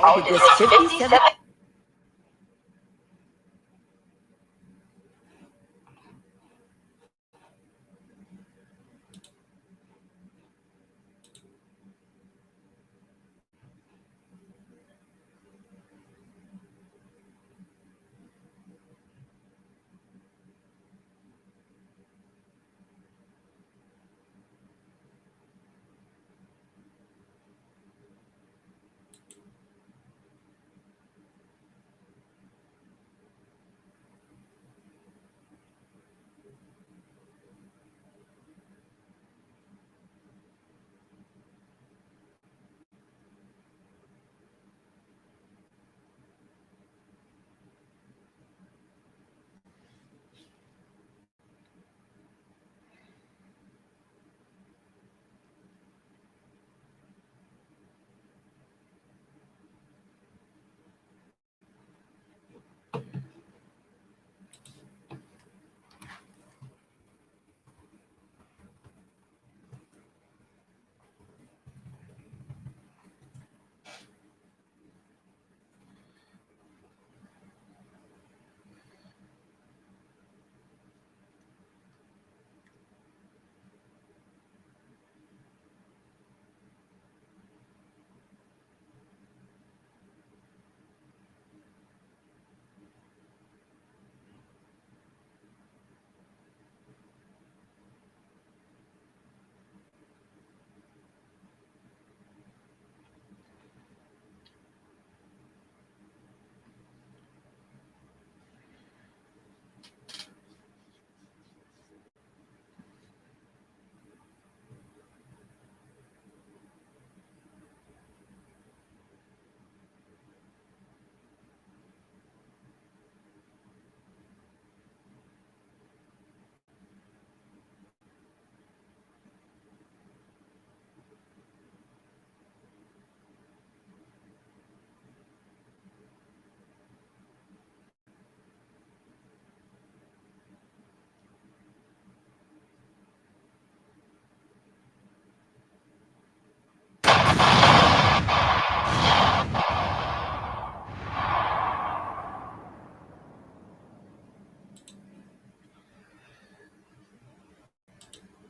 old is 57.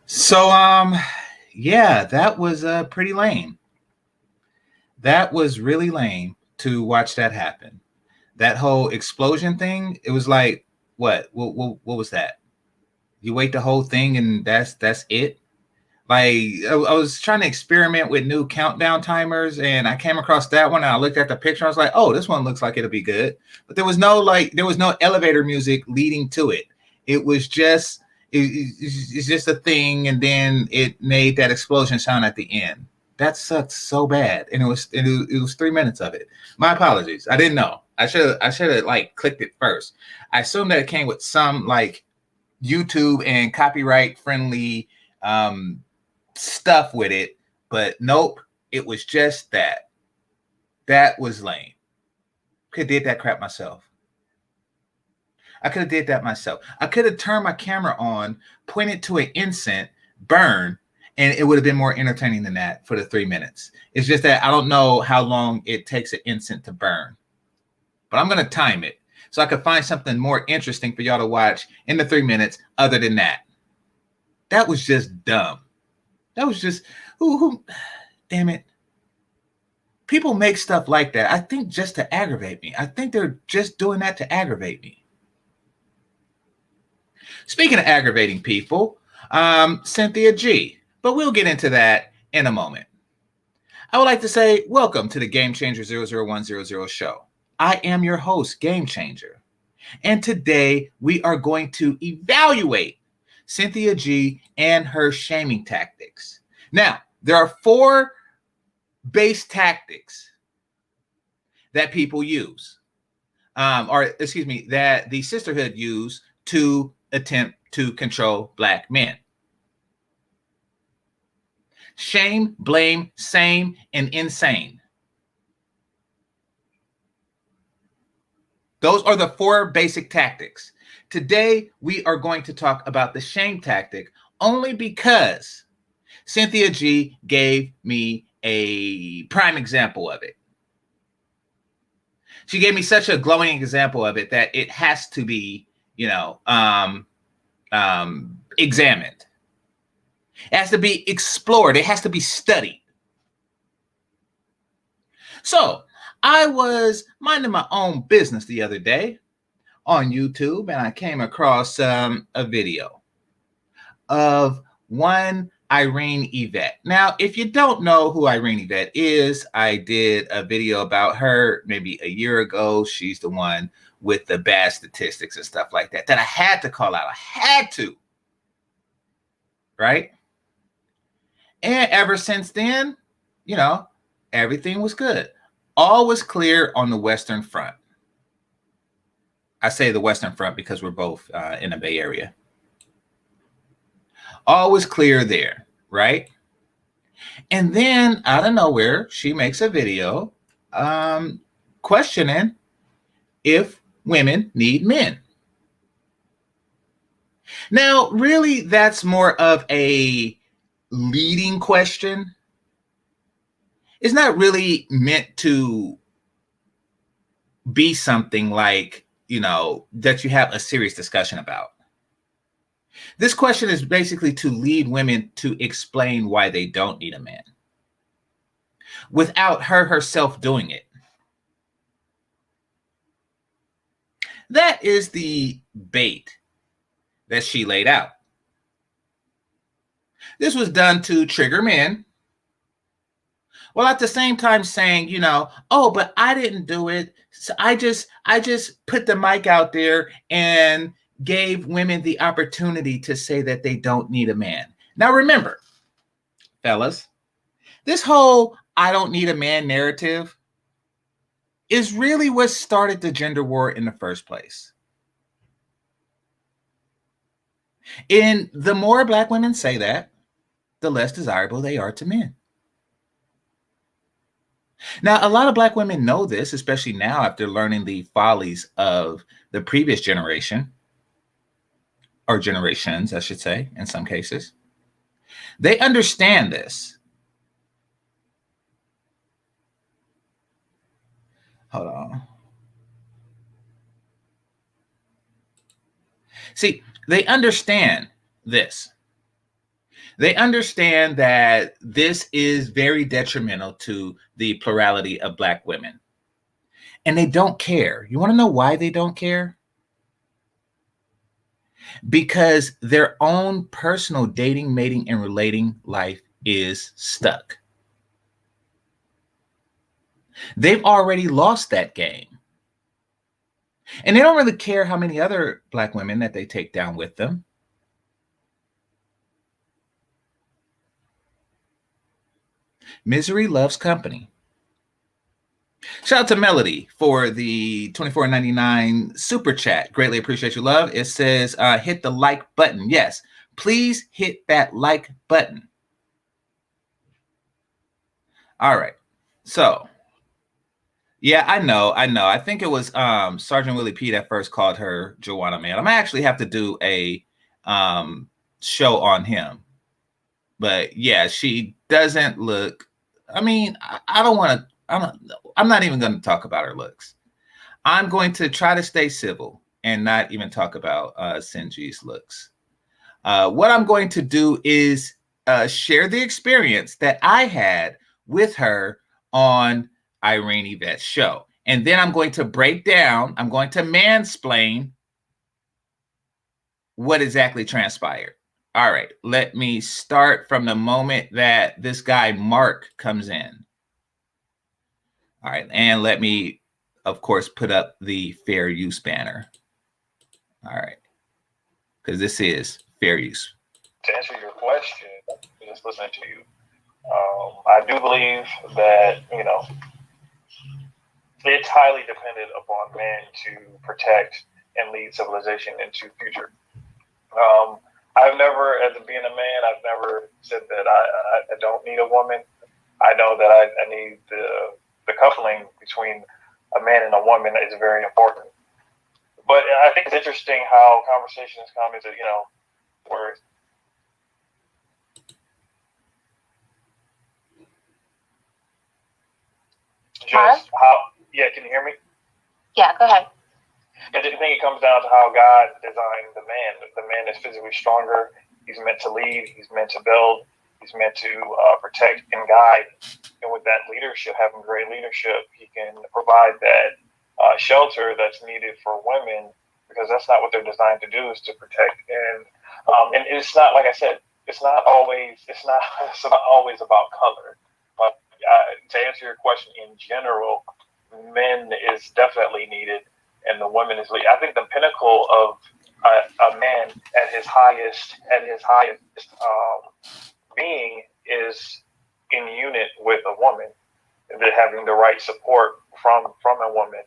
So, yeah, that was pretty lame. That was really lame to watch that happen. That whole explosion thing, it was like, what was that? You wait the whole thing and that's it? Like, I was trying to experiment with new countdown timers and I came across that one and I looked at the picture. I was like, oh, this one looks like it'll be good. But there was no elevator music leading to it. It was just, it's just a thing. And then it made that explosion sound at the end. That sucked so bad. And it was 3 minutes of it. My apologies. I didn't know. I should have like clicked it first. I assumed that it came with some like YouTube and copyright friendly stuff with it, but nope, it was just that. That was lame. Could have did that crap myself. I could have did that myself. I could have turned my camera on, pointed to an incense, burn, and it would have been more entertaining than that for the 3 minutes. It's just that I don't know how long it takes an incense to burn, but I'm going to time it so I could find something more interesting for y'all to watch in the 3 minutes other than that. That was just dumb. That was just, who, damn it. People make stuff like that, I think, just to aggravate me. I think they're just doing that to aggravate me. Speaking of aggravating people, Cynthia G, but we'll get into that in a moment. I would like to say welcome to the GameChanger00100 show. I am your host, GameChanger. And today we are going to evaluate Cynthia G and her shaming tactics. Now, there are 4 base tactics that people use, that the sisterhood use to attempt to control Black men. Shame, blame, same, and insane. Those are the 4 basic tactics. Today, we are going to talk about the shame tactic only because Cynthia G gave me a prime example of it. She gave me such a glowing example of it that it has to be, examined. It has to be explored. It has to be studied. So I was minding my own business the other day on YouTube, and I came across a video of one Irene Yvette. Now, if you don't know who Irene Yvette is, I did a video about her maybe a year ago. She's the one with the bad statistics and stuff like that I had to call out. I had to. Right? And ever since then, everything was good. All was clear on the Western Front. I say the Western Front because we're both in the Bay Area. All was clear there, right? And then out of nowhere, she makes a video questioning if women need men. Now, really, that's more of a leading question. It's not really meant to be something like, that you have a serious discussion about. This question is basically to lead women to explain why they don't need a man without her herself doing it. That is the bait that she laid out. This was done to trigger men, while at the same time saying, oh, but I didn't do it. So I just put the mic out there and gave women the opportunity to say that they don't need a man. Now remember, fellas, this whole I don't need a man narrative is really what started the gender war in the first place. And the more Black women say that, the less desirable they are to men. Now, a lot of Black women know this, especially now after learning the follies of the previous generation, or generations, I should say, in some cases. They understand this. Hold on. See, they understand this. They understand that this is very detrimental to the plurality of Black women. And they don't care. You want to know why they don't care? Because their own personal dating, mating, and relating life is stuck. They've already lost that game. And they don't really care how many other Black women that they take down with them. Misery loves company. Shout out to Melody for the $24.99 super chat. Greatly appreciate your love. It says, hit the like button. Yes, please hit that like button. All right. So, yeah, I know. I think it was Sergeant Willie P that first called her Joanna Man. I might actually have to do a show on him. But yeah, she doesn't look. I mean, I don't want to. I'm not even going to talk about her looks. I'm going to try to stay civil and not even talk about Sinji's looks. What I'm going to do is share the experience that I had with her on Irene Yvette's show. And then I'm going to break down, I'm going to mansplain what exactly transpired. All right, let me start from the moment that this guy, Mark, comes in. All right, and let me, of course, put up the fair use banner. All right, because this is fair use. To answer your question, just listening to you, I do believe that, it's highly dependent upon men to protect and lead civilization into future. I've never, as being a man, I've never said that I don't need a woman. I know that I need the coupling between a man and a woman is very important. But I think it's interesting how conversations come into, where just how, yeah, can you hear me? Yeah, go ahead. I think it comes down to how God designed the man. The man is physically stronger. He's meant to lead. He's meant to build. He's meant to protect and guide. And with that leadership, having great leadership, he can provide that shelter that's needed for women, because that's not what they're designed to do, is to protect. And it's not, like I said, it's not always about color. But to answer your question, in general, men is definitely needed, and the women is. I think the pinnacle of a man at his highest being is in unit with a woman, and having the right support from a woman.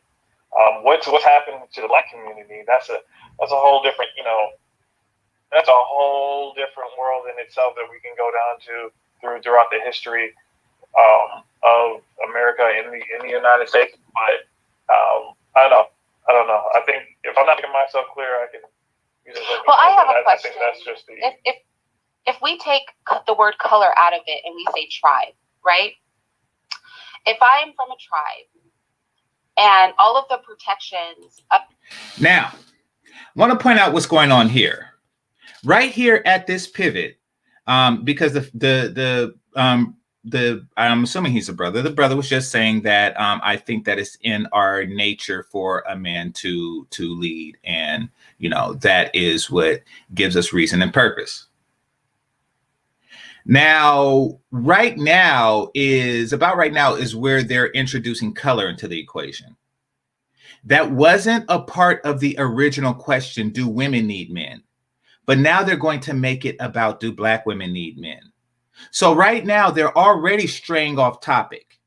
What's happened to the Black community? That's a whole different, that's a whole different world in itself that we can go down to throughout the history of America in the United States. But I don't know. I think if I'm not making myself clear, I can. Well, I have a question. I think that's just the. If we take the word color out of it and we say tribe, right? If I am from a tribe and all of the protections now, I want to point out what's going on here. Right here at this pivot, because I'm assuming he's a brother. The brother was just saying that I think that it's in our nature for a man to lead, and that is what gives us reason and purpose. Now, right now is where they're introducing color into the equation. That wasn't a part of the original question, do women need men? But now they're going to make it about, do Black women need men? So right now they're already straying off topic,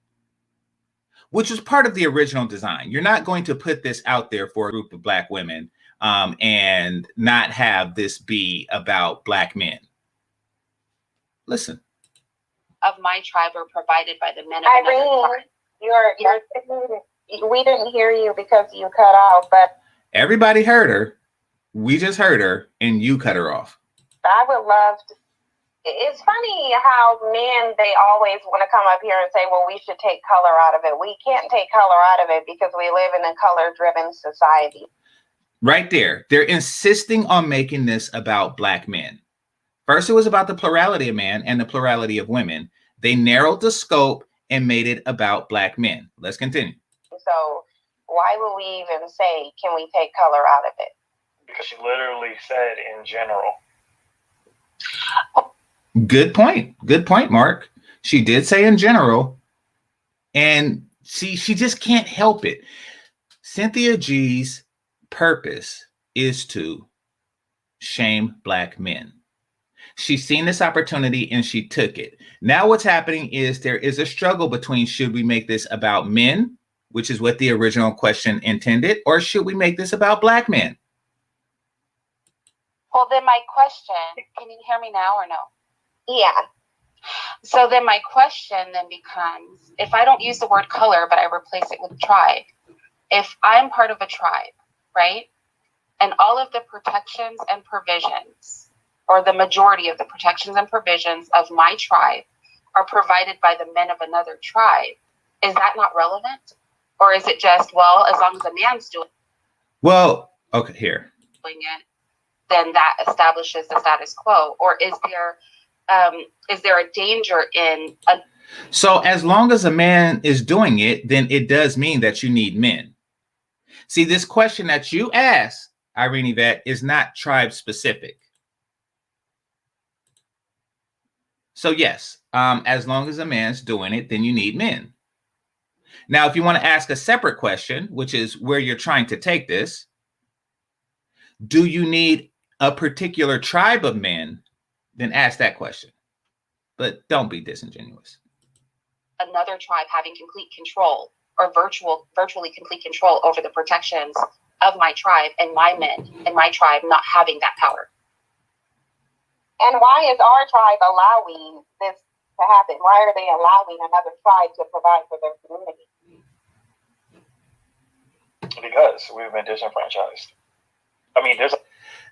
which was part of the original design. You're not going to put this out there for a group of Black women and not have this be about Black men. Listen. Of my tribe are provided by the men of another tribe. We didn't hear you because you cut off, but everybody heard her. We just heard her, and you cut her off. I would love to. It's funny how men, they always want to come up here and say, well, we should take color out of it. We can't take color out of it because we live in a color-driven society. Right there. They're insisting on making this about Black men. First, it was about the plurality of men and the plurality of women. They narrowed the scope and made it about Black men. Let's continue. So why would we even say, can we take color out of it? Because she literally said in general. Good point. Good point, Mark. She did say in general. And she just can't help it. Cynthia G's purpose is to shame Black men. She's seen this opportunity and she took it. Now what's happening is there is a struggle between, should we make this about men, which is what the original question intended, or should we make this about Black men? Well, then my question, can you hear me now or no? Yeah. So then my question then becomes, if I don't use the word color, but I replace it with tribe, if I'm part of a tribe, right? And all of the protections and provisions, or the majority of the protections and provisions of my tribe are provided by the men of another tribe, is that not relevant? Or is it just, well, as long as a man's doing Well, okay, here. it, then that establishes the status quo? Or is there a danger in a... So as long as a man is doing it, then it does mean that you need men. See, this question that you asked, Irene Yvette, is not tribe specific. So yes, as long as a man's doing it, then you need men. Now, if you want to ask a separate question, which is where you're trying to take this, do you need a particular tribe of men? Then ask that question. But don't be disingenuous. Another tribe having complete control, or virtually complete control over the protections of my tribe, and my men and my tribe not having that power. And why is our tribe allowing this to happen? Why are they allowing another tribe to provide for their community? Because we've been disenfranchised. I mean,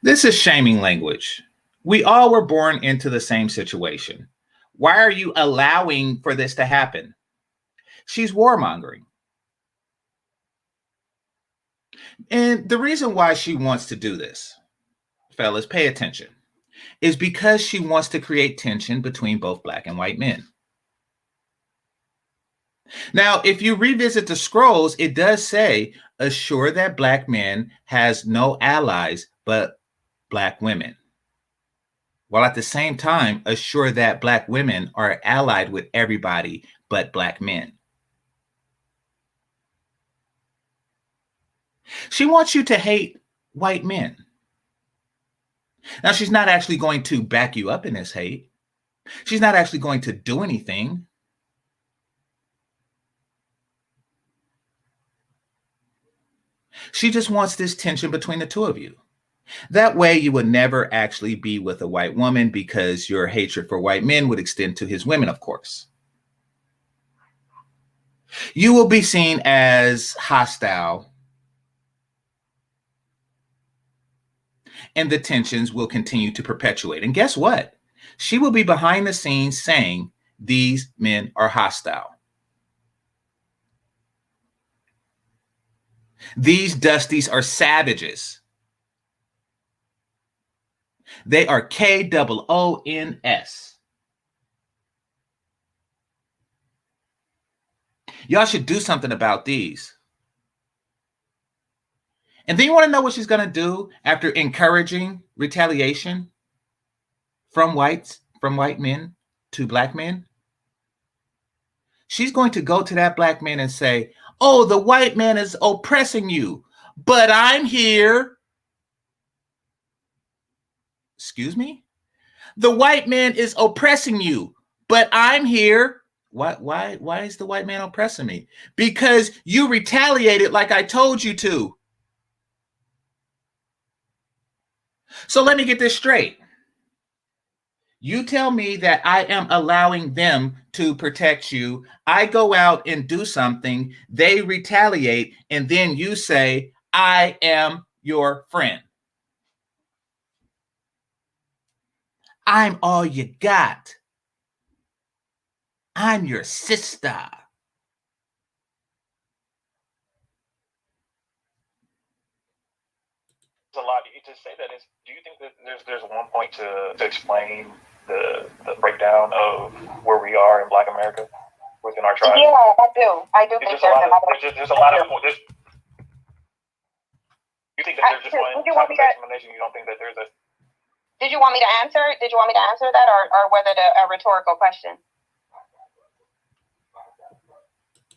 This is shaming language. We all were born into the same situation. Why are you allowing for this to happen? She's warmongering. And the reason why she wants to do this, fellas, pay attention, is because she wants to create tension between both black and white men. Now, if you revisit the scrolls, it does say, assure that black men has no allies but black women. While at the same time, assure that black women are allied with everybody but black men. She wants you to hate white men. Now, she's not actually going to back you up in this hate. She's not actually going to do anything. She just wants this tension between the two of you. That way, you would never actually be with a white woman because your hatred for white men would extend to his women, of course. You will be seen as hostile, and the tensions will continue to perpetuate. And guess what? She will be behind the scenes saying, these men are hostile. These dusties are savages. They are KOONS. Y'all should do something about these. And then you want to know what she's going to do after encouraging retaliation from white men to black men? She's going to go to that black man and say, oh, the white man is oppressing you, but I'm here. Excuse me? The white man is oppressing you, but I'm here. Why is the white man oppressing me? Because you retaliated like I told you to. So let me get this straight. You tell me that I am allowing them to protect you. I go out and do something. They retaliate. And then you say, I am your friend. I'm all you got. I'm your sister. A lot to say that is. Do you think that there's one point to explain the breakdown of where we are in Black America within our tribe? Yeah, I do. I do think there's a lot of. You think that there's just one type of explanation? You don't think that there's a. Did you want me to answer? Did you want me to answer that, or whether a rhetorical question?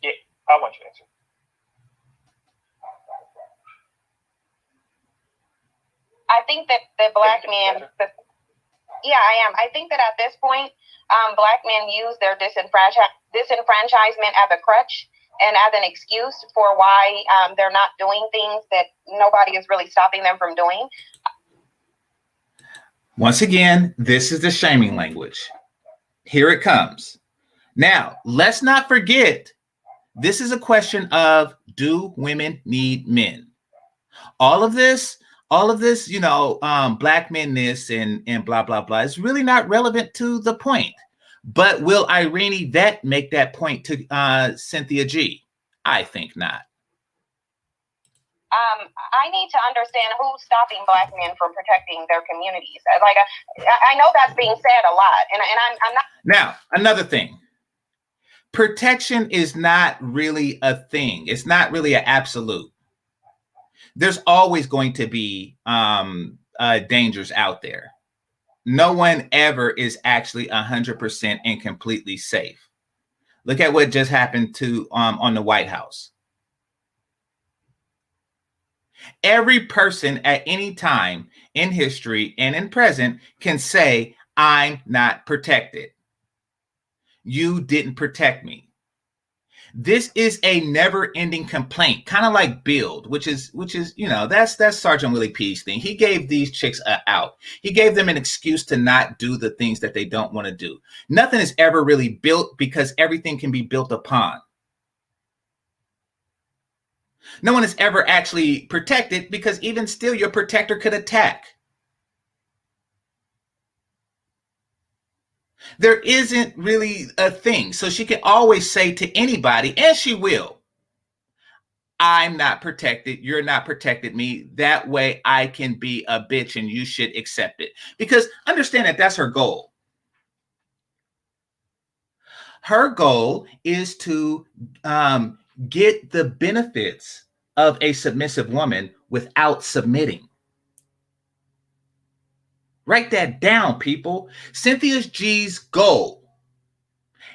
Yeah, I want you to answer. I think that the black men. Yeah, I am. I think that at this point, black men use their disenfranchisement as a crutch and as an excuse for why they're not doing things that nobody is really stopping them from doing. Once again, this is the shaming language. Here it comes. Now, let's not forget, this is a question of, do women need men? All of this, black men this and blah, blah, blah, is really not relevant to the point. But will Irene Yvette make that point to Cynthia G? I think not. I need to understand who's stopping black men from protecting their communities. Like, I know that's being said a lot, and I'm not. Now, another thing. Protection is not really a thing. It's not really an absolute. There's always going to be dangers out there. No one ever is actually 100% and completely safe. Look at what just happened to on the White House. Every person at any time in history and in present can say, I'm not protected. You didn't protect me. This is a never-ending complaint, kind of like Build, which is, that's Sergeant Willie P's thing. He gave these chicks an out. He gave them an excuse to not do the things that they don't want to do. Nothing is ever really built because everything can be built upon. No one is ever actually protected because even still your protector could attack. There isn't really a thing. So she can always say to anybody, and she will, I'm not protected, you're not protected me. That way I can be a bitch and you should accept it. Because understand that that's her goal. Her goal is to get the benefits of a submissive woman without submitting. Write that down, people. Cynthia G's goal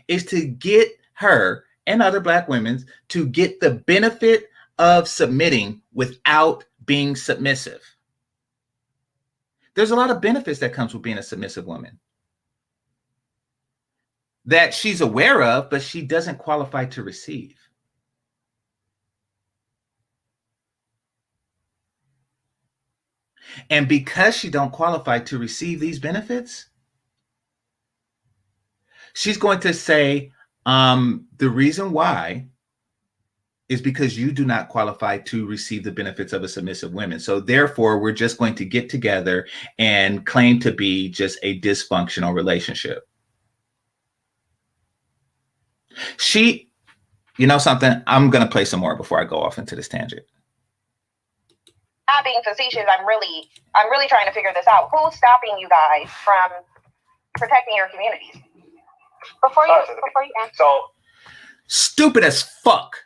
is to get her and other Black women to get the benefit of submitting without being submissive. There's a lot of benefits that comes with being a submissive woman that she's aware of, but she doesn't qualify to receive. And because she don't qualify to receive these benefits, she's going to say, the reason why is because you do not qualify to receive the benefits of a submissive woman. So therefore, we're just going to get together and claim to be just a dysfunctional relationship. You know something? I'm going to play some more before I go off into this tangent. Not being facetious, I'm really trying to figure this out. Who's stopping you guys from protecting your communities? Before you answer. So stupid as fuck.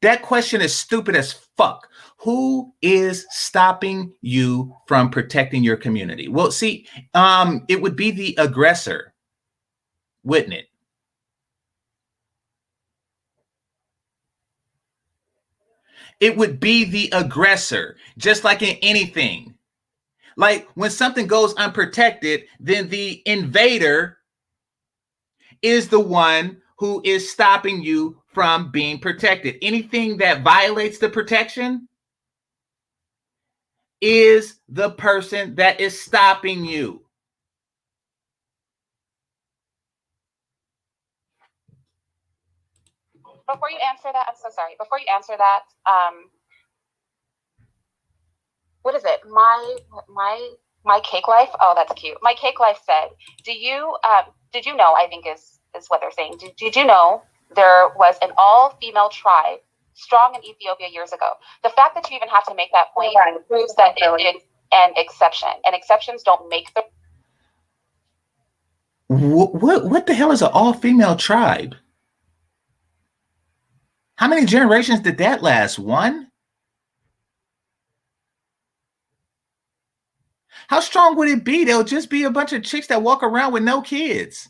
That question is stupid as fuck. Who is stopping you from protecting your community? Well, see, it would be the aggressor, wouldn't it? It would be the aggressor, just like in anything. Like when something goes unprotected, then the invader is the one who is stopping you from being protected. Anything that violates the protection is the person that is stopping you. Before you answer that, I'm so sorry. Before you answer that, what is it? My cake life. Oh, that's cute. My cake life said, did you know? I think is what they're saying. Did you know there was an all-female tribe strong in Ethiopia years ago? The fact that you even have to make that point proves that it is an exception, and exceptions don't make the. What the hell is an all-female tribe? How many generations did that last? One? How strong would it be? There'll just be a bunch of chicks that walk around with no kids.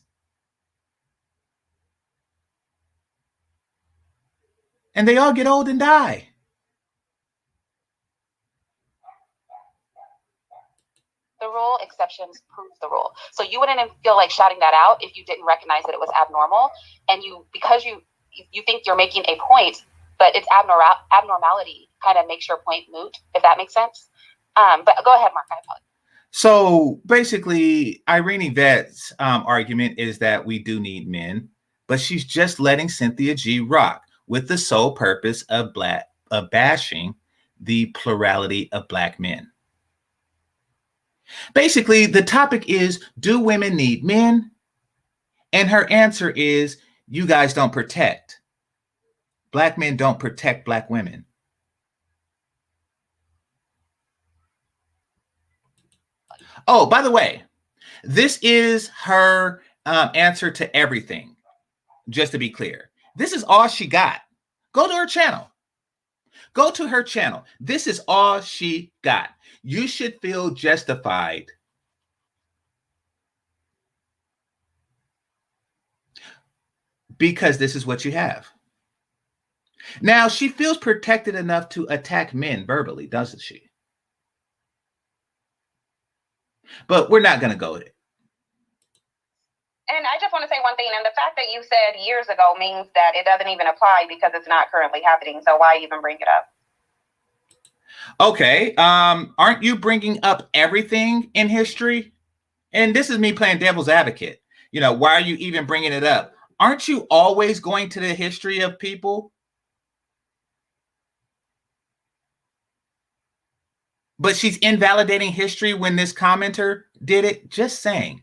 And they all get old and die. The rule, exceptions prove the rule. So you wouldn't feel like shouting that out if you didn't recognize that it was abnormal. And because you think you're making a point, but it's abnormality kind of makes your point moot, if that makes sense. But go ahead, Mark. I apologize. So basically, Irene Yvette's argument is that we do need men, but she's just letting Cynthia G rock with the sole purpose of bashing the plurality of Black men. Basically, the topic is, do women need men? And her answer is, you guys don't protect. Black men don't protect Black women. Oh, by the way, this is her answer to everything. Just to be clear, this is all she got. Go to her channel. Go to her channel. This is all she got. You should feel justified because this is what you have. Now, she feels protected enough to attack men verbally, doesn't she? But we're not going to go there. And I just want to say one thing, and the fact that you said years ago means that it doesn't even apply because it's not currently happening. So why even bring it up? Okay. Aren't you bringing up everything in history? And this is me playing devil's advocate. You know, why are you even bringing it up? Aren't you always going to the history of people? But she's invalidating history when this commenter did it. Just saying.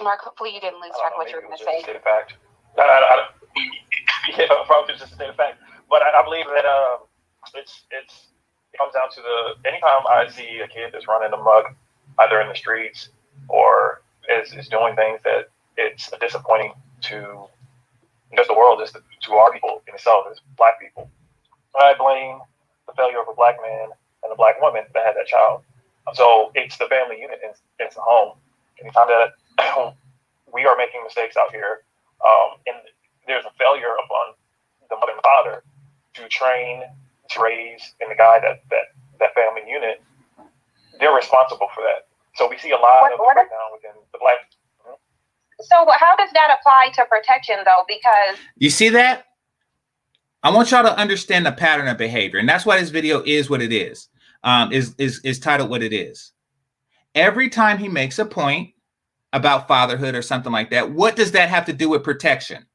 Mark, hopefully you didn't lose track of what you were going to say. State of fact. Yeah, probably just a state of fact. But I believe that it comes down to anytime I see a kid that's running amok, either in the streets or is doing things that it's disappointing to just the world, just to our people in itself, as Black people. I blame the failure of a Black man and a Black woman that had that child. So it's the family unit, it's the home. Anytime that we are making mistakes out here, and there's a failure upon the mother and father to train, to raise, and to guide that family unit, they're responsible for that. So we see a lot of breakdown within the Black. So how does that apply to protection, though? Because you see that? I want y'all to understand the pattern of behavior, and that's why this video is what it is. Is titled what it is. Every time he makes a point about fatherhood or something like that, what does that have to do with protection?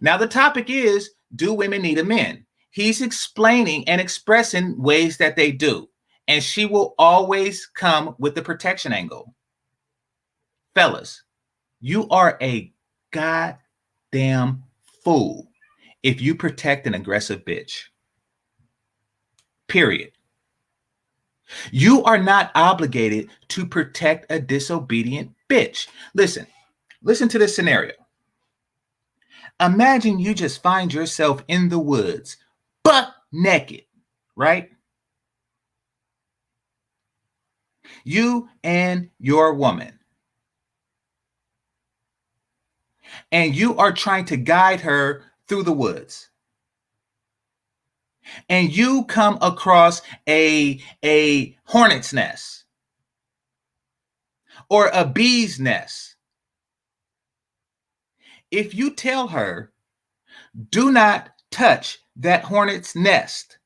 Now the topic is, do women need a man? He's explaining and expressing ways that they do, and she will always come with the protection angle. Fellas, you are a goddamn fool if you protect an aggressive bitch. Period. You are not obligated to protect a disobedient bitch. Listen to this scenario. Imagine you just find yourself in the woods, butt naked, right? You and your woman. And you are trying to guide her through the woods. And you come across a hornet's nest or a bee's nest. If you tell her, do not touch that hornet's nest,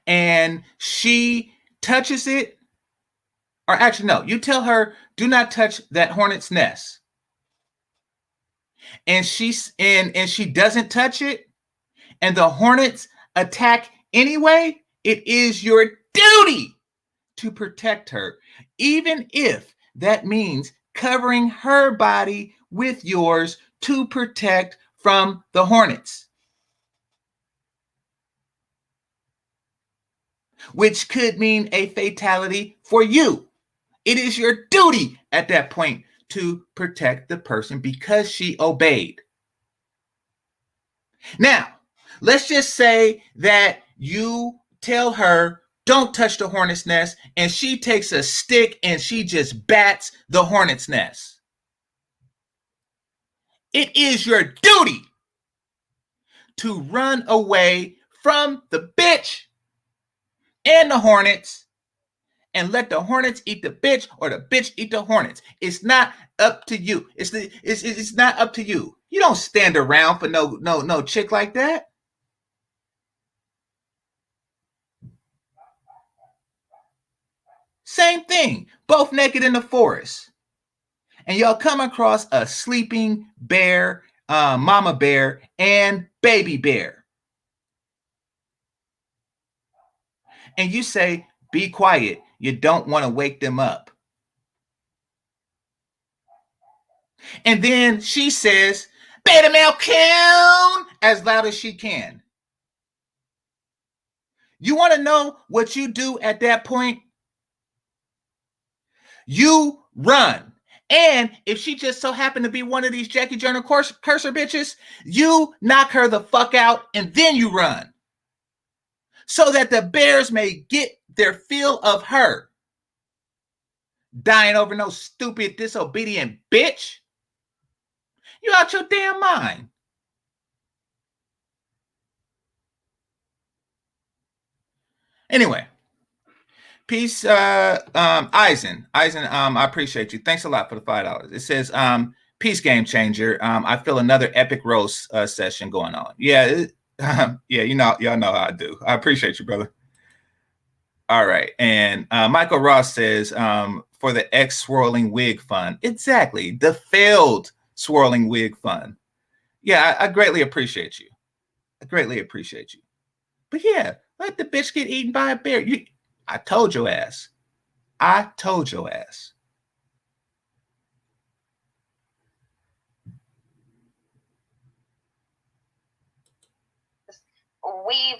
and she touches it, or actually, no, you tell her, do not touch that hornet's nest, and she doesn't touch it, and the hornets attack anyway, it is your duty to protect her, even if that means covering her body with yours to protect from the hornets, which could mean a fatality for you. It is your duty at that point to protect the person because she obeyed. Now, let's just say that you tell her, don't touch the hornet's nest, and she takes a stick and she just bats the hornet's nest. It is your duty to run away from the bitch and the hornets and let the hornets eat the bitch or the bitch eat the hornets. It's not up to you. It's not up to you. You don't stand around for no chick like that. Same thing, both naked in the forest. And y'all come across a sleeping bear, mama bear, and baby bear. And you say, be quiet. You don't want to wake them up. And then she says, beta male coon, as loud as she can. You want to know what you do at that point? You run. And if she just so happened to be one of these Jackie Journal cursor bitches, you knock her the fuck out and then you run. So that the bears may get their fill of her. Dying over no stupid, disobedient bitch. You out your damn mind. Anyway. Peace, Eisen, I appreciate you. Thanks a lot for the $5. It says, peace, Game Changer. I feel another epic roast session going on. Yeah, yeah, y'all know how I do. I appreciate you, brother. All right, and Michael Ross says, for the ex-swirling wig fund. Exactly, the failed swirling wig fund. Yeah, I greatly appreciate you. I greatly appreciate you. But yeah, let the bitch get eaten by a bear. I told your ass. I told your ass. We've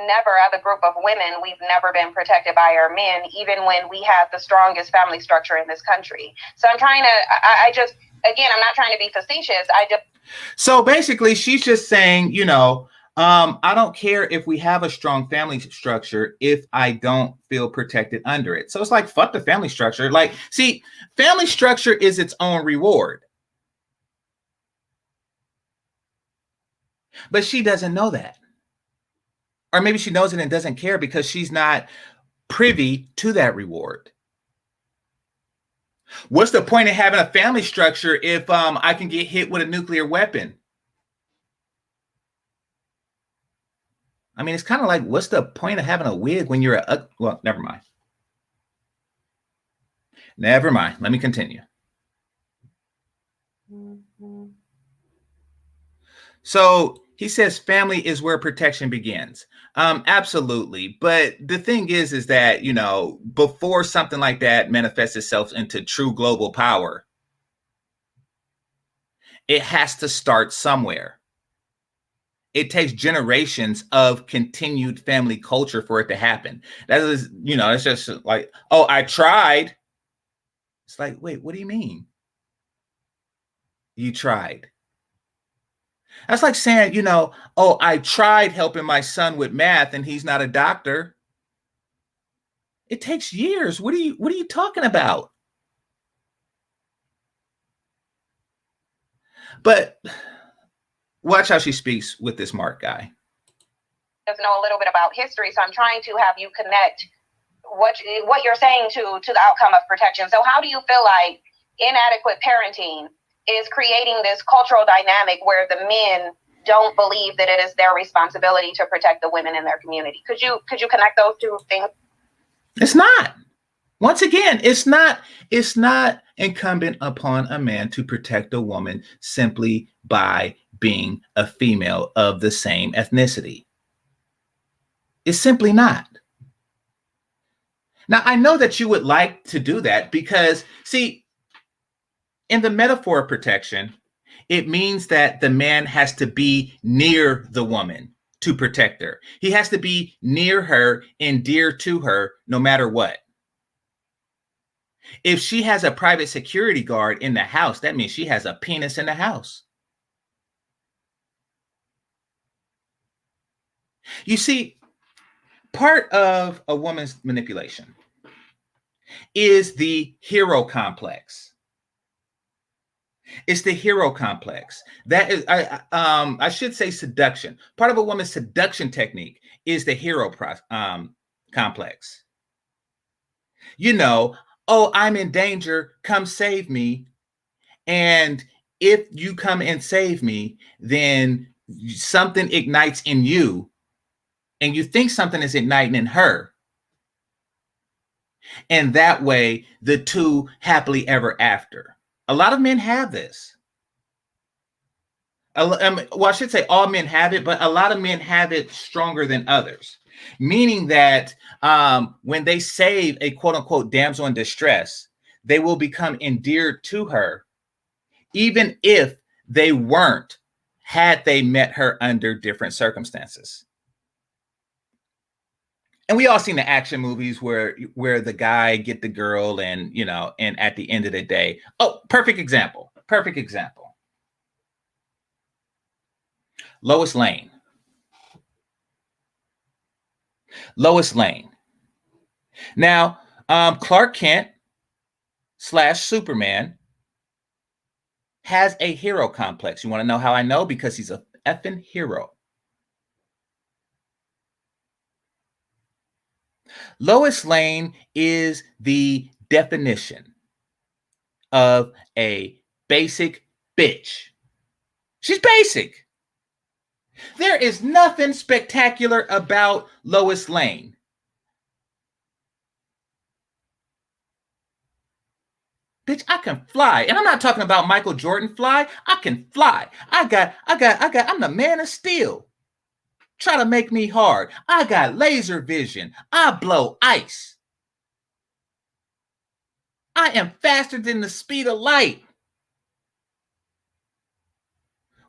never, as a group of women, we've never been protected by our men, even when we have the strongest family structure in this country. So I'm trying to, I just, again, I'm not trying to be facetious. So basically, she's just saying, you know, I don't care if we have a strong family structure if I don't feel protected under it. So it's like, fuck the family structure. Like, see, family structure is its own reward. But she doesn't know that. Or maybe she knows it and doesn't care because she's not privy to that reward. What's the point of having a family structure if I can get hit with a nuclear weapon? I mean, it's kind of like, what's the point of having a wig when you're well, never mind. Never mind. Let me continue. So he says family is where protection begins. Absolutely. But the thing is that, you know, before something like that manifests itself into true global power, it has to start somewhere. It takes generations of continued family culture for it to happen. That is, you know, it's just like, oh, I tried. It's like, wait, what do you mean? You tried. That's like saying, you know, oh, I tried helping my son with math and he's not a doctor. It takes years. What are you talking about? But watch how she speaks with this Mark guy. Does know a little bit about history, so I'm trying to have you connect what you're saying to the outcome of protection. So how do you feel like inadequate parenting is creating this cultural dynamic where the men don't believe that it is their responsibility to protect the women in their community? Could you connect those two things? It's not. Once again, it's not incumbent upon a man to protect a woman simply by being a female of the same ethnicity. It's simply not. Now, I know that you would like to do that because, see, in the metaphor of protection, it means that the man has to be near the woman to protect her. He has to be near her and dear to her no matter what. If she has a private security guard in the house, that means she has a penis in the house. You see, part of a woman's manipulation is the hero complex. It's the hero complex. That is, I should say seduction. Part of a woman's seduction technique is the hero complex. You know, oh, I'm in danger, come save me. And if you come and save me, then something ignites in you and you think something is igniting in her. And that way, the two happily ever after. A lot of men have this. Well, I should say all men have it, but a lot of men have it stronger than others. Meaning that when they save a quote unquote damsel in distress, they will become endeared to her, even if they weren't, had they met her under different circumstances. And we all seen the action movies where the guy get the girl and, you know, and at the end of the day, oh, perfect example. Lois Lane. Now, Clark Kent / Superman has a hero complex. You want to know how I know? Because he's a effing hero. Lois Lane is the definition of a basic bitch. She's basic. There is nothing spectacular about Lois Lane. Bitch, I can fly. And I'm not talking about Michael Jordan fly. I can fly. I'm the man of steel. Try to make me hard. I got laser vision. I blow ice. I am faster than the speed of light.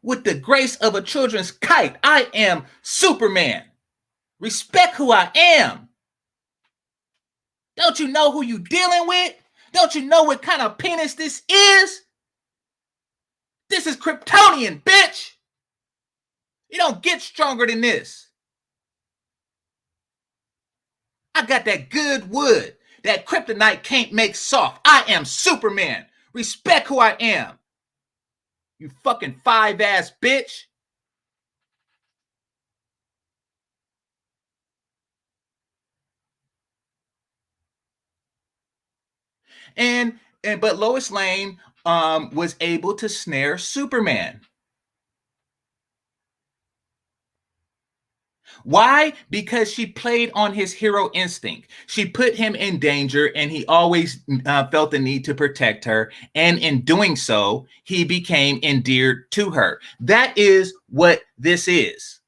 With the grace of a children's kite, I am Superman. Respect who I am. Don't you know who you dealing with? Don't you know what kind of penis this is? This is Kryptonian, bitch. You don't get stronger than this. I got that good wood that kryptonite can't make soft. I am Superman. Respect who I am. You fucking 5-ass bitch. But Lois Lane was able to snare Superman. Why? Because she played on his hero instinct. She put him in danger, and he always felt the need to protect her. And in doing so, he became endeared to her. That is what this is.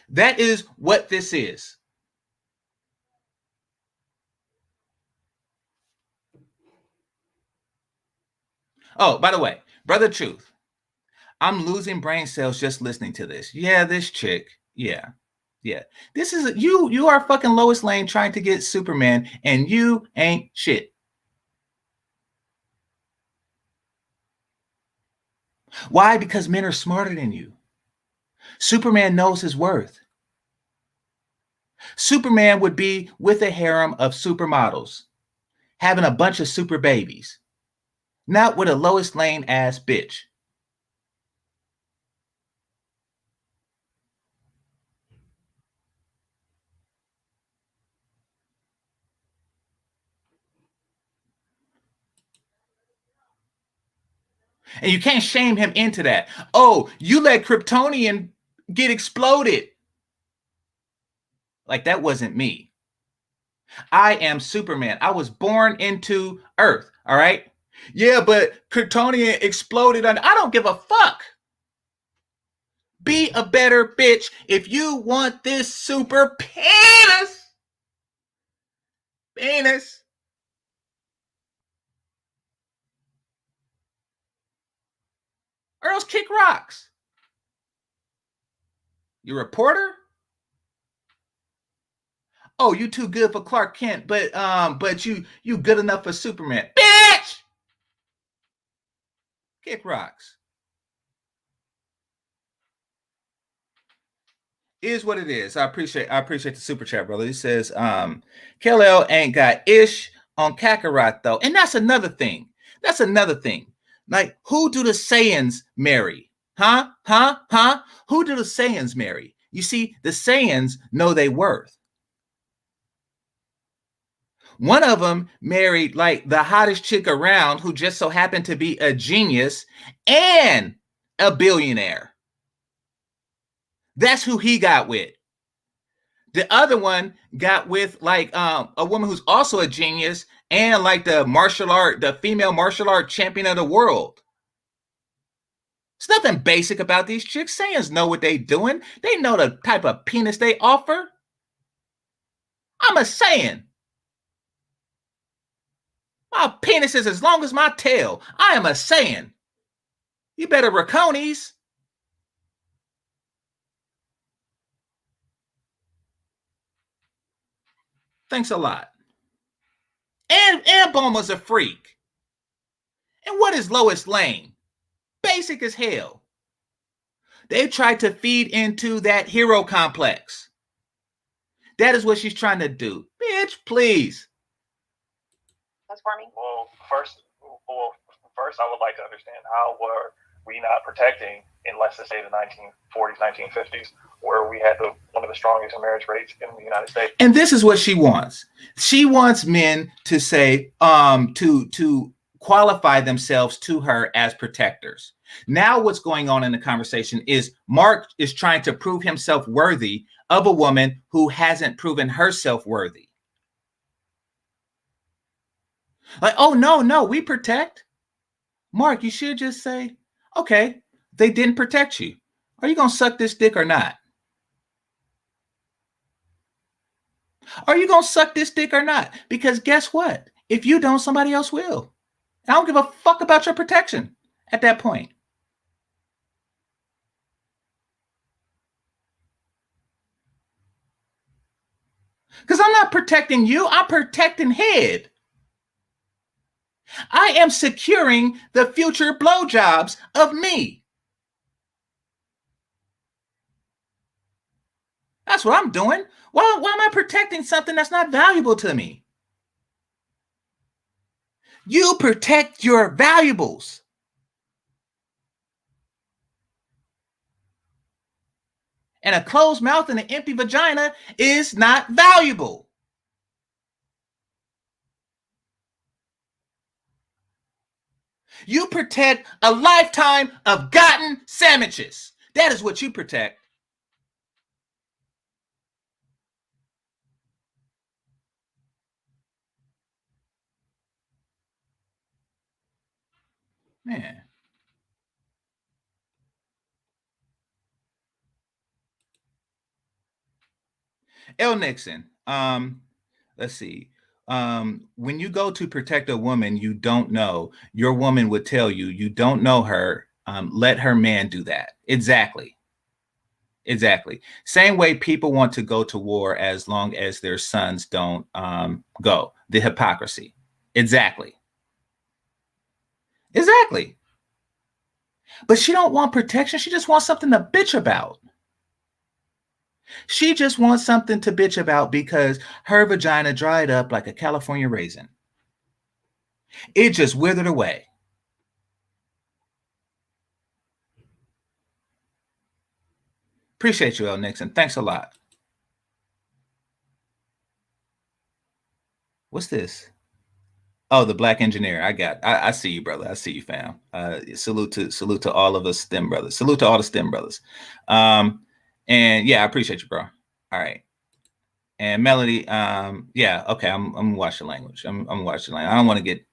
That is what this is. Oh, by the way, Brother Truth, I'm losing brain cells just listening to this. Yeah, this chick. Yeah. This is you are fucking Lois Lane trying to get Superman, and you ain't shit. Why? Because men are smarter than you. Superman knows his worth. Superman would be with a harem of supermodels, having a bunch of super babies, not with a Lois Lane ass bitch. And you can't shame him into that. Oh, you let Kryptonian get exploded. Like, that wasn't me. I am Superman. I was born into Earth, all right? Yeah, but Kryptonian exploded on. I don't give a fuck. Be a better bitch if you want this super penis. Or else kick rocks. You reporter? Oh, you too good for Clark Kent, but you good enough for Superman. Bitch! Kick rocks. Is what it is. I appreciate the super chat, brother. He says, KLL ain't got ish on Kakarot, though. And that's another thing. Like, who do the Saiyans marry? Huh? Who do the Saiyans marry? You see, the Saiyans know their worth. One of them married like the hottest chick around, who just so happened to be a genius and a billionaire. That's who he got with. The other one got with like a woman who's also a genius and like the female martial art champion of the world. There's nothing basic about these chicks. Saiyans know what they doing. They know the type of penis they offer. I'm a Saiyan. My penis is as long as my tail. I am a Saiyan. You better Raconis. Thanks a lot. And Bulma's a freak. And what is Lois Lane? Basic as hell. They tried to feed into that hero complex. That is what she's trying to do. Bitch, please. That's for me. Well, first, I would like to understand, how were we not protecting in, let's just say, the 1940s, 1950s, where we had one of the strongest marriage rates in the United States? And this is what she wants. She wants men to say, to qualify themselves to her as protectors. Now what's going on in the conversation is Mark is trying to prove himself worthy of a woman who hasn't proven herself worthy. Like, oh, no, we protect. Mark, you should just say, okay, they didn't protect you. Are you going to suck this dick or not? Are you going to suck this dick or not? Because guess what? If you don't, somebody else will. I don't give a fuck about your protection at that point. Because I'm not protecting you. I'm protecting head. I am securing the future blowjobs of me. That's what I'm doing. Why am I protecting something that's not valuable to me? You protect your valuables. And a closed mouth and an empty vagina is not valuable. You protect a lifetime of gotten sandwiches. That is what you protect. Man. L. Nixon. Let's see. When you go to protect a woman you don't know, your woman would tell you, you don't know her. Let her man do that. Exactly. Same way people want to go to war as long as their sons don't go. The hypocrisy. Exactly. But she don't want protection. She just wants something to bitch about. She just wants something to bitch about because her vagina dried up like a California raisin. It just withered away. Appreciate you, L. Nixon. Thanks a lot. What's this? Oh, the black engineer. I see you, brother. I see you, fam. Salute to all of us STEM brothers. Salute to all the STEM brothers. And yeah, I appreciate you, bro. All right. And Melody, yeah, okay. I'm gonna watch the language. I'm watching the language. I don't want to get,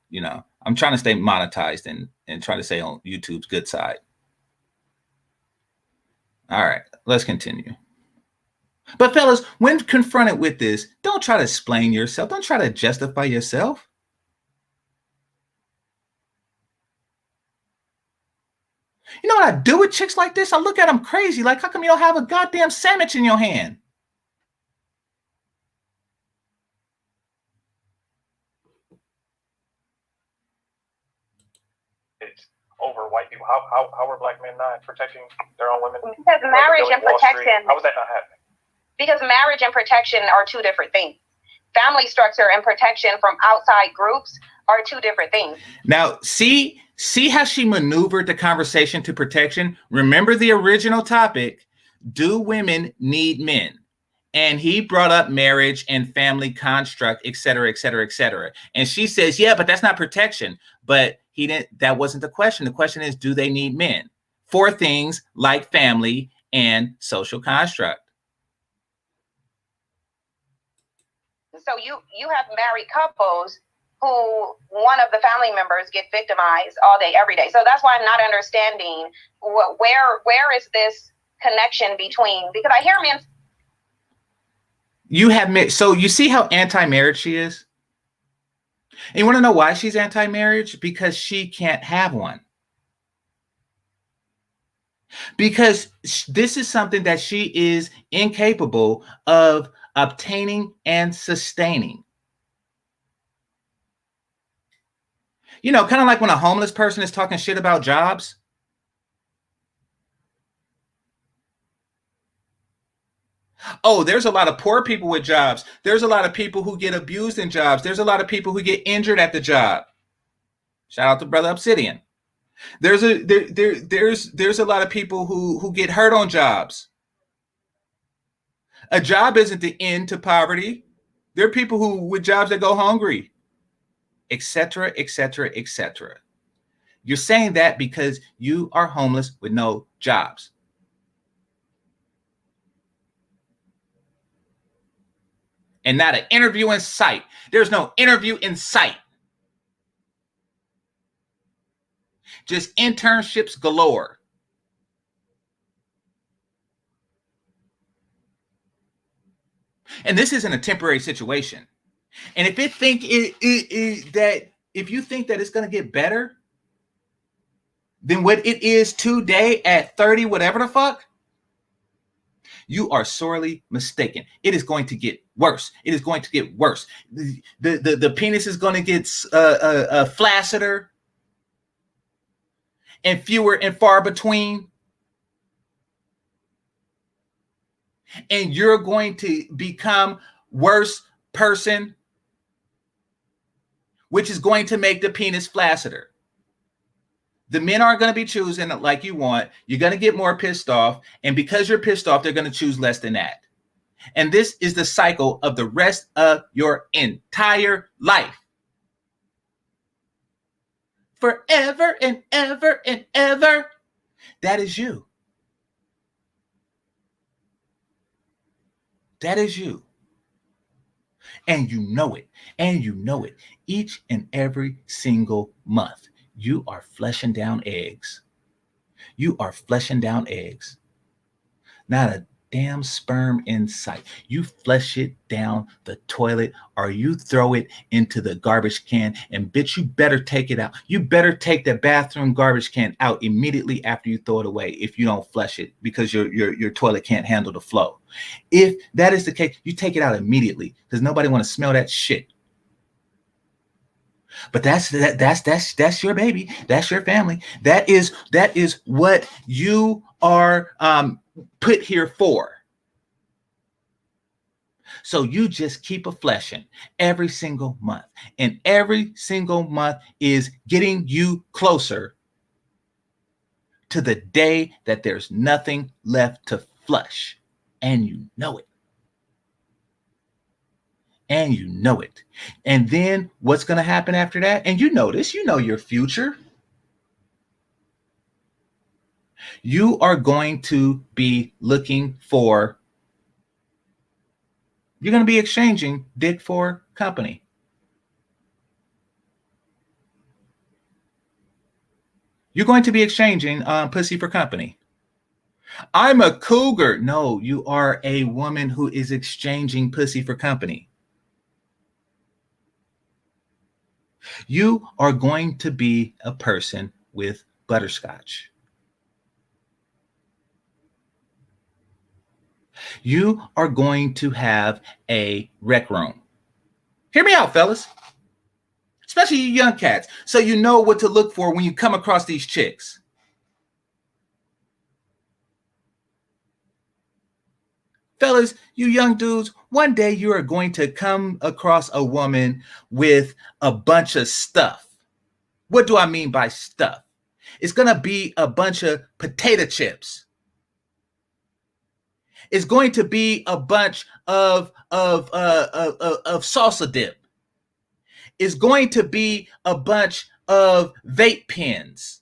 I'm trying to stay monetized and try to stay on YouTube's good side. All right, let's continue. But fellas, when confronted with this, don't try to explain yourself. Don't try to justify yourself. You know what I do with chicks like this? I look at them crazy. Like, how come you don't have a goddamn sandwich in your hand? It's over white people. How are black men not protecting their own women? Because marriage and protection. How is that not happening? Because marriage and protection are two different things. Family structure and protection from outside groups are two different things. Now, see how she maneuvered the conversation to protection? Remember the original topic, do women need men? And he brought up marriage and family construct, et cetera, et cetera, et cetera. And she says, yeah, but that's not protection. But he didn't, that wasn't the question. The question is, do they need men for things like family and social construct? So you have married couples who one of the family members get victimized all day, every day. So that's why I'm not understanding where is this connection between, because I hear men. You have, so you see how anti-marriage she is? And you want to know why she's anti-marriage? Because she can't have one. Because this is something that she is incapable of obtaining and sustaining. You know, kind of like when a homeless person is talking shit about jobs. Oh, there's a lot of poor people with jobs. There's a lot of people who get abused in jobs. There's a lot of people who get injured at the job. Shout out to Brother Obsidian. There's a lot of people who get hurt on jobs. A job isn't the end to poverty. There are people who with jobs that go hungry, etc., etc., etc. You're saying that because you are homeless with no jobs. And not an interview in sight. There's no interview in sight. Just internships galore. And this isn't a temporary situation. And if it think that if you think that it's going to get better than what it is today at 30, whatever the fuck, you are sorely mistaken. It is going to get worse. It is going to get worse. The penis is going to get flaccider and fewer and far between. And you're going to become worse person, which is going to make the penis flaccider. The men aren't going to be choosing like you want. You're going to get more pissed off. And because you're pissed off, they're going to choose less than that. And this is the cycle of the rest of your entire life. Forever and ever and ever. That is you. That is you. And you know it. And you know it. Each and every single month. You are fleshing down eggs. You are fleshing down eggs. Not a damn sperm in sight. You flush it down the toilet or you throw it into the garbage can, and bitch, you better take it out. You better take the bathroom garbage can out immediately after you throw it away if you don't flush it because your toilet can't handle the flow. If that is the case, you take it out immediately because nobody want to smell that shit. But that's your baby. That's your family. That is what you are put here for. So you just keep a fleshing every single month. And every single month is getting you closer to the day that there's nothing left to flush. And you know it. And you know it. And then what's going to happen after that? And you know this, you know your future. You are going to be looking for, you're going to be exchanging dick for company. You're going to be exchanging pussy for company. I'm a cougar. No, you are a woman who is exchanging pussy for company. You are going to be a person with butterscotch. You are going to have a rec room. Hear me out, fellas. Especially you young cats. So you know what to look for when you come across these chicks. Fellas, you young dudes, one day you are going to come across a woman with a bunch of stuff. What do I mean by stuff? It's going to be a bunch of potato chips. It's going to be a bunch of salsa dip. It's going to be a bunch of vape pens.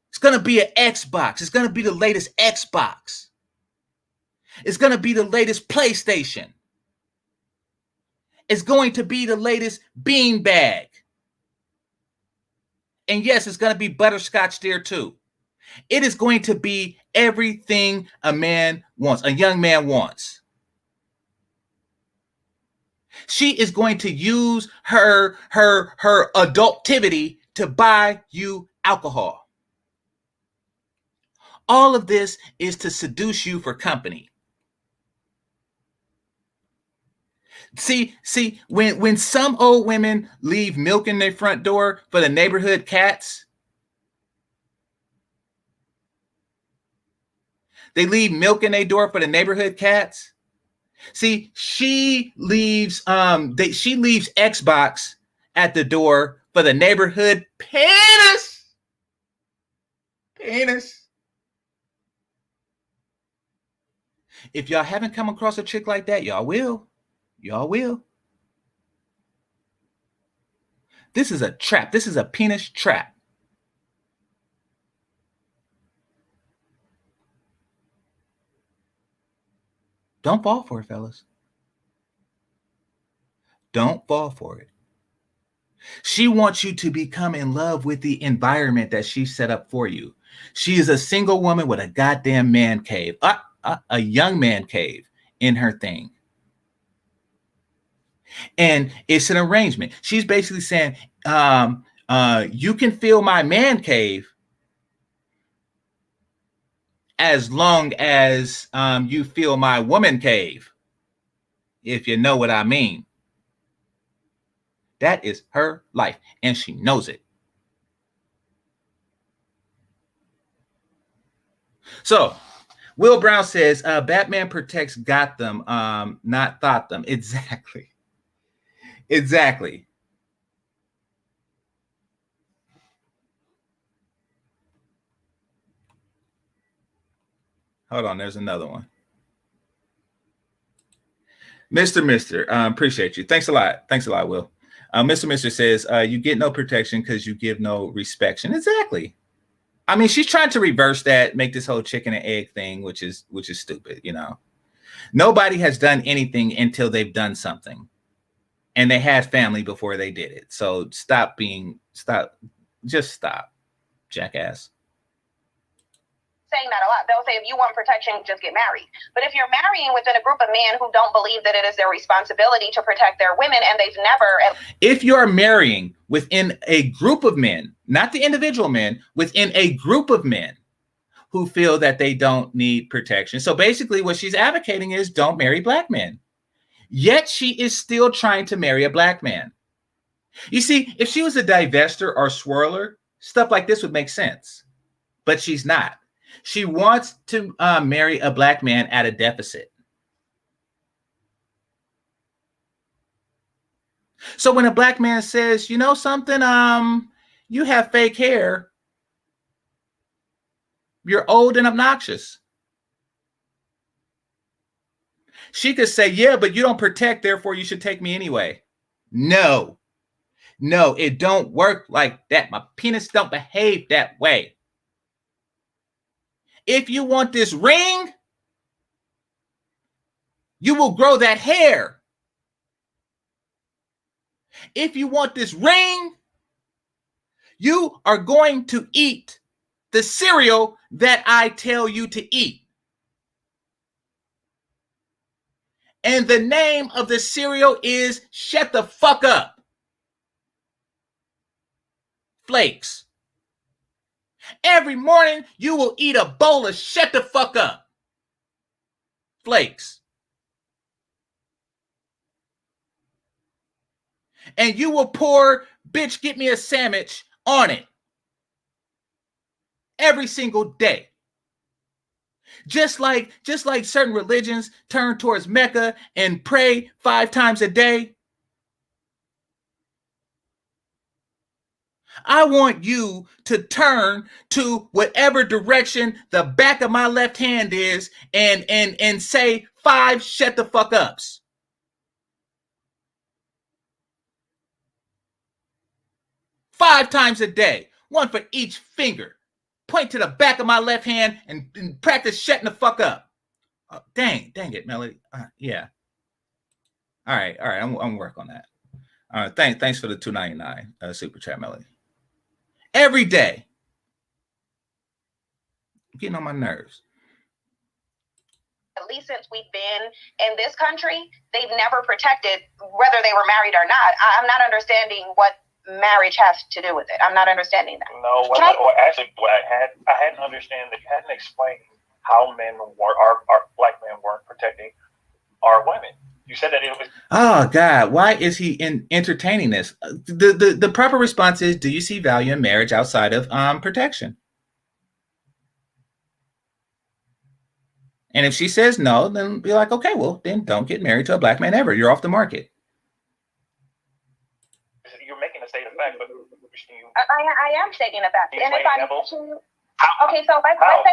It's going to be an Xbox. It's going to be the latest Xbox. It's going to be the latest PlayStation. It's going to be the latest beanbag. And yes, it's going to be butterscotch there too. It is going to be everything a man wants, a young man wants. She is going to use her adultivity to buy you alcohol. All of this is to seduce you for company. See, when some old women leave milk in their front door for the neighborhood cats, they leave milk in their door for the neighborhood cats. See, she leaves Xbox at the door for the neighborhood penis. If y'all haven't come across a chick like that, y'all will. Y'all will. This is a trap. This is a penis trap. Don't fall for it, fellas. Don't fall for it. She wants you to become in love with the environment that she set up for you. She is a single woman with a goddamn man cave. a young man cave in her thing. And it's an arrangement. She's basically saying, you can feel my man cave as long as you feel my woman cave, if you know what I mean. That is her life, and she knows it. So, Will Brown says, Batman protects Gotham, not Gotham. Exactly. Exactly. Hold on, there's another one. Mister, appreciate you. Thanks a lot. Thanks a lot, Will. Mister says, you get no protection because you give no respection. Exactly. I mean, she's trying to reverse that, make this whole chicken and egg thing, which is stupid, you know. Nobody has done anything until they've done something. And they had family before they did it. So just stop, jackass. Saying that a lot. They'll say, if you want protection, just get married. But if you're marrying within a group of men who don't believe that it is their responsibility to protect their women, and they've never... If you're marrying within a group of men, not the individual men, within a group of men who feel that they don't need protection. So basically what she's advocating is don't marry black men. Yet she is still trying to marry a black man. You see, if she was a divester or swirler, stuff like this would make sense. But she's not. She wants to marry a black man at a deficit. So when a black man says, you know something, you have fake hair, you're old and obnoxious. She could say, yeah, but you don't protect, therefore you should take me anyway. No, it don't work like that. My penis don't behave that way. If you want this ring, you will grow that hair. If you want this ring, you are going to eat the cereal that I tell you to eat. And the name of the cereal is Shut the Fuck Up. Flakes. Every morning, you will eat a bowl of Shut the Fuck Up. Flakes. And you will pour, bitch, get me a sandwich on it. Every single day. Just like certain religions turn towards Mecca and pray 5 times a day. I want you to turn to whatever direction the back of my left hand is and say 5 shut the fuck ups. Five times a day, one for each finger. Point to the back of my left hand and practice shutting the fuck up. Oh, dang it, Melody. Yeah. All right. I'm gonna work on that. Thanks for the $2.99 super chat, Melody. Every day. Getting on my nerves. At least since we've been in this country, they've never protected whether they were married or not. I'm not understanding what marriage has to do with it. I'm not understanding that. No, what I hadn't understand that you hadn't explained how our black men weren't protecting our women. You said that it was. Oh God, why is he entertaining this? The proper response is, do you see value in marriage outside of protection? And if she says no, then be like, okay, well, then don't get married to a black man ever. You're off the market. You're making a state of fact, but I am stating a fact. And if I'm okay, so let's say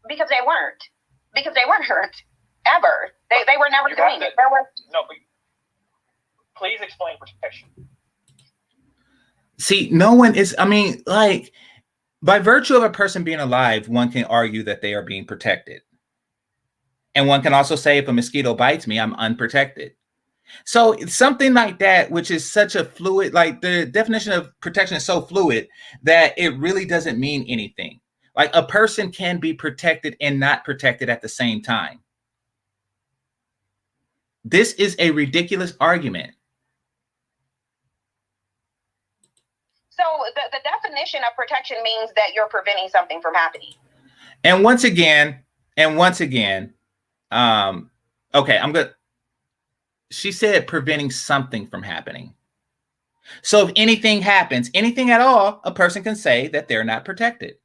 because they weren't hurt ever. They were never doing it. No, but please explain protection. See, no one is. I mean, like, by virtue of a person being alive, one can argue that they are being protected. And one can also say, if a mosquito bites me, I'm unprotected. So it's something like that, which is such a fluid, like the definition of protection is so fluid that it really doesn't mean anything. Like a person can be protected and not protected at the same time. This is a ridiculous argument. So the definition of protection means that you're preventing something from happening. And once again, okay, I'm good. She said preventing something from happening. So if anything happens, anything at all, a person can say that they're not protected.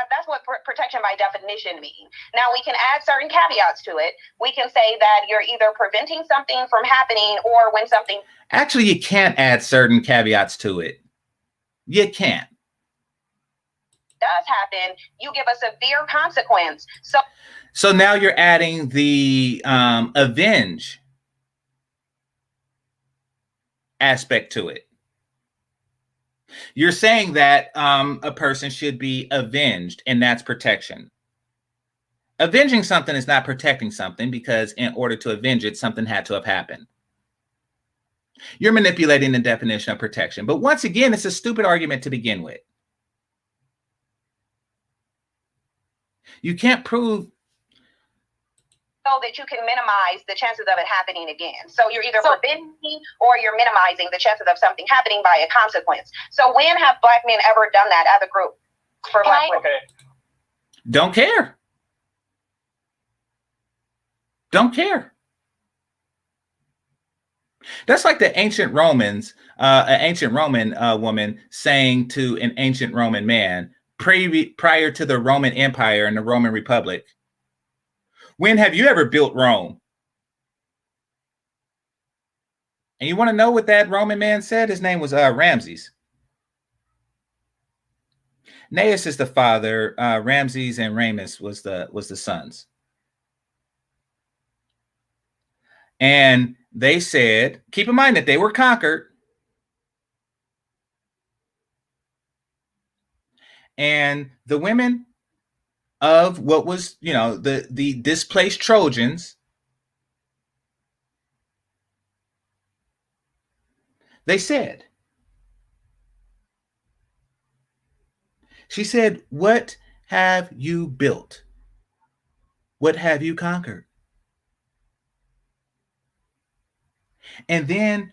That's what protection by definition means. Now, we can add certain caveats to it. We can say that you're either preventing something from happening or when something... Actually, you can't add certain caveats to it. You can't. ...does happen, you give a severe consequence. So now you're adding the avenge aspect to it. You're saying that a person should be avenged, and that's protection. Avenging something is not protecting something, because in order to avenge it, something had to have happened. You're manipulating the definition of protection. But once again, it's a stupid argument to begin with. You can't prove... so that you can minimize the chances of it happening again. So you're either preventing or you're minimizing the chances of something happening by a consequence. So when have Black men ever done that as a group for Black women? Okay. Don't care. Don't care. That's like the ancient Romans, an ancient Roman woman saying to an ancient Roman man prior to the Roman Empire and the Roman Republic, when have you ever built Rome? And you want to know what that Roman man said? His name was Ramses. Gnaeus is the father. Ramses and Ramus was the sons. And they said, keep in mind that they were conquered. And the women of what was, the displaced Trojans, they said, she said, what have you built? What have you conquered? And then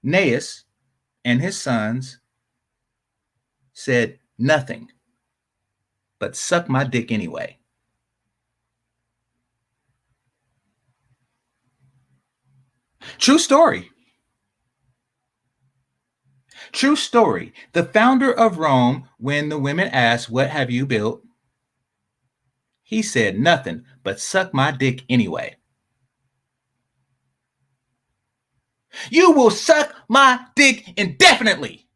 Gnaeus and his sons said nothing, but suck my dick anyway. True story. True story. The founder of Rome, when the women asked, what have you built? He said nothing, but suck my dick anyway. You will suck my dick indefinitely.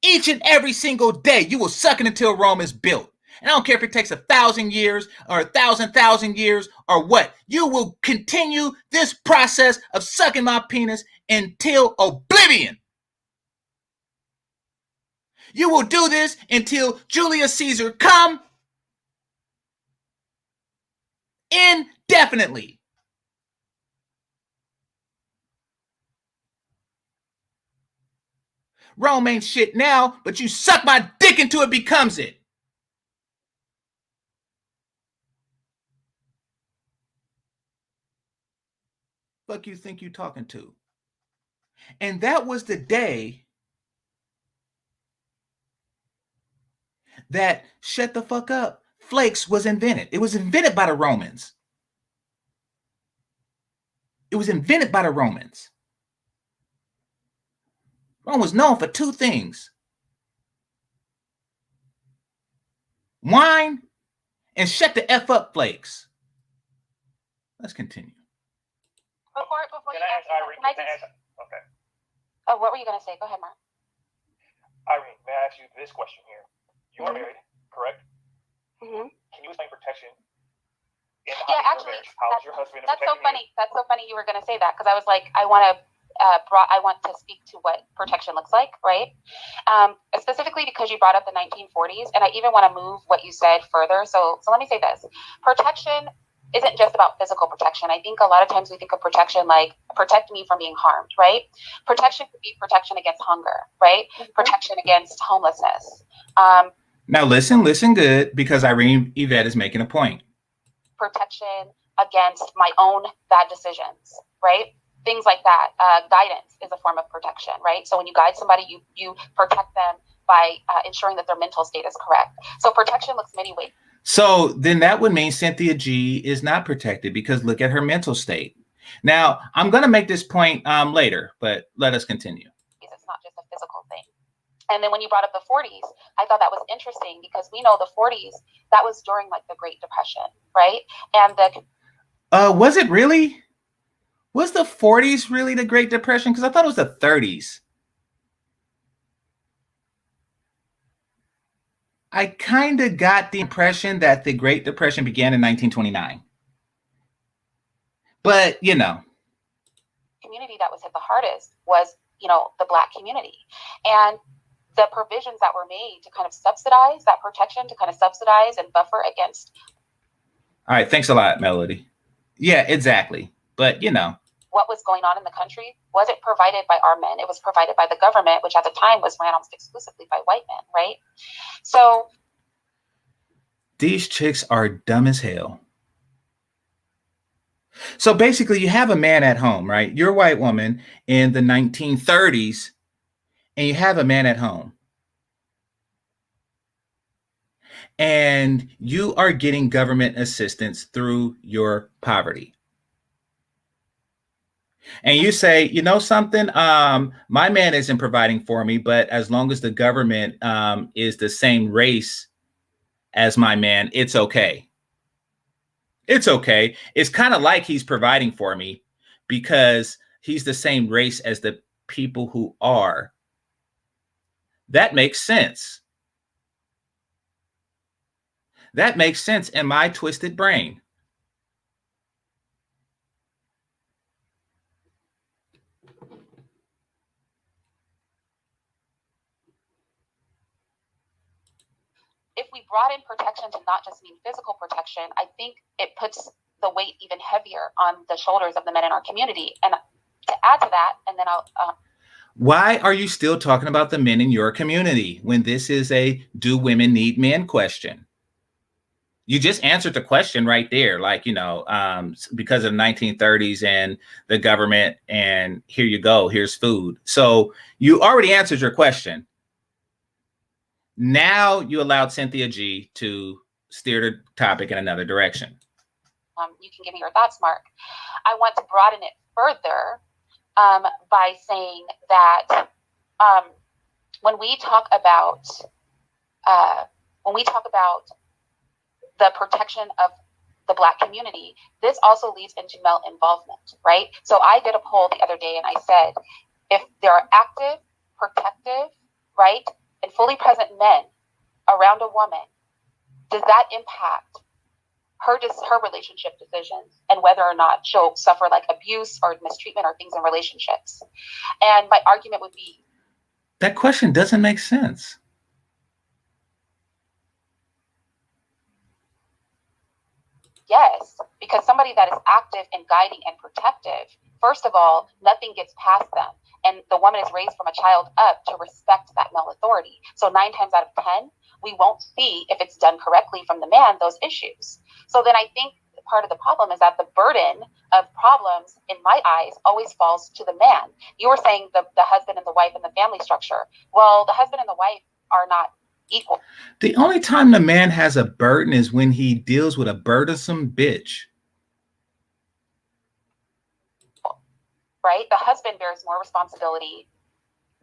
Each and every single day, you will suck it until Rome is built. And I don't care if it takes 1,000 years or 1,000 years or what. You will continue this process of sucking my penis until oblivion. You will do this until Julius Caesar come indefinitely. Rome ain't shit now, but you suck my dick until it becomes it. Fuck you think you talking to? And that was the day that shut the fuck up flakes was invented. It was invented by the Romans. It was invented by the Romans. Rome was known for two things: wine and shut the F up flakes. Let's continue. Before Can you I ask answer, Irene? can I Can I just... ask? Okay. Oh, what were you gonna say? Go ahead, Mark. Irene, may I ask you this question here? You are Mhm. married, correct? Mm-hmm. Can you explain protection in the Yeah, household actually, marriage? How is your husband That's so protecting you? funny. That's so funny you were going to say that, because I was like, I want to speak to what protection looks like, right? Specifically because you brought up the 1940s, and I even want to move what you said further. So let me say this: protection isn't just about physical protection. I think a lot of times we think of protection like protect me from being harmed, right? Protection could be protection against hunger, right? Protection against homelessness. Now listen good, because Irene Yvette is making a point. Protection against my own bad decisions, right? Things like that. Guidance is a form of protection, right? So when you guide somebody, you protect them by ensuring that their mental state is correct. So protection looks many ways. So then that would mean Cynthia G is not protected, because look at her mental state. Now, I'm going to make this point later, but let us continue. It's not just a physical thing. And then when you brought up the 40s, I thought that was interesting, because we know the 40s, that was during like the Great Depression, right? And was it really? Was the 40s really the Great Depression? Because I thought it was the 30s. I kind of got the impression that the Great Depression began in 1929. But, you know. Community that was hit the hardest was, you know, the Black community. And the provisions that were made to kind of subsidize that protection, to kind of subsidize and buffer against. All right. Thanks a lot, Melody. Yeah, exactly. But, you know. What was going on in the country wasn't provided by our men. It was provided by the government, which at the time was ran almost exclusively by white men, right? So these chicks are dumb as hell. So basically, you have a man at home, right? You're a white woman in the 1930s, and you have a man at home. And you are getting government assistance through your poverty. And you say, you know something, my man isn't providing for me, but as long as the government is the same race as my man, it's okay. It's okay. It's kind of like he's providing for me because he's the same race as the people who are. That makes sense. That makes sense in my twisted brain. if we brought in protection to not just mean physical protection, I think it puts the weight even heavier on the shoulders of the men in our community. And to add to that, and then I'll... Why are you still talking about the men in your community when this is a do women need men question? You just answered the question right there. Like, you know, because of the 1930s and the government, and here you go, here's food. So you already answered your question. Now you allowed Cynthia G to steer the topic in another direction. You can give me your thoughts, Mark. I want to broaden it further by saying that when we talk about the protection of the Black community, this also leads into male involvement, right? So I did a poll the other day and I said, if there are active, protective, right, and fully present men around a woman, does that impact her relationship decisions and whether or not she'll suffer like abuse or mistreatment or things in relationships? And my argument would be, that question doesn't make sense. yes, because somebody that is active and guiding and protective, first of all, nothing gets past them. And the woman is raised from a child up to respect that male authority. So 9 times out of 10, we won't see, if it's done correctly from the man, those issues. So then I think part of the problem is that the burden of problems, in my eyes, always falls to the man. You were saying the husband and the wife and the family structure. Well, the husband and the wife are not equal. The only time the man has a burden is when he deals with a burdensome bitch. Right? The husband bears more responsibility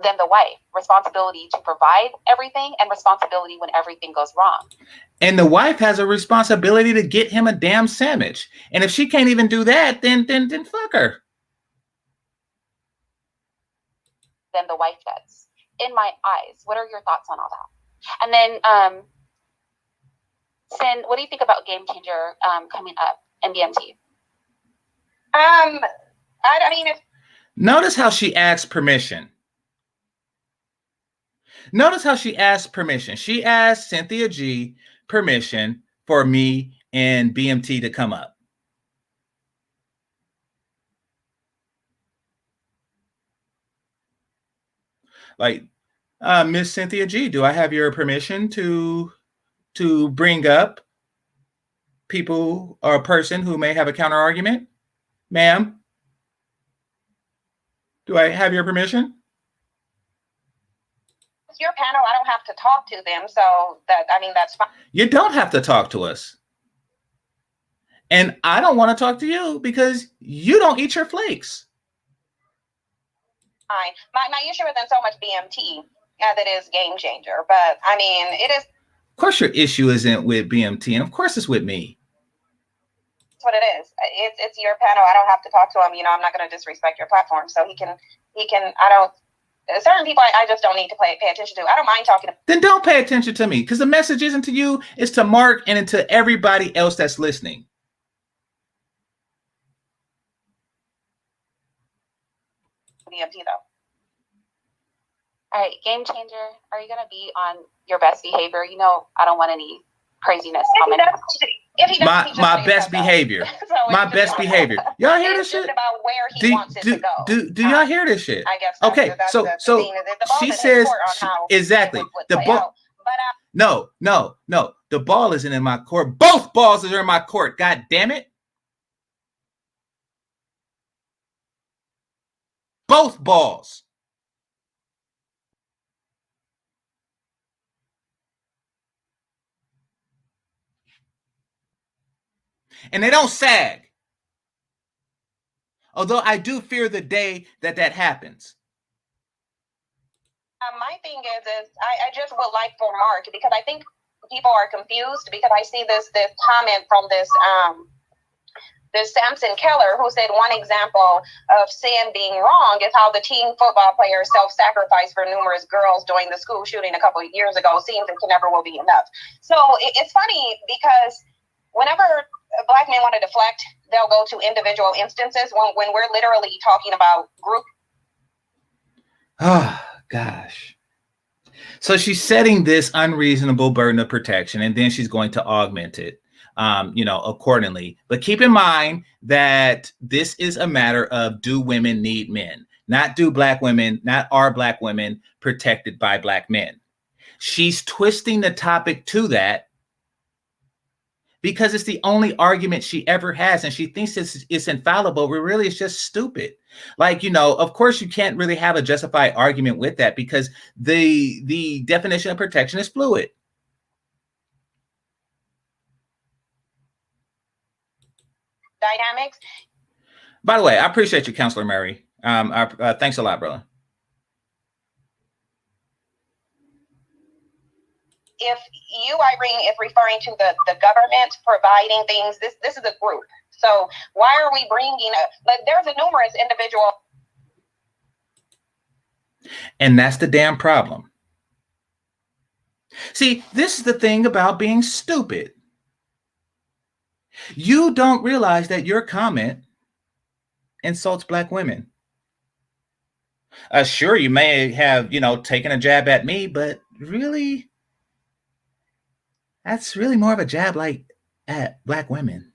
than the wife. Responsibility to provide everything and responsibility when everything goes wrong. And the wife has a responsibility to get him a damn sandwich. And if she can't even do that, then fuck her. Then the wife does. In my eyes. What are your thoughts on all that? And then, Sin, what do you think about GameChanger coming up in BMT? I mean, if Notice how she asked permission. Notice how she asked permission. She asked Cynthia G permission for me and BMT to come up. Like, Miss Cynthia G, do I have your permission to bring up people or a person who may have a counter argument? Ma'am, do I have your permission? It's your panel. I don't have to talk to them. So that's fine. You don't have to talk to us. And I don't want to talk to you because you don't eat your flakes. Fine. My issue isn't so much BMT as it is GameChanger. But I mean, it is. Of course your issue isn't with BMT, and of course it's with me. That's what it is. It's your panel. I don't have to talk to him. I'm not going to disrespect your platform. So he can, I don't, certain people I just don't need to pay attention to. I don't mind talking to. Then don't pay attention to me, because the message isn't to you, it's to Mark and to everybody else that's listening. BMT though. All right, GameChanger, are you going to be on your best behavior? I don't want any craziness coming. My best behavior. So my best behavior. Y'all hear this shit? About where he wants it to go. Do y'all hear this shit? I guess. Okay, so she says exactly the ball. No. The ball isn't in my court. Both balls are in my court. God damn it! Both balls. And they don't sag. Although I do fear the day that happens. My thing is I just would like for Mark, because I think people are confused, because I see this comment from this Samson Keller, who said one example of sin being wrong is how the teen football players self-sacrificed for numerous girls during the school shooting a couple of years ago. Seems it never will be enough. So it's funny because whenever Black men want to deflect, they'll go to individual instances when we're literally talking about group. Oh, gosh. So she's setting this unreasonable burden of protection, and then she's going to augment it, accordingly. But keep in mind that this is a matter of, do women need men? Not do Black women, not are Black women protected by Black men? She's twisting the topic to that because it's the only argument she ever has, and she thinks it's infallible, but really it's just stupid. Like, of course you can't really have a justified argument with that, because the definition of protection is fluid. Dynamics. By the way, I appreciate you, Counselor Murray. Thanks a lot, brother. If you, Irene, is referring to the government providing things, this is a group. So why are we bringing there's a numerous individual. And that's the damn problem. See, this is the thing about being stupid. You don't realize that your comment insults Black women. Sure, you may have, taken a jab at me, but really, that's really more of a jab at Black women.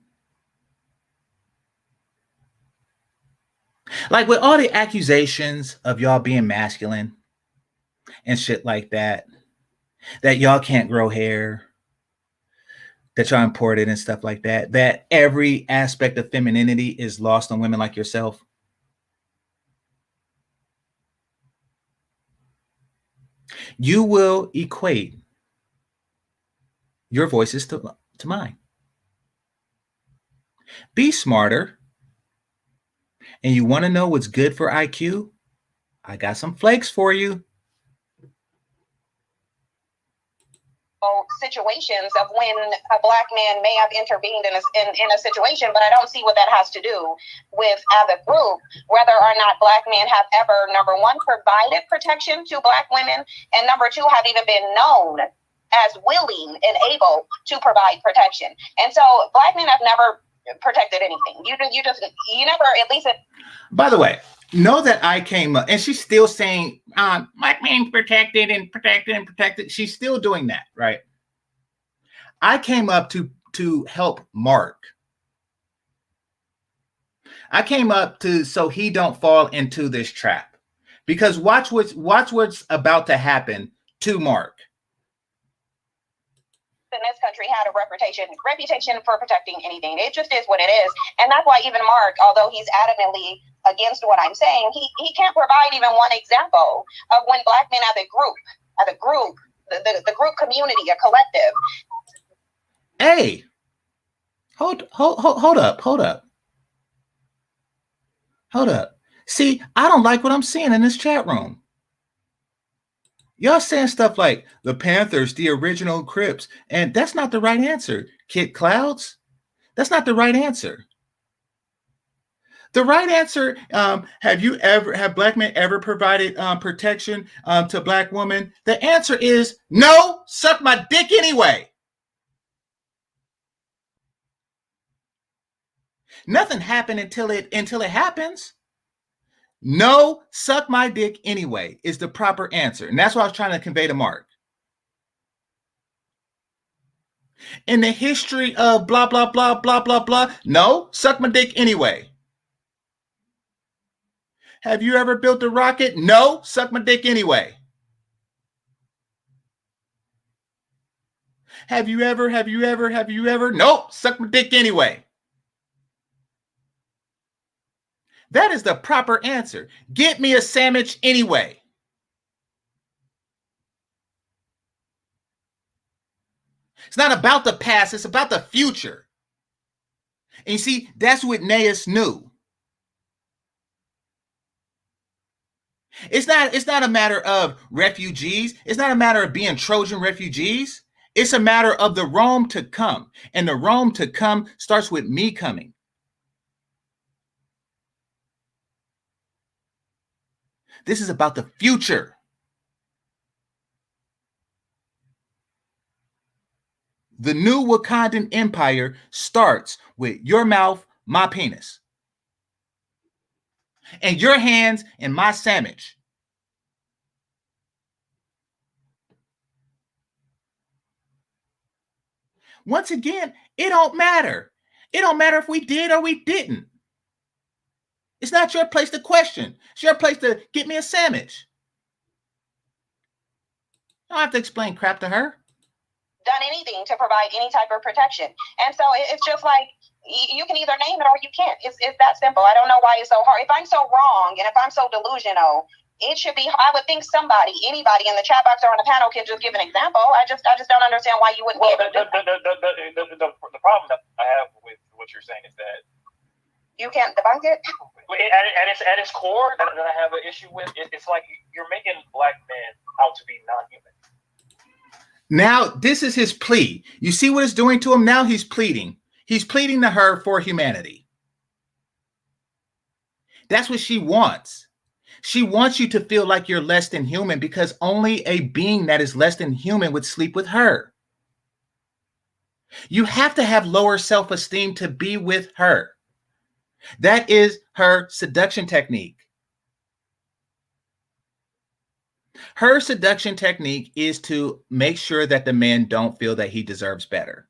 Like, with all the accusations of y'all being masculine and shit like that y'all can't grow hair, that y'all imported and stuff like that every aspect of femininity is lost on women like yourself. You will equate your voices to mine. Be smarter. And you want to know what's good for IQ? I got some flakes for you. Situations of when a Black man may have intervened in a situation, but I don't see what that has to do with, as a group, whether or not Black men have ever, number one, provided protection to Black women, and number two, have even been known as willing and able to provide protection. And so Black men have never protected anything. You never, at least. By the way, know that I came up, and she's still saying, Black men protected and protected and protected. She's still doing that, right? I came up to help Mark. I came up so he don't fall into this trap. Because watch what's about to happen to Mark. In this country had a reputation for protecting anything. It just is what it is. And that's why even Mark, although he's adamantly against what I'm saying, he can't provide even one example of when Black men as a group, the group community, a collective. Hey, hold up. See, I don't like what I'm seeing in this chat room. Y'all saying stuff like the Panthers, the original Crips, and that's not the right answer. Kid Clouds, that's not the right answer. The right answer, have Black men ever provided protection to Black women? The answer is no, suck my dick anyway. Nothing happened until it happens. No, suck my dick anyway is the proper answer. And that's what I was trying to convey to Mark. In the history of blah, blah, blah, blah, blah, blah, no, suck my dick anyway. Have you ever built a rocket? No, suck my dick anyway. Have you ever? No, suck my dick anyway. That is the proper answer. Get me a sandwich anyway. It's not about the past, it's about the future. And you see, that's what Naeus knew. It's not a matter of refugees. It's not a matter of being Trojan refugees. It's a matter of the Rome to come. And the Rome to come starts with me coming. This is about the future. The new Wakandan empire starts with your mouth, my penis, and your hands and my sandwich. Once again, it don't matter. It don't matter if we did or we didn't. It's not your place to question. It's your place to get me a sandwich. I don't have to explain crap to her. Done anything to provide any type of protection. And so it's just like, you can either name it or you can't. It's that simple. I don't know why it's so hard. If I'm so wrong and if I'm so delusional, it should be, I would think anybody in the chat box or on the panel can just give an example. I just don't understand why you wouldn't be able to do that. The problem that I have with what you're saying is that you can't debunk it? At its core, that I have an issue with, it's like you're making Black men out to be non-human. Now, this is his plea. You see what it's doing to him? Now he's pleading. He's pleading to her for humanity. That's what she wants. She wants you to feel like you're less than human because only a being that is less than human would sleep with her. You have to have lower self-esteem to be with her. That is her seduction technique. Her seduction technique is to make sure that the man don't feel that he deserves better.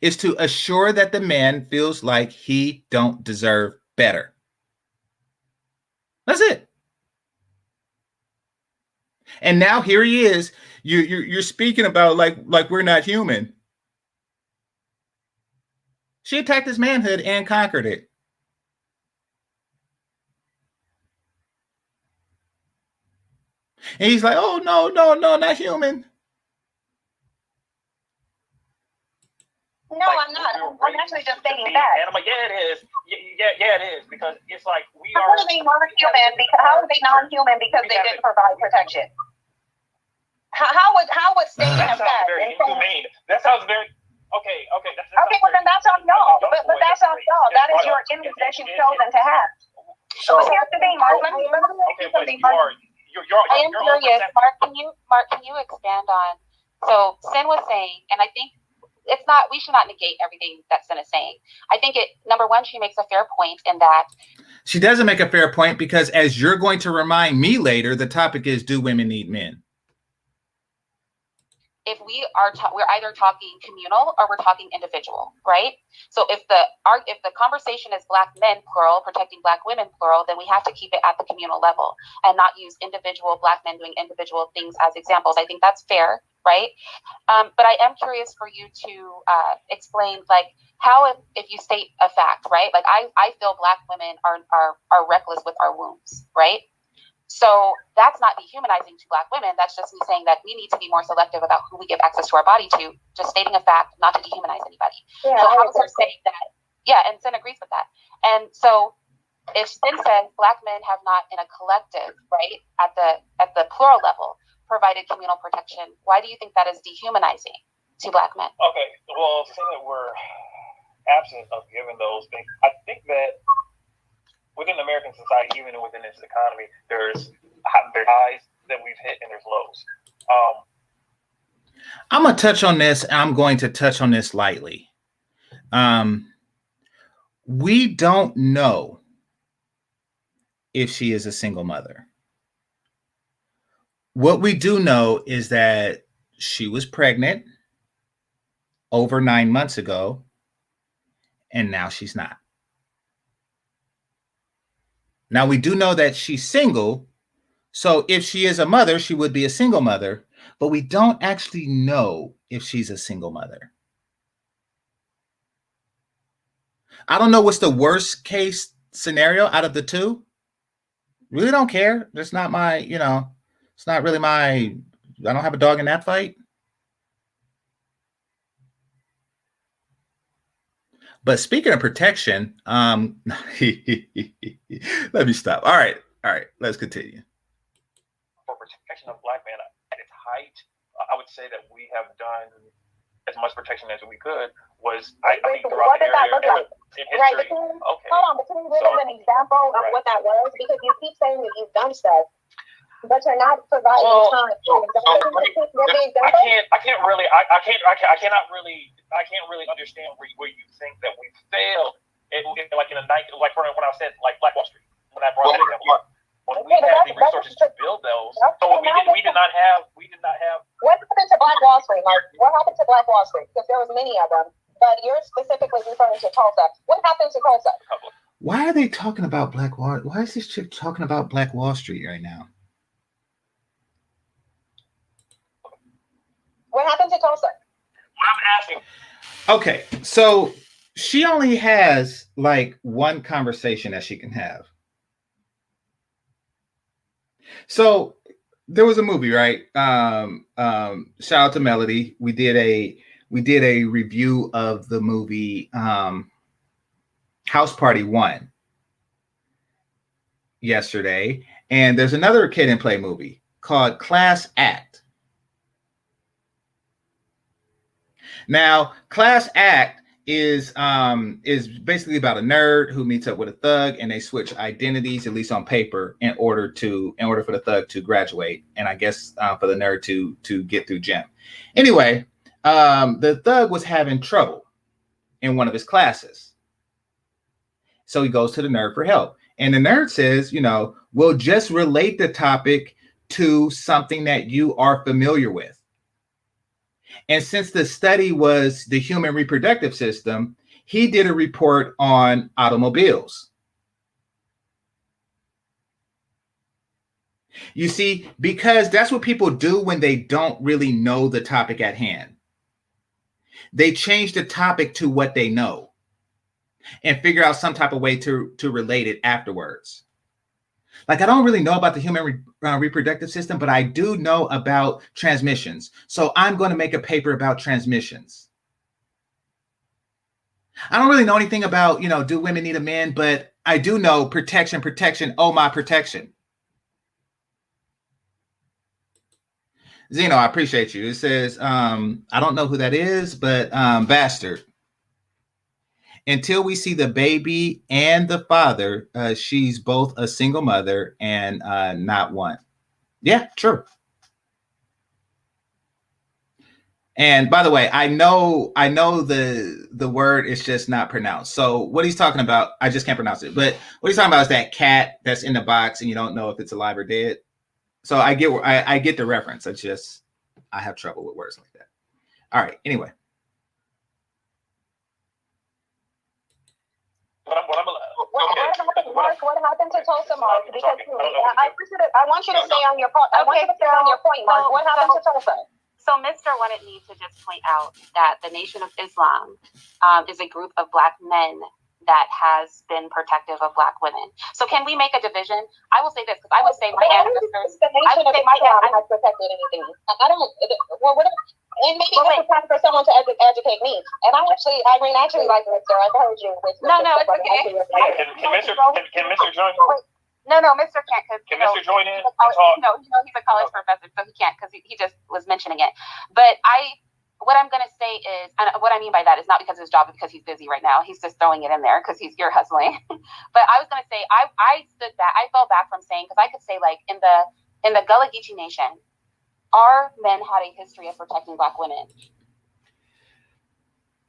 Is to assure that the man feels like he don't deserve better. That's it. And now here he is. You're speaking about like we're not human. She attacked his manhood and conquered it. And he's like, oh, no, not human. No, like, I'm not. I'm actually just stating that. And I'm like, yeah, it is. Yeah, it is. Because it's like how are they non-human? How are they non-human because they didn't provide protection? How would stating that that? sounds very inhumane. That sounds very... Okay. Okay, well then that's on y'all. But that's on y'all. That is your image that you've chosen to have. So here's the thing, Mark. Let me okay, but I am curious, Mark, can you expand on? So Sin was saying, and I think it's not, we should not negate everything that Sin is saying. I think number one, she makes a fair point in that. She doesn't make a fair point because, as you're going to remind me later, the topic is, do women need men? if we're either talking communal or we're talking individual, right? So if the conversation is Black men plural protecting Black women plural, then we have to keep it at the communal level and not use individual Black men doing individual things as examples. I think that's fair, right? But I am curious for you to explain, like, how if you state a fact, right? Like I feel Black women are reckless with our wombs, right? So that's not dehumanizing to Black women. That's just me saying that we need to be more selective about who we give access to our body to, just stating a fact, not to dehumanize anybody. Yeah, so how is her saying that? Yeah, and Sin agrees with that. And so if Sin says Black men have not in a collective, right, at the plural level, provided communal protection, why do you think that is dehumanizing to Black men? Okay, well, saying that we're absent of giving those things, I think that within American society, even within this economy, there's highs that we've hit and there's lows. I'm going to touch on this. I'm going to touch on this lightly. We don't know if she is a single mother. What we do know is that she was pregnant over 9 months ago, and now she's not. Now, we do know that she's single, so if she is a mother, she would be a single mother, but we don't actually know if she's a single mother. I don't know what's the worst case scenario out of the two. Really don't care. That's not my, it's not really my, I don't have a dog in that fight. But speaking of protection, let me stop. All right, let's continue. For protection of Black men at its height, I would say that we have done as much protection as we could. I think throughout the area in history. Right, hold on, but can you give us an example of what that was? Because you keep saying that you've done stuff, but you're not providing time. I can't really understand where you think that we failed. Like in a night, like when I said like Black Wall Street, when I brought that up, when we had the resources to build those, so we did not have. What happened to Black Wall Street? Like, what happened to Black Wall Street? Because there was many of them, but you're specifically referring to Tulsa. What happened to Tulsa? Why are they talking about Black Wall? Why is this chick talking about Black Wall Street right now? What happened to Tulsa? I'm asking. Okay, so she only has like one conversation that she can have. So there was a movie, right? Shout out to Melody. We did a review of the movie House Party 1 yesterday, and there's another Kid and Play movie called Class Act. Now, Class Act is basically about a nerd who meets up with a thug, and they switch identities, at least on paper, in order for the thug to graduate, and I guess for the nerd to get through gym. Anyway, the thug was having trouble in one of his classes, so he goes to the nerd for help, and the nerd says, we'll just relate the topic to something that you are familiar with. And since the study was the human reproductive system, he did a report on automobiles. You see, because that's what people do when they don't really know the topic at hand. They change the topic to what they know and figure out some type of way to relate it afterwards. Like, I don't really know about the human reproductive system, but I do know about transmissions. So I'm going to make a paper about transmissions. I don't really know anything about, do women need a man, but I do know protection, oh my protection. Zeno, I appreciate you. It says, I don't know who that is, but bastard. Until we see the baby and the father, she's both a single mother and not one. Yeah, true. And by the way, I know the word is just not pronounced. So what he's talking about, I just can't pronounce it. But what he's talking about is that cat that's in the box and you don't know if it's alive or dead. So I get the reference. It's just I have trouble with words like that. All right. Anyway. Mark, what happened to Tulsa, Mark? Because I want you to stay on your point. I want you to stay on your point, Mark. What happened to Tulsa? So Mr. wanted me to just point out that the Nation of Islam is a group of Black men that has been protective of Black women. So can we make a division? I will say this, because I would say my ancestors. The Nation of Islam has protected anything. I don't. Well, what? And maybe it's time for someone to educate me. And Irene actually like Mr. I told you. No, it's okay. Can Mr. join? No, Mr. can't. Can Mr. join in? No, he's a college professor, so he can't because he just was mentioning it. But what I'm going to say is, and what I mean by that is not because of his job, but because he's busy right now. He's just throwing it in there because you're hustling. But I was going to say, I stood back. I fell back from saying, because I could say, like, in the Gullah Geechee Nation, our men had a history of protecting Black women.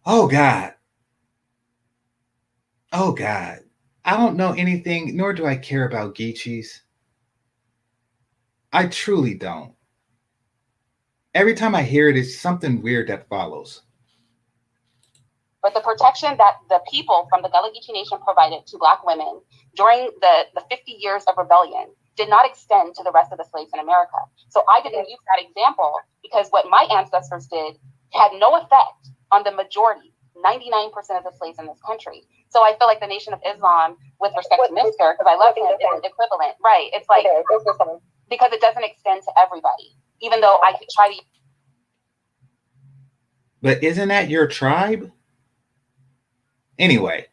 Oh, God. Oh, God. I don't know anything, nor do I care about Geechees. I truly don't. Every time I hear it, it's something weird that follows. But the protection that the people from the Gullah Geechee Nation provided to Black women during the 50 years of rebellion did not extend to the rest of the slaves in America. So I didn't use that example because what my ancestors did had no effect on the majority, 99% of the slaves in this country. So I feel like the Nation of Islam, with respect to Mr., because I love him, is equivalent. Right. It's like, because it doesn't extend to everybody, even though I could try to. But isn't that your tribe? Anyway,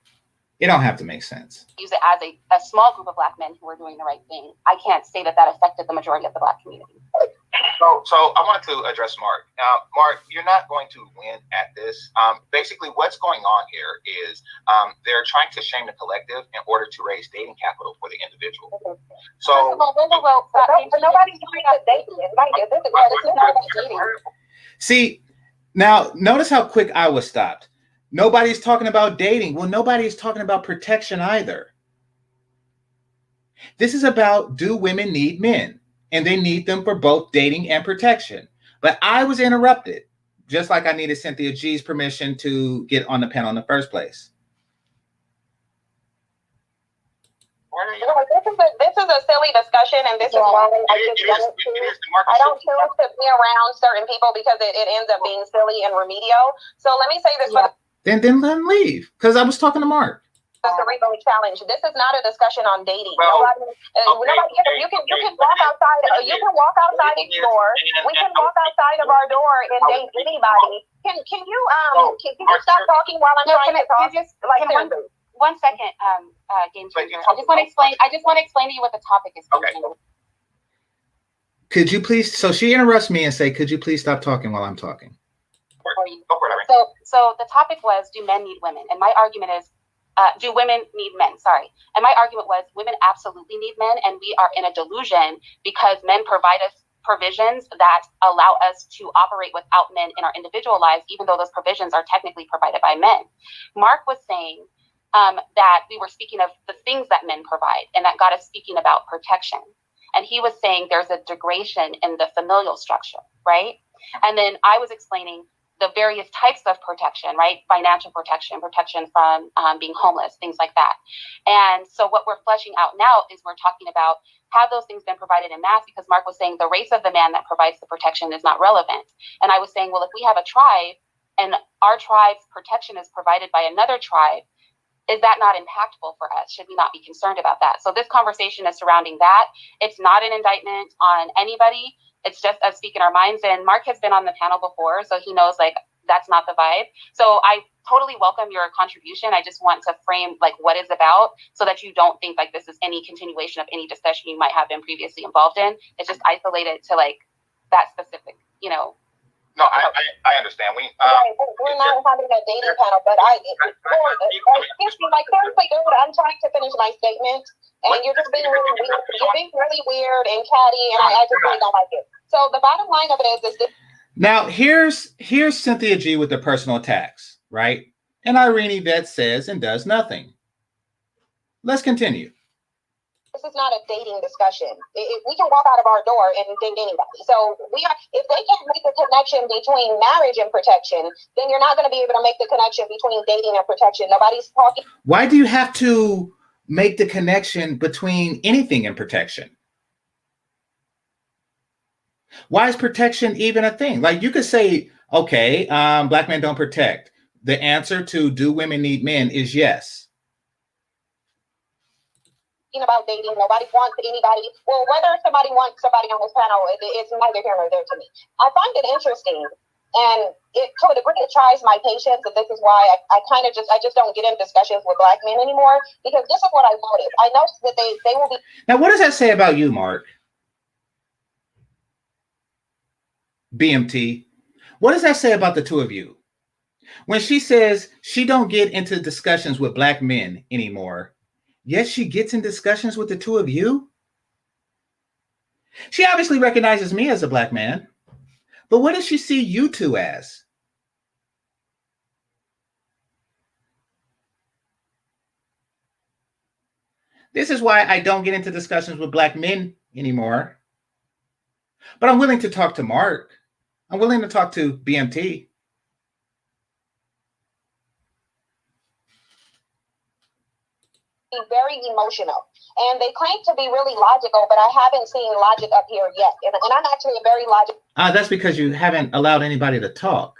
it don't have to make sense. Use it as a small group of Black men who were doing the right thing. I can't say that affected the majority of the Black community. So I wanted to address Mark. Now, Mark, you're not going to win at this. Basically, what's going on here is they're trying to shame the collective in order to raise dating capital for the individual. So, nobody's doing the dating. This is not about dating. See, now notice how quick I was stopped. Nobody's talking about dating. Well, nobody's talking about protection either. This is about, do women need men? And they need them for both dating and protection. But I was interrupted, just like I needed Cynthia G's permission to get on the panel in the first place. This is a silly discussion, and this is why I don't choose to be around certain people because it ends up being silly and remedial. So let me say this. Then let them leave, because I was talking to Mark. The cerebral challenge. This is not a discussion on dating. Nobody, you can walk outside. You can walk outside of your door. We can walk outside of our door and date anybody. Can you stop talking while I'm trying to talk? One second, GameChanger. I just want to explain to you what the topic is. Okay. Could you please? So she interrupts me and say, "Could you please stop talking while I'm talking?" So the topic was, do men need women? And my argument is, do women need men? Sorry. And my argument was, women absolutely need men, and we are in a delusion because men provide us provisions that allow us to operate without men in our individual lives, even though those provisions are technically provided by men. Mark was saying that we were speaking of the things that men provide, and that got us speaking about protection. And he was saying there's a degradation in the familial structure, right? And then I was explaining the various types of protection, right? Financial protection, protection from being homeless, things like that. And so what we're fleshing out now is we're talking about, have those things been provided in mass? Because Mark was saying the race of the man that provides the protection is not relevant. And I was saying, well, if we have a tribe and our tribe's protection is provided by another tribe, is that not impactful for us? Should we not be concerned about that? So this conversation is surrounding that. It's not an indictment on anybody. It's just us speaking our minds. And Mark has been on the panel before, so he knows, like, that's not the vibe. So I totally welcome your contribution. I just want to frame, like, what it's about so that you don't think like this is any continuation of any discussion you might have been previously involved in. It's just isolated to, like, that specific, No, I understand. We're not having a dating panel, but excuse me, like, seriously, dude, I'm trying to finish my statement, and you're just being really weird. You're being really weird and catty, and I just really don't like it. So the bottom line of it is this. Now, here's Cynthia G with the personal attacks, right? And Irene Yvette says and does nothing. Let's continue. This is not a dating discussion. We can walk out of our door and date anybody. So if they can't make the connection between marriage and protection, then you're not going to be able to make the connection between dating and protection. Nobody's talking. Why do you have to make the connection between anything and protection? Why is protection even a thing? Like, you could say, okay, black men don't protect. The answer to do women need men is yes. About dating, nobody wants anybody. Well, whether somebody wants somebody on this panel, it's neither here nor there to me. I find it interesting, and it to a degree it tries my patience, and this is why I just don't get in discussions with black men anymore, because this is what I noticed. I noticed that they will be. Now, what does that say about you, Mark? BMT. What does that say about the two of you? When she says she don't get into discussions with black men anymore, yet she gets in discussions with the two of you? She obviously recognizes me as a black man, but what does she see you two as? This is why I don't get into discussions with black men anymore. But I'm willing to talk to Mark. I'm willing to talk to BMT. Very emotional, and they claim to be really logical, but I haven't seen logic up here yet, and I'm actually a very logical. That's because you haven't allowed anybody to talk.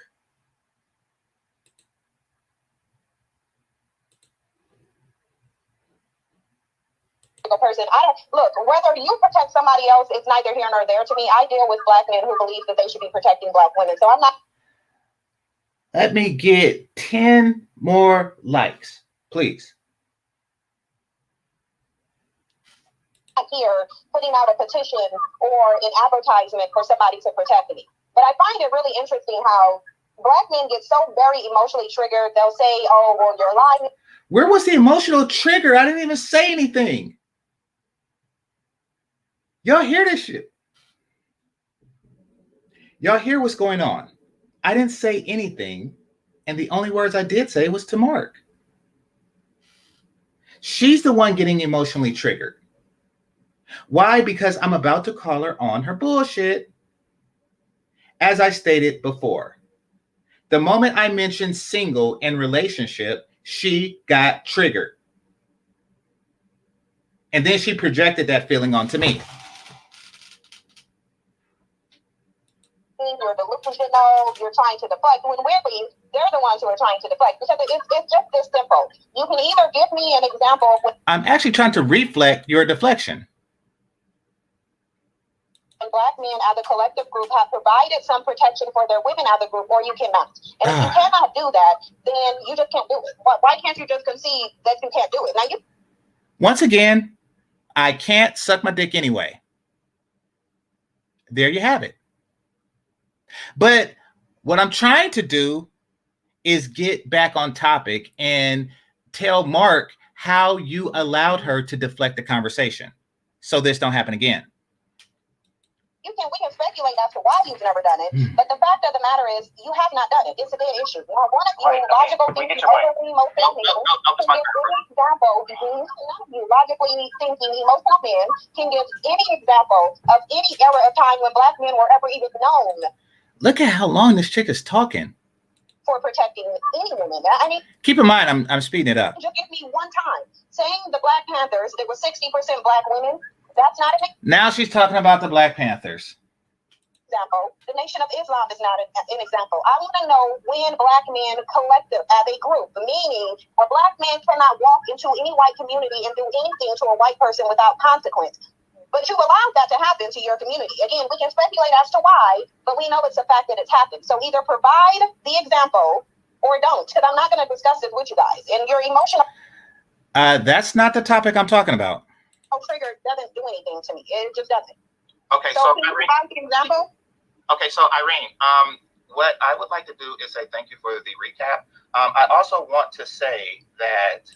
Person. I don't look, whether you protect somebody else, it's neither here nor there to me. I deal with black men who believe that they should be protecting black women, so I'm not. Let me get 10 more likes, please. Here putting out a petition or an advertisement for somebody to protect me. But I find it really interesting how black men get so very emotionally triggered. They'll say, oh, well, you're lying. Where was the emotional trigger? I didn't even say anything. Y'all hear this shit? Y'all hear what's going on? I didn't say anything, and the only words I did say was to Mark. She's the one getting emotionally triggered. Why? Because I'm about to call her on her bullshit. As I stated before, the moment I mentioned single and relationship, she got triggered. And then she projected that feeling onto me. You're delusional, you're trying to deflect. When weirdly, they're the ones who are trying to deflect, because it's just this simple. You can either give me an example of I'm actually trying to reflect your deflection. Black men as a collective group have provided some protection for their women as a group, or you cannot. And if you cannot do that, then you just can't do it. Why can't you just concede that you can't do it? Now Once again, I can't suck my dick anyway. There you have it. But what I'm trying to do is get back on topic and tell Mark how you allowed her to deflect the conversation so this don't happen again. we can speculate as to why you've never done it, but the fact of the matter is you have not done it. It's a dead issue. Now, one of you logical thinking, overly emotional men can give any example. None of you logically thinking emotional men can give any example of any era of time when black men were ever even known. Look at how long this chick is talking. For protecting any woman. I mean, keep in mind, I'm speeding it up. Just give me one time saying the Black Panthers, there were 60% black women. That's not an Now she's talking about the Black Panthers. example. The Nation of Islam is not an example. I want to know when black men collective as a group, meaning a black man cannot walk into any white community and do anything to a white person without consequence. But you allowed that to happen to your community. Again, we can speculate as to why, but we know it's a fact that it's happened. So either provide the example or don't, because I'm not going to discuss this with you guys. And your emotional that's not the topic I'm talking about. Trigger doesn't do anything to me. It just doesn't. Okay, so can you provide the example? Okay, so Irene, what I would like to do is say thank you for the recap. I also want to say that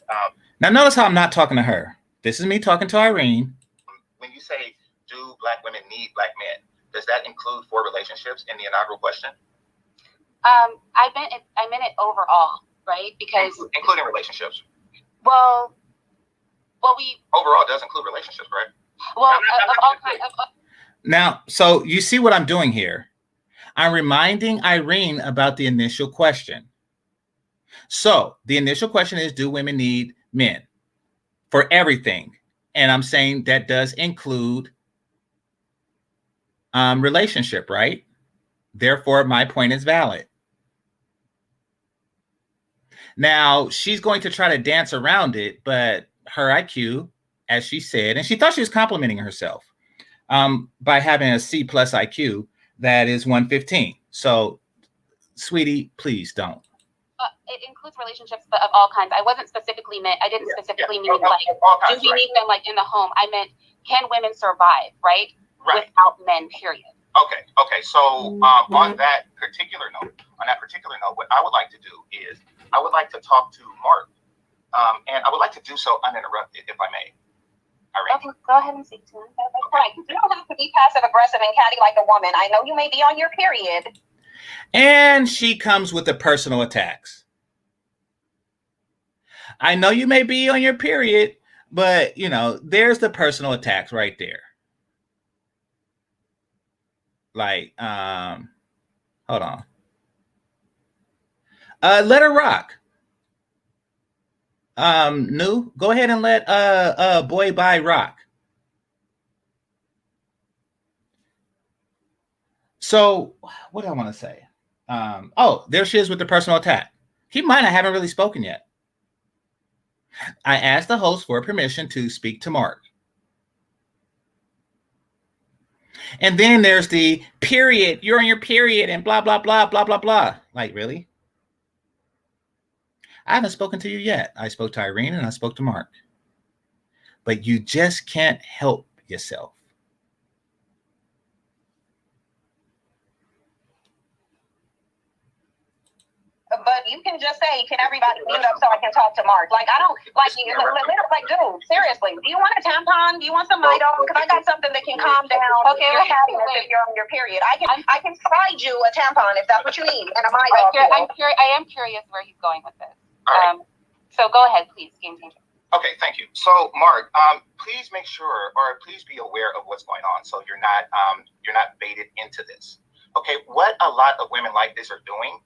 now notice how I'm not talking to her. This is me talking to Irene. When you say, do black women need black men, does that include for relationships in the inaugural question? I meant it overall, right? Because including relationships. well, Well, we overall does include relationships, right? well of all kinds of. Now, so you see what I'm doing here? I'm reminding Irene about the initial question. So the initial question is, do women need men for everything? And I'm saying that does include relationship, right? Therefore, my point is valid. Now, she's going to try to dance around it, but her IQ, as she said, and she thought she was complimenting herself by having a C plus IQ, that is 115. So, sweetie, please don't. It includes relationships of all kinds. I wasn't specifically meant. I didn't specifically mean like, kinds, do we need them like in the home? I meant, can women survive, right? Without men, period. Okay. So on that particular note, what I would like to do is I would like to talk to Mark, and I would like to do so uninterrupted, if I may. Irene. Okay, go ahead and speak to him. Right. You don't have to be passive aggressive and catty like a woman. I know you may be on your period. And she comes with the personal attacks. I know you may be on your period, but you know, there's the personal attacks right there. Like, hold on. Let her rock. New, go ahead and let boy bye rock. So what do I want to say? Oh, there she is with the personal attack. Keep in mind, I haven't really spoken yet. I asked the host for permission to speak to Mark. And then there's the period, you're on your period and blah, blah, blah, blah, blah, blah. Like, really? I haven't spoken to you yet. I spoke to Irene and I spoke to Mark. But you just can't help yourself. But you can just say, can everybody mute up so I can talk to Mark? Like, I don't, like, dude, seriously, do you want a tampon? Do you want some Midol? Because I got something that can calm down your sadness if you're on your period. I can provide you a tampon if that's what you need, and a Midol. I am curious where he's going with this. All right. So go ahead, please, GameChanger. Okay, thank you. So, Mark, please make sure, or please be aware of what's going on, so you're not baited into this. Okay, what a lot of women like this are doing,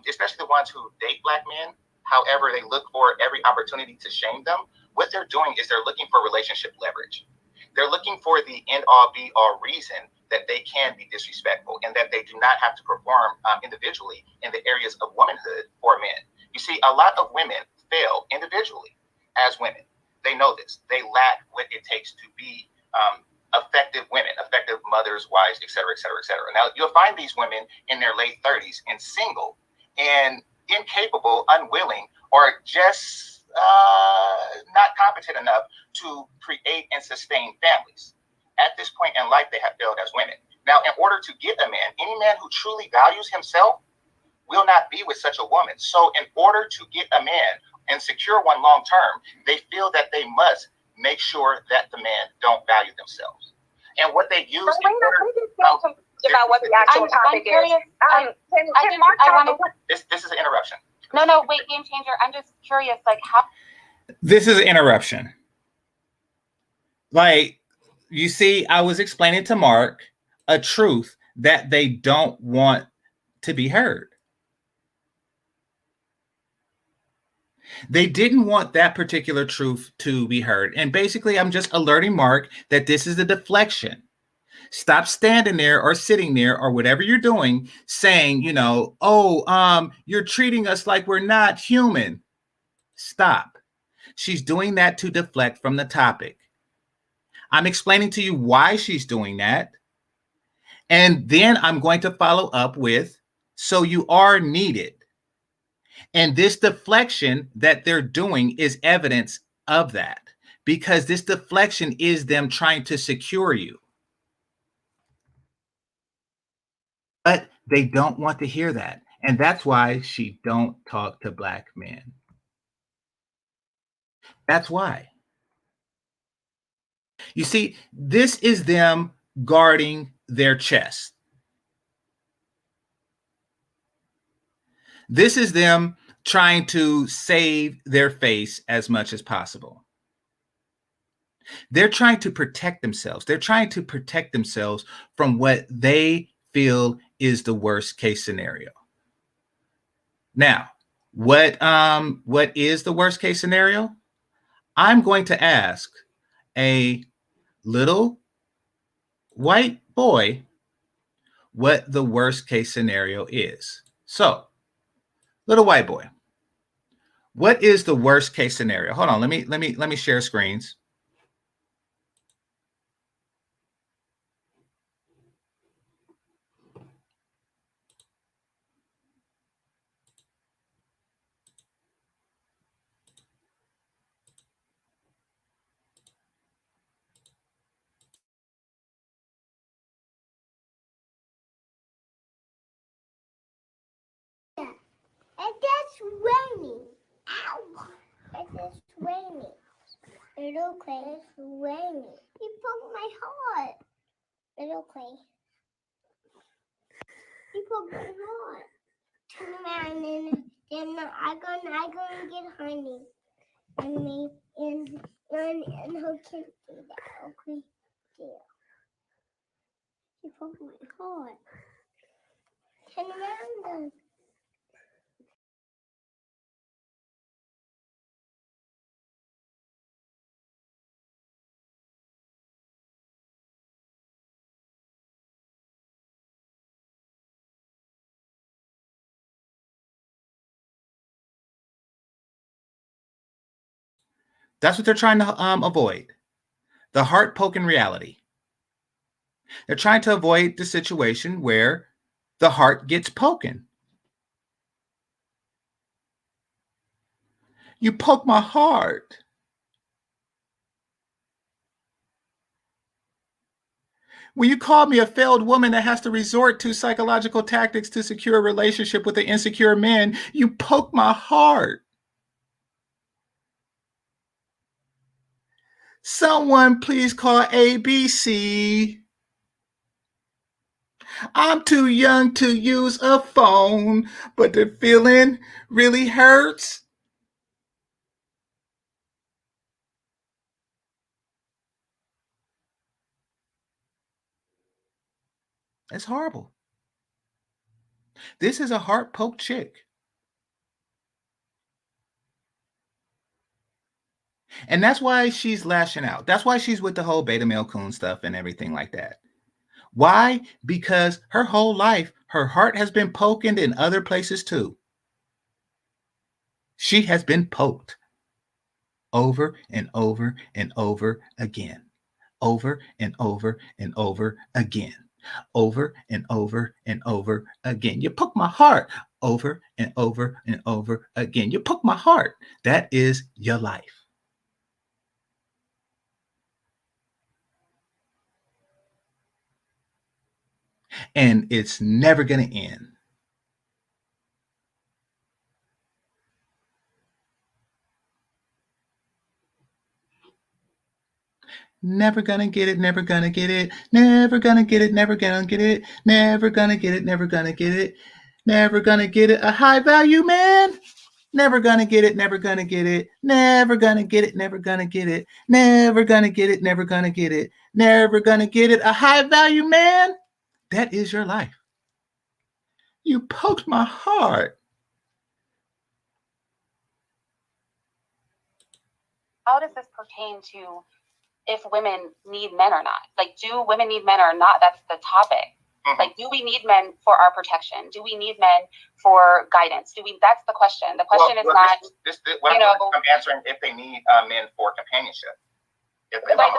especially the ones who date Black men, however, they look for every opportunity to shame them. What they're doing is they're looking for relationship leverage. They're looking for the end-all, be-all reason that they can be disrespectful and that they do not have to perform individually in the areas of womanhood for men. You see, a lot of women fail individually as women. They know this. They lack what it takes to be effective women, effective mothers, wives, et cetera, et cetera, et cetera. Now, you'll find these women in their late 30s and single and incapable, unwilling, or just not competent enough to create and sustain families. At this point in life, they have failed as women. Now, in order to get a man, any man who truly values himself will not be with such a woman. So in order to get a man and secure one long term, they feel that they must make sure that the man don't value themselves. And what they use about what the actual topic is. This is an interruption. No, wait, GameChanger. I'm just curious, like how. This is an interruption. Like, you see, I was explaining to Mark a truth that they don't want to be heard. They didn't want that particular truth to be heard. And basically, I'm just alerting Mark that this is a deflection. Stop standing there or sitting there or whatever you're doing saying, you know, oh, you're treating us like we're not human. Stop. She's doing that to deflect from the topic. I'm explaining to you why she's doing that. And then I'm going to follow up with, so you are needed. And this deflection that they're doing is evidence of that, because this deflection is them trying to secure you. But they don't want to hear that. And that's why she don't talk to Black men. That's why. You see, this is them guarding their chest. This is them trying to save their face as much as possible. They're trying to protect themselves. They're trying to protect themselves from what they feel is the worst case scenario. Now, what is the worst case scenario? I'm going to ask a little white boy what the worst case scenario is. So, little white boy, what is the worst case scenario? Hold on, let me share screens. It's raining. Ow! It's raining. It's okay. It's raining. You broke my heart. It's okay. You broke my heart. Turn around and then I'm gonna get honey. And me and who can do that? Okay. Yeah. You broke my heart. Turn around then. That's what they're trying to avoid. The heart poking reality. They're trying to avoid the situation where the heart gets poking. You poke my heart. When you call me a failed woman that has to resort to psychological tactics to secure a relationship with an insecure man, you poke my heart. Someone please call ABC. I'm too young to use a phone, but the feeling really hurts. It's horrible. This is a heart poke chick. And that's why she's lashing out. That's why she's with the whole beta male coon stuff and everything like that. Why? Because her whole life, her heart has been poked in other places too. She has been poked over and over and over again. Over and over and over again. Over and over and over again. You poke my heart over and over and over again. You poke my heart. That is your life. And it's never going to end. Never gonna get it, never gonna get it, never gonna get it, never gonna get it, never gonna get it, never gonna get it, never gonna get it. A high value man, never gonna get it, never gonna get it, never gonna get it, never gonna get it, never gonna get it, never gonna get it, never gonna get it. A high value man, that is your life. You poked my heart. How does this pertain to if women need men or not? Like, do women need men or not? That's the topic. Mm-hmm. Like, do we need men for our protection? Do we need men for guidance? That's the question. The question is not, I'm answering if they need men for companionship. That's not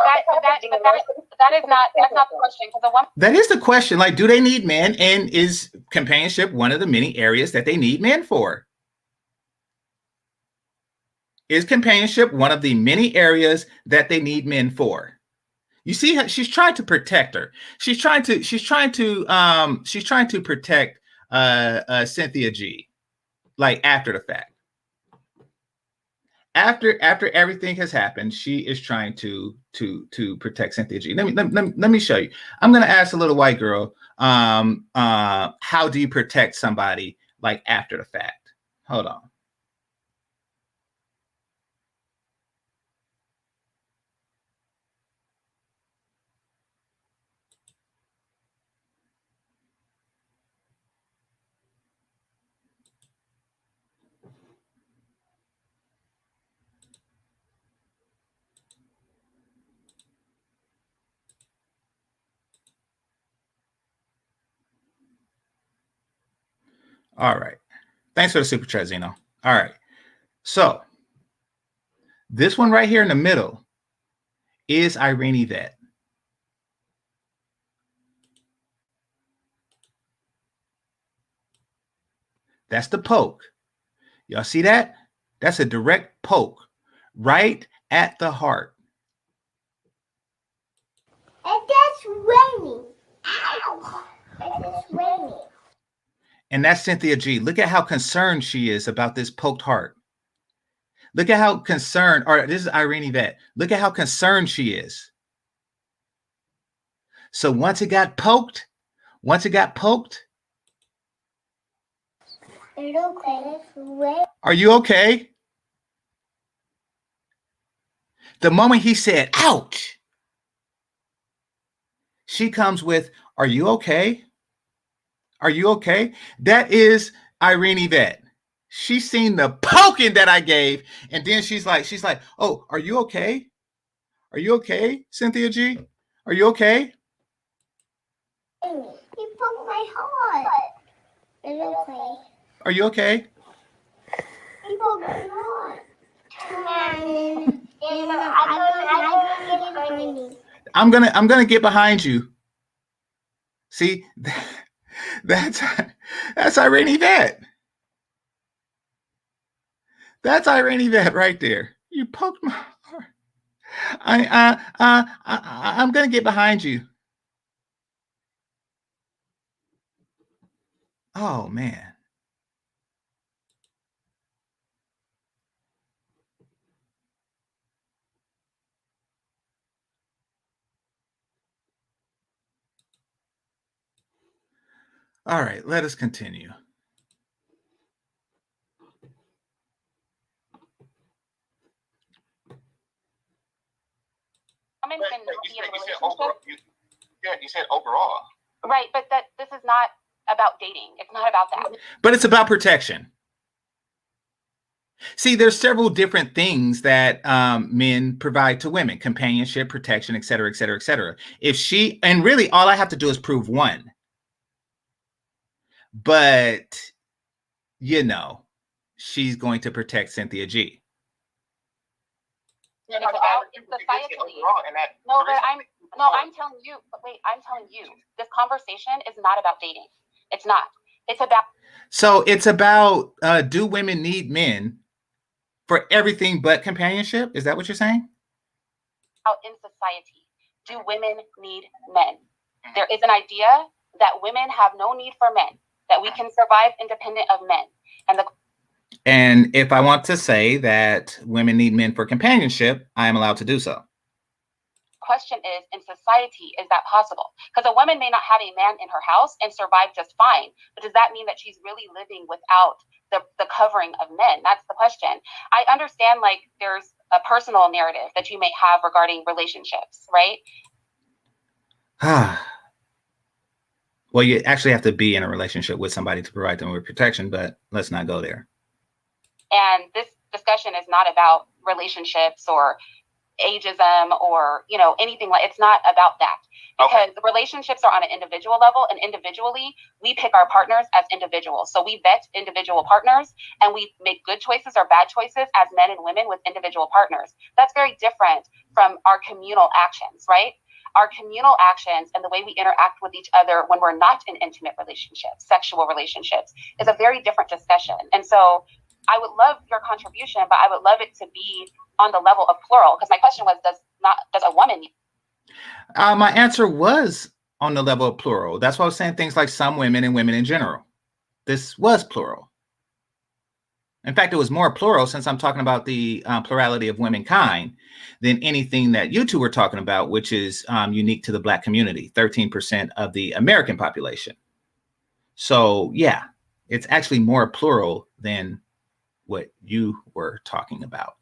the question. That is the question. Like, do they need men? And is companionship one of the many areas that they need men for? Is companionship one of the many areas that they need men for? You see how she's trying to protect her. She's trying to protect Cynthia G, like after the fact. After everything has happened, she is trying to protect Cynthia G. Let me show you. I'm gonna ask a little white girl, how do you protect somebody like after the fact? Hold on. All right. Thanks for the super chat, Zeno. All right. So this one right here in the middle is Irene Yvette. That's the poke. Y'all see that? That's a direct poke right at the heart. And that's raining. Ow! And it's raining. And that's Cynthia G. Look at how concerned she is about this poked heart. Look at how concerned, or this is Irene Yvette. Look at how concerned she is. So once it got poked, It's okay. It's raining. are you okay? The moment he said, ouch, she comes with, are you okay? Are you okay? That is Irene Yvette. She's seen the poking that I gave, and then she's like, oh, are you okay? Are you okay, Cynthia G? Are you okay? You broke my heart. It's okay. Are you okay? You broke my heart. And I'm gonna get honey. I'm gonna get behind you. See, that's Irene Yvette. That's Irene Yvette right there. You poked my heart. I'm gonna get behind you. Oh man. All right, let us continue. Women can be in a You said relationship. overall. You said overall. Right, but this is not about dating. It's not about that. But it's about protection. See, there's several different things that men provide to women: companionship, protection, et cetera, et cetera, et cetera. If she, and really all I have to do is prove one. But, you know, she's going to protect Cynthia G. It's about societally. I'm telling you, but wait, I'm telling you, this conversation is not about dating. It's not. It's about. So it's about, do women need men for everything but companionship? Is that what you're saying? In society, do women need men? There is an idea that women have no need for men, that we can survive independent of men. And if I want to say that women need men for companionship, I am allowed to do so. Question is, in society, is that possible? Because a woman may not have a man in her house and survive just fine, but does that mean that she's really living without the covering of men? That's the question. I understand, like, there's a personal narrative that you may have regarding relationships, right? Well, you actually have to be in a relationship with somebody to provide them with protection, but let's not go there. And this discussion is not about relationships or ageism or, you know, anything like, it's not about that, because the relationships are on an individual level, and individually we pick our partners as individuals. So we vet individual partners and we make good choices or bad choices as men and women with individual partners. That's very different from our communal actions, right? Our communal actions and the way we interact with each other when we're not in intimate relationships, sexual relationships, is a very different discussion. And so I would love your contribution, but I would love it to be on the level of plural, because my question was, does a woman need? My answer was on the level of plural. That's why I was saying things like some women and women in general. This was plural. In fact, it was more plural, since I'm talking about the plurality of womankind, than anything that you two were talking about, which is unique to the Black community, 13% of the American population. So yeah, it's actually more plural than what you were talking about.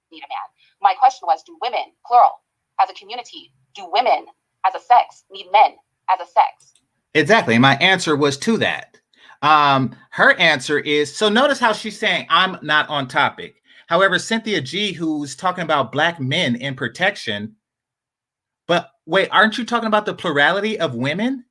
Need a man. My question was, do women, plural, as a community, do women as a sex need men as a sex? Exactly. My answer was to that. Her answer is, so notice how she's saying I'm not on topic. However, Cynthia G, who's talking about Black men in protection, but wait, aren't you talking about the plurality of women?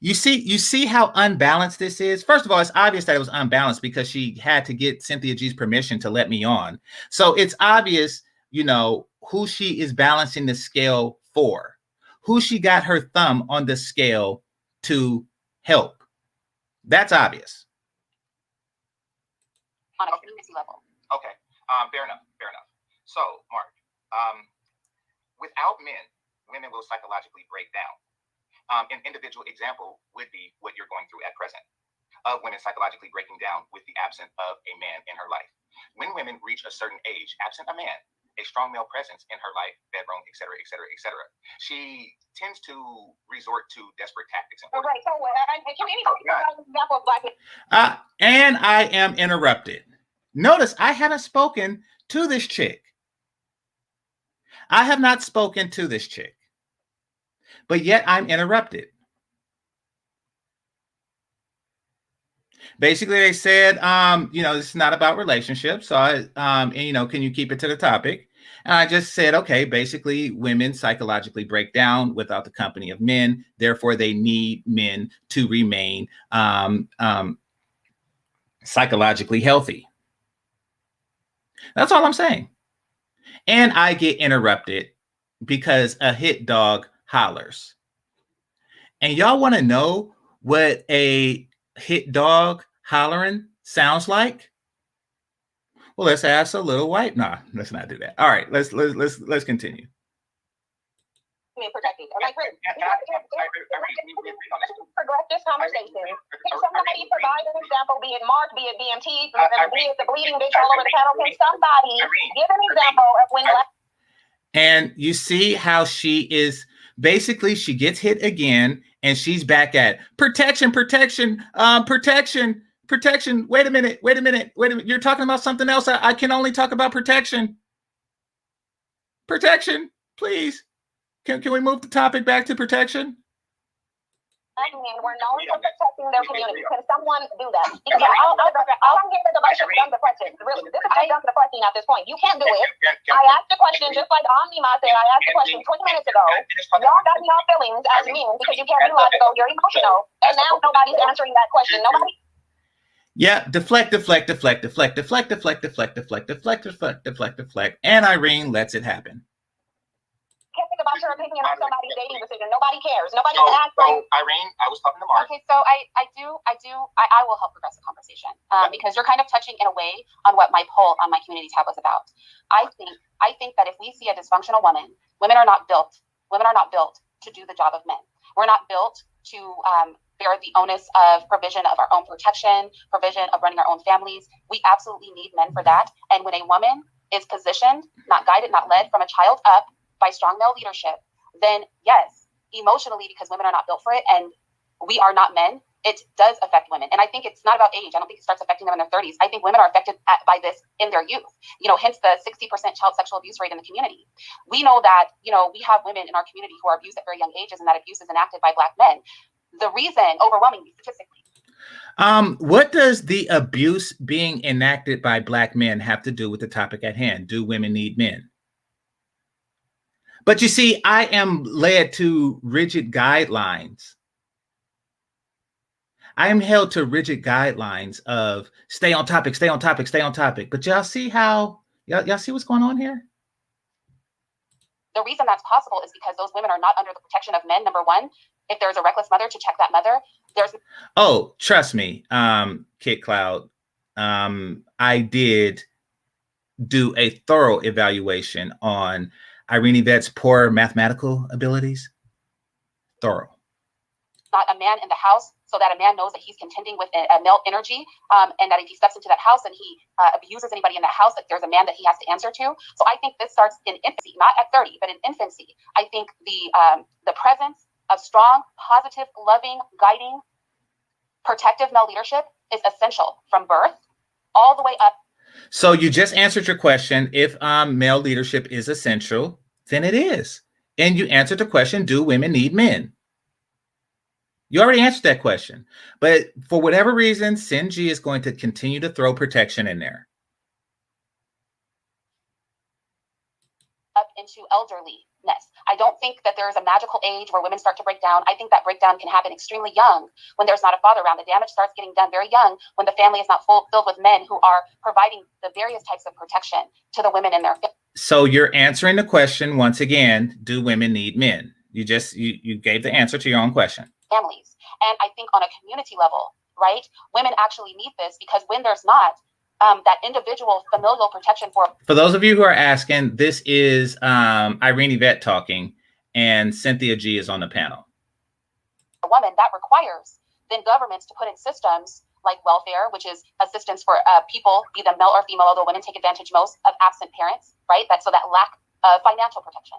You see how unbalanced this is? First of all, it's obvious that it was unbalanced because she had to get Cynthia G's permission to let me on. So it's obvious, you know, who she is balancing the scale for, who she got her thumb on the scale to help. That's obvious. On a community level. Okay, fair enough, fair enough. So, Mark, without men, women will psychologically break down. An individual example would be what you're going through at present, of women psychologically breaking down with the absence of a man in her life. When women reach a certain age, absent a man, a strong male presence in her life, bedroom, etc., etc., etc., she tends to resort to desperate tactics. Right. So, can anybody provide an example of black men? And I am interrupted. Notice I haven't spoken to this chick. I have not spoken to this chick. But yet I'm interrupted. Basically, they said, you know, this is not about relationships. So and, you know, can you keep it to the topic? And I just said, okay, basically women psychologically break down without the company of men. Therefore, they need men to remain psychologically healthy. That's all I'm saying. And I get interrupted because a hit dog hollers. And y'all want to know what a hit dog hollering sounds like? Well, let's ask a little white. Nah, let's not do that. All right, let's continue. Protecting. Like, progress this conversation. Can somebody provide an example, be it Mark, be it BMT, be it the bleeding bitch all over the panel? Can somebody give an example of when black? And you see how she is basically, she gets hit again and she's back at protection. Wait a minute. You're talking about something else. I can only talk about protection. Protection, please. Can we move the topic back to protection? We're known for protecting their community. Can someone do that? Because I'll get the dumb depression. Really, this is dumb depression at this point. You can't do it. I asked the question just like Omnima said. I asked the question 20 minutes ago. Y'all got me off feelings as men because you can't be logical. You're emotional, and now nobody's answering that question. Nobody. Yeah, deflect. And Irene lets it happen. Think about your opinion on somebody's dating decision. Nobody cares. Nobody can ask. So Irene, I was talking to Mark. Okay, so I will help progress the conversation because you're kind of touching in a way on what my poll on my community tab was about. I think that if we see a dysfunctional woman, women are not built to do the job of men. We're not built to bear the onus of provision of our own protection, provision of running our own families. We absolutely need men for that. And when a woman is positioned, not guided, not led from a child up by strong male leadership, then yes, emotionally, because women are not built for it and we are not men, it does affect women. And I think it's not about age. I don't think it starts affecting them in their 30s. I think women are affected by this in their youth, you know, hence the 60% child sexual abuse rate in the community. We know that, you know, we have women in our community who are abused at very young ages and that abuse is enacted by Black men. The reason, overwhelmingly, statistically. What does the abuse being enacted by Black men have to do with the topic at hand? Do women need men? But you see, I am led to rigid guidelines. I am held to rigid guidelines of stay on topic. But y'all see how, y'all see what's going on here? The reason that's possible is because those women are not under the protection of men, number one. If there's a reckless mother, to check that mother. Oh, trust me, Kid Cloud. I did do a thorough evaluation on Irene Yvette's poor mathematical abilities. Thorough. Not a man in the house, so that a man knows that he's contending with a male energy, and that if he steps into that house and he abuses anybody in the house, that there's a man that he has to answer to. So I think this starts in infancy, not at 30, but in infancy. I think the presence of strong, positive, loving, guiding, protective male leadership is essential from birth all the way up. So you just answered your question. If male leadership is essential, then it is. And you answered the question, do women need men? You already answered that question. But for whatever reason, Cindy is going to continue to throw protection in there. Up into elderliness. I don't think that there is a magical age where women start to break down. I think that breakdown can happen extremely young when there's not a father around. The damage starts getting done very young when the family is not filled with men who are providing the various types of protection to the women in their family. So you're answering the question once again, do women need men? You gave the answer to your own question. Families. And I think on a community level, right, women actually need this, because when there's not that individual familial protection for those of you who are asking, this is Irene Yvette talking, and Cynthia G is on the panel. A woman, that requires then governments to put in systems like welfare, which is assistance for people, be them male or female, although women take advantage most of absent parents, right? So that lack of financial protection,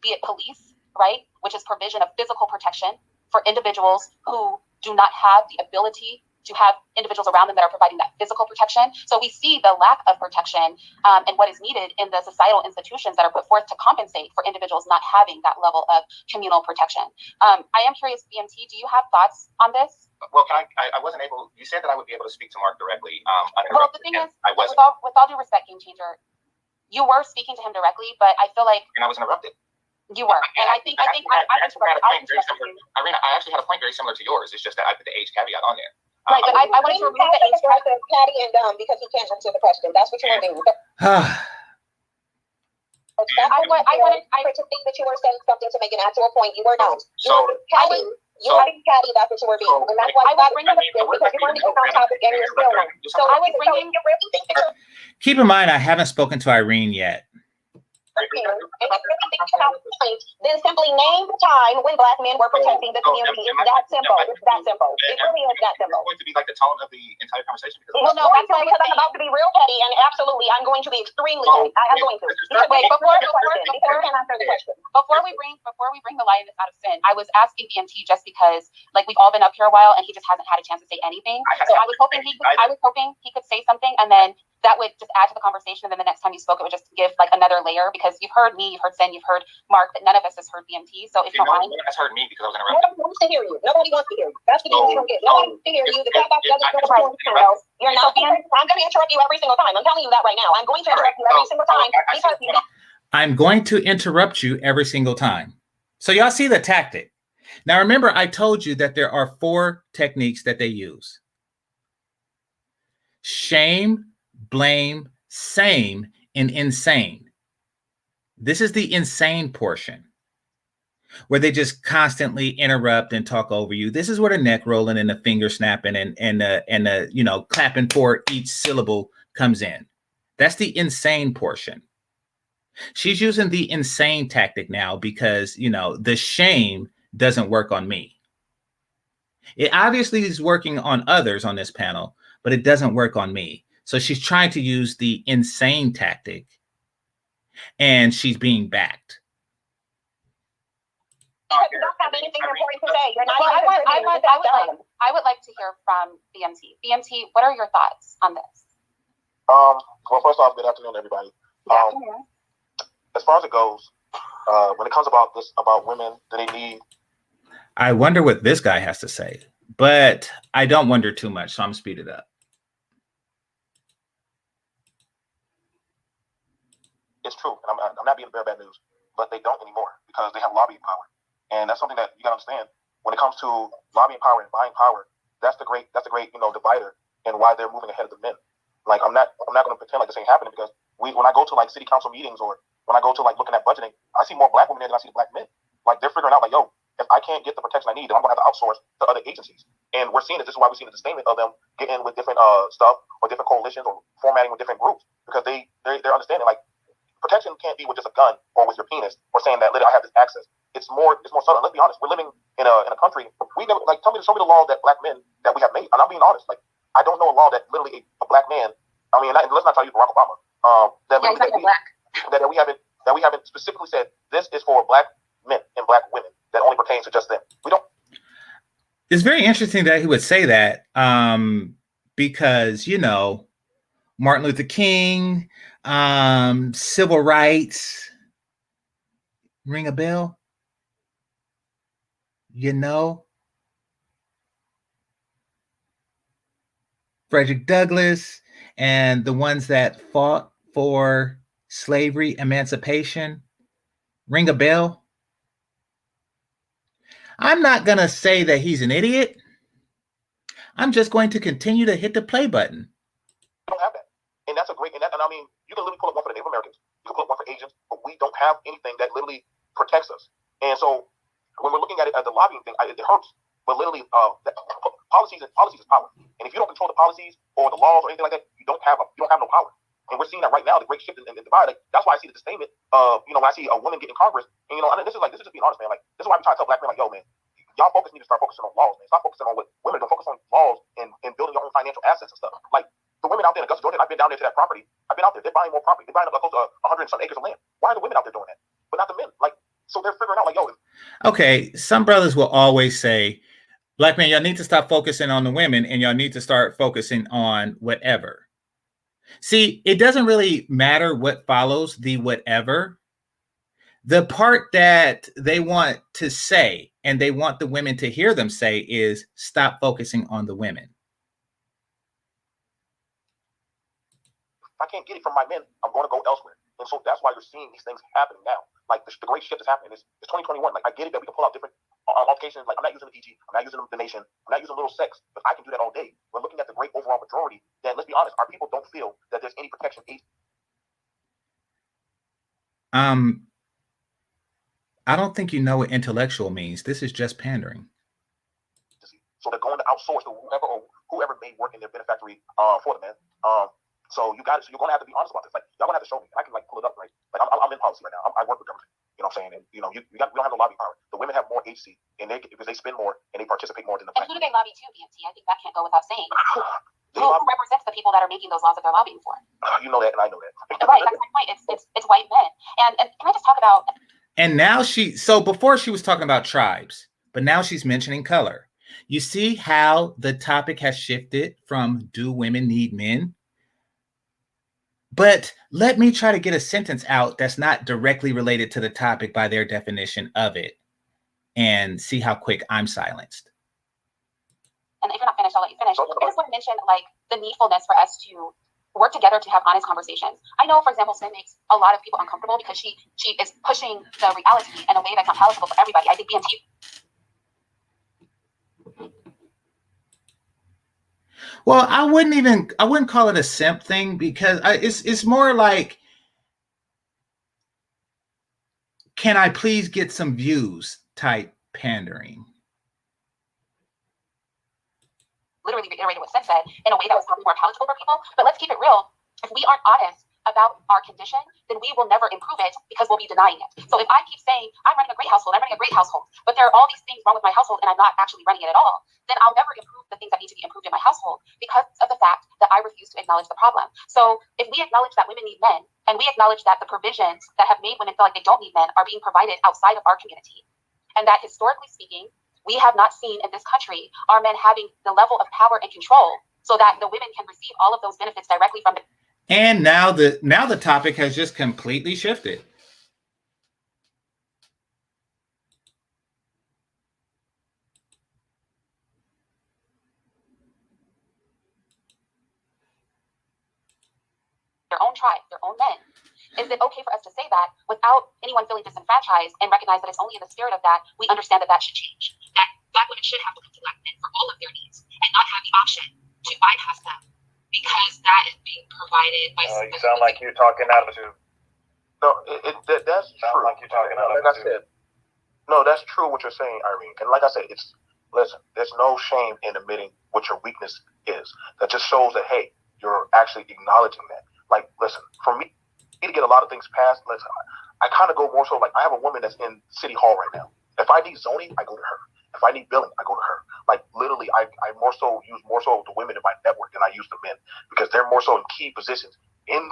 be it police, right, which is provision of physical protection for individuals who do not have the ability to have individuals around them that are providing that physical protection. So we see the lack of protection and what is needed in the societal institutions that are put forth to compensate for individuals not having that level of communal protection. I am curious, BMT, do you have thoughts on this? Well, I wasn't able, you said that I would be able to speak to Mark directly. Well, the thing is, I wasn't. With all due respect, GameChanger, you were speaking to him directly, but I feel like... And I was interrupted. You were, and I think Irene, I actually had a point very similar to yours. It's just that I put the age caveat on there. Right, but I wanted to remove the age caveat. Patty and dumb because he can't answer the question. That's what you want to do. I wanted to think that you were saying something to make an actual point. You were not. You were being catty. That's what you were being. And that's why I was bringing up because you wanted to come on topic and you're still not. So I was bringing. Keep in mind, I haven't spoken to Irene yet. Then simply name the time when Black men were protecting the community. It's that simple. It's that simple. It really is that simple. It's going to be like the tone of the entire conversation. Well, no, because I'm about to be real petty, and absolutely, I'm going to be extremely petty. I'm going to. Wait, before we bring the lioness out of sin, I was asking BMT just because, like, we've all been up here a while, and he just hasn't had a chance to say anything. So I was hoping he could say something, and then that would just add to the conversation. And then the next time you spoke, it would just give like another layer, because you've heard me, you've heard Sin, you've heard Mark, but none of us has heard BMT. So if you don't mind. No one has heard me because I was interrupted. Nobody wants to hear you. Nobody wants to hear you. That's the deal you don't get. Nobody wants to hear you. The cat box doesn't go to You're not being, I'm going to interrupt you every single time. I'm telling you that right now. I'm going to interrupt you every single time because you don't. I'm going to interrupt you every single time. So y'all see the tactic. Now, remember, I told you that there are 4 techniques that they use: shame, blame, same, and insane. This is the insane portion, where they just constantly interrupt and talk over you. This is where the neck rolling and the finger snapping and the clapping for each syllable comes in. That's the insane portion. She's using the insane tactic now because, the shame doesn't work on me. It obviously is working on others on this panel, but it doesn't work on me. So she's trying to use the insane tactic, and she's being backed. You don't have anything important to say. You're not I would like to hear from BMT. BMT, what are your thoughts on this? Well, first off, good afternoon, everybody. As far as it goes, when it comes about women, do they need? I wonder what this guy has to say, but I don't wonder too much, so I'm speed it up. It's true, and I'm not being bad news, but they don't anymore because they have lobbying power, and that's something that you gotta understand. When it comes to lobbying power and buying power, that's the great divider, and why they're moving ahead of the men. Like I'm not gonna pretend like this ain't happening, because when I go to like city council meetings or when I go to like looking at budgeting, I see more Black women there than I see Black men. Like they're figuring out like, yo, if I can't get the protection I need, then I'm gonna have to outsource to other agencies. And we're seeing it. This is why we're seeing the disdainment of them getting with different stuff or different coalitions or formatting with different groups, because they're understanding like protection can't be with just a gun or with your penis or saying that I have this access. It's more subtle. Let's be honest. We're living in a country. We never show me the law that Black men that we have made. And I'm being honest. Like I don't know a law that literally a Black man. I mean, let's not try to use Barack Obama. That we haven't specifically said this is for Black men and Black women that only pertains to just them. We don't. It's very interesting that he would say that, because Martin Luther King, civil rights, ring a bell. Frederick Douglass and the ones that fought for slavery, emancipation, ring a bell? I'm not going to say that he's an idiot. I'm just going to continue to hit the play button. We don't have that. And that's a great, and I mean, you can literally pull up one for the Native Americans, you can pull up one for Asians, but we don't have anything that literally protects us. And so when we're looking at it as the lobbying thing, it hurts. But literally, policies is power. And if you don't control the policies or the laws or anything like that, you don't have no power. And we're seeing that right now, the great shift in the divide. Like, that's why I see the disdainment. When I see a woman get in Congress, and this is just being honest, man. Like, this is why I'm trying to tell black men, like, yo, man, y'all need to start focusing on laws, man. Stop focusing on what women don't focus on laws and building your own financial assets and stuff. Like the women out there in Augusta, Georgia, I've been down there to that property. I've been out there. They're buying more property. They're buying up close to 100 and some acres of land. Why are the women out there doing that, but not the men? Like, so they're figuring out, like, yo. Okay, some brothers will always say, black men, y'all need to stop focusing on the women and y'all need to start focusing on whatever. See, it doesn't really matter what follows the whatever. The part that they want to say and they want the women to hear them say is stop focusing on the women. If I can't get it from my men, I'm going to go elsewhere. And so that's why you're seeing these things happening now. Like the great shift is happening. It's 2021. Like I get it that we can pull out different altercations. Like I'm not using the DG. I'm not using the nation. I'm not using little sex. But I can do that all day. We're looking at the great overall majority that, let's be honest, our people don't feel that there's any protection. I don't think you know what intellectual means. This is just pandering. So they're going to outsource to whoever may work in their benefactory for them, man. So you're going to have to be honest about this. Like y'all gonna have to show me. I can like pull it up, right? Like I'm in policy right now. I work with government. You know what I'm saying? And we don't have no lobby power. The women have more agency, and because they spend more and they participate more than the. And who do they lobby to, BMT? I think that can't go without saying. Who represents the people that are making those laws that they're lobbying for? You know that, and I know that. Right, that's my point. It's white men. And can I just talk about? And now so before she was talking about tribes, but now she's mentioning color. You see how the topic has shifted from do women need men? But let me try to get a sentence out that's not directly related to the topic by their definition of it and see how quick I'm silenced. And if you're not finished, I'll let you finish. I just want to mention like the needfulness for us to work together to have honest conversations. I know, for example, Sin makes a lot of people uncomfortable because she is pushing the reality in a way that's not palatable for everybody. I think BMT. Well, I wouldn't call it a simp thing because it's more like, can I please get some views type pandering. Literally reiterated what Sin said in a way that was probably more palatable for people. But let's keep it real. If we aren't honest about our condition, then we will never improve it because we'll be denying it. So if I keep saying, I'm running a great household, but there are all these things wrong with my household and I'm not actually running it at all, then I'll never improve the things that need to be improved in my household because of the fact that I refuse to acknowledge the problem. So if we acknowledge that women need men, and we acknowledge that the provisions that have made women feel like they don't need men are being provided outside of our community, and that historically speaking, we have not seen in this country our men having the level of power and control so that the women can receive all of those benefits directly from the. And now the topic has just completely shifted. Their own tribe, their own men. Is it okay for us to say that without anyone feeling disenfranchised and recognize that it's only in the spirit of that we understand that should change? That black women should have to come to black men for all of their needs and not have the option to bypass them because that is being provided by. You sound like you're talking out of two. No, that's true. Like you're talking out of like I said, no, that's true what you're saying, Irene. And like I said, listen, there's no shame in admitting what your weakness is. That just shows that, hey, you're actually acknowledging that. Like, listen, for me to get a lot of things passed, listen, I kind of go more so like I have a woman that's in City Hall right now. If I need zoning, I go to her. If I need billing, I go to her. Like literally, I more so use the women in my network than I use the men because they're more so in key positions in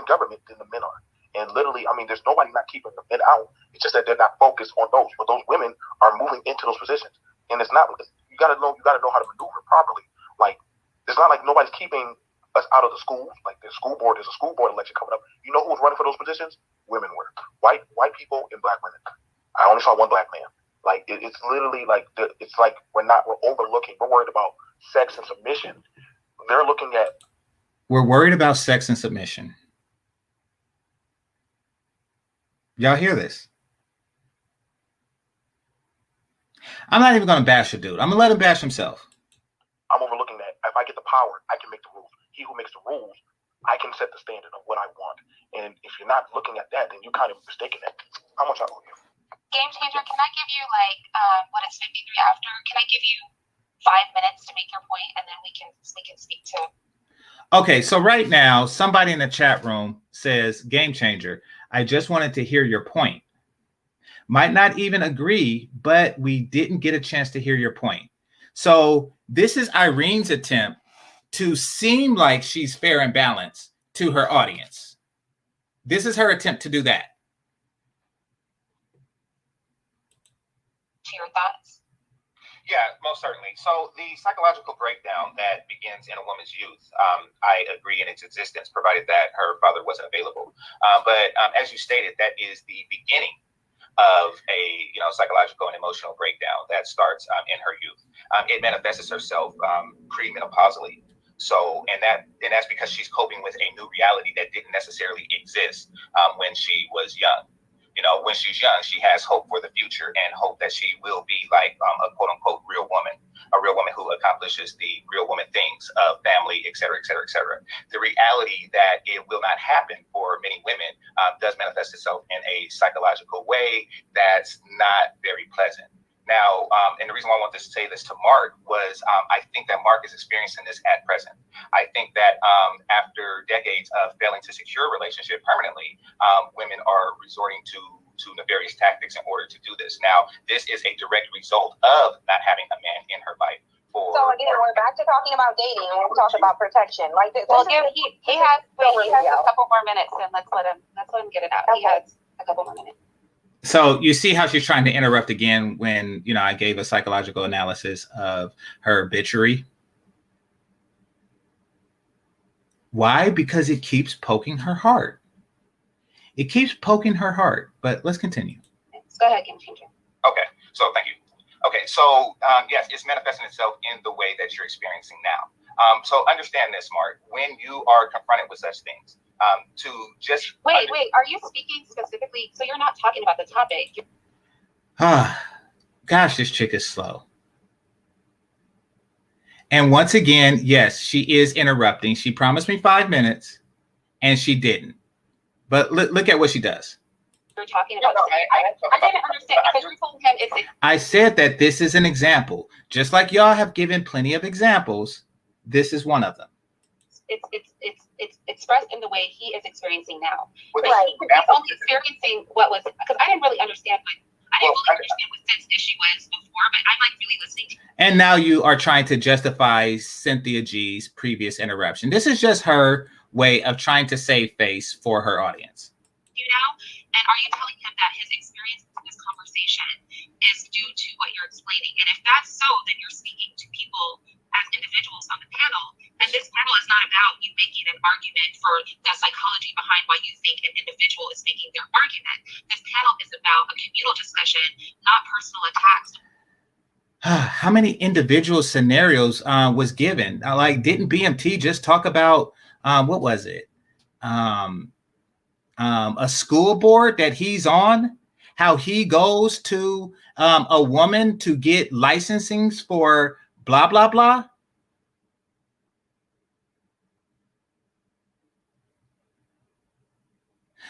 government than the men are. And literally, I mean, there's nobody not keeping the men out. It's just that they're not focused on those. But those women are moving into those positions, and it's not. You gotta know how to maneuver properly. Like it's not like nobody's keeping us out of the schools. Like there's a school board election coming up. You know who was running for those positions? Women were. White people and black women. I only saw one black man. Like it's literally like it's like we're overlooking. We're worried about sex and submission. They're looking at. We're worried about sex and submission. Y'all hear this? I'm not even going to bash a dude. I'm going to let him bash himself. I'm overlooking that. If I get the power, I can make the rules. He who makes the rules, I can set the standard of what I want. And if you're not looking at that, then you're kind of mistaken it. How much I owe you? GameChanger, can I give you like what it's 53 after? Can I give you 5 minutes to make your point, and then we can speak to. Okay, so right now, somebody in the chat room says, GameChanger, I just wanted to hear your point. Might not even agree, but we didn't get a chance to hear your point. So this is Irene's attempt to seem like she's fair and balanced to her audience. This is her attempt to do that. Your thoughts? Yeah, most certainly. So the psychological breakdown that begins in a woman's youth, I agree in its existence, provided that her father wasn't available. But as you stated, that is the beginning of a psychological and emotional breakdown that starts in her youth. It manifests herself premenopausally. So, and that's because she's coping with a new reality that didn't necessarily exist when she was young. When she's young, she has hope for the future and hope that she will be like a quote unquote real woman who accomplishes the real woman things of family, et cetera, et cetera, et cetera. The reality that it will not happen for many women does manifest itself in a psychological way that's not very pleasant. Now, and the reason why I want to say this to Mark was I think that Mark is experiencing this at present. I think that after decades of failing to secure a relationship permanently, women are resorting to nefarious tactics in order to do this. Now, this is a direct result of not having a man in her life. So again, we're back to talking about dating and we talked about protection. Like this, well, he has a couple more minutes, and let's let him get it out. Okay. He has a couple more minutes. So you see how she's trying to interrupt again when, I gave a psychological analysis of her obituary. Why? Because it keeps poking her heart. It keeps poking her heart. But let's continue. Go ahead, GameChanger. Okay. So thank you. Okay. So yes, it's manifesting itself in the way that you're experiencing now. So understand this, Mark. When you are confronted with such things, to just wait, are you speaking specifically? So you're not talking about the topic. Gosh, this chick is slow. And once again, yes, she is interrupting. She promised me 5 minutes and she didn't. But look at what she does. You're talking about I didn't understand because you told him I said that this is an example. Just like y'all have given plenty of examples, this is one of them. It's expressed in the way he is experiencing now. Right. He's only experiencing what was, because I didn't really understand what Cynth's issue was before, but I'm like really listening. And now you are trying to justify Cynthia G's previous interruption. This is just her way of trying to save face for her audience. And are you telling him that his experience in this conversation is due to what you're explaining? And if that's so, then you're speaking to people as individuals on the panel. And this panel is not about you making an argument for the psychology behind why you think an individual is making their argument. This panel is about a communal discussion, not personal attacks. How many individual scenarios was given? Like, didn't BMT just talk about, what was it? A school board that he's on, how he goes to a woman to get licensings for blah, blah, blah.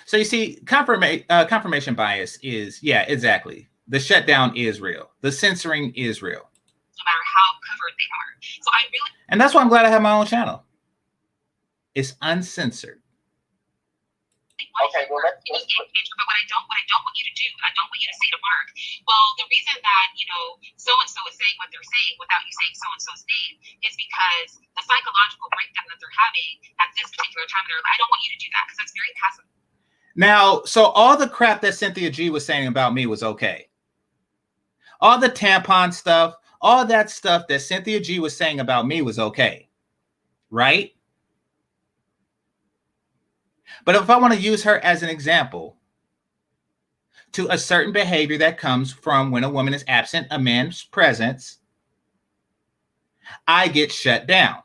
So you see, confirmation bias is, yeah, exactly. The shutdown is real. The censoring is real. No matter how covered they are. So I really, and that's why I'm glad I have my own channel. It's uncensored. Okay, well, but what I don't want you to do, I don't want you to say to Mark, well, the reason that, so-and-so is saying what they're saying without you saying so-and-so's name is because the psychological breakdown that they're having at this particular time in their life. I don't want you to do that because that's very passive. Now, so all the crap that Cynthia G was saying about me was okay. All the tampon stuff, all that stuff that Cynthia G was saying about me was okay. Right? But if I want to use her as an example to a certain behavior that comes from when a woman is absent a man's presence, I get shut down.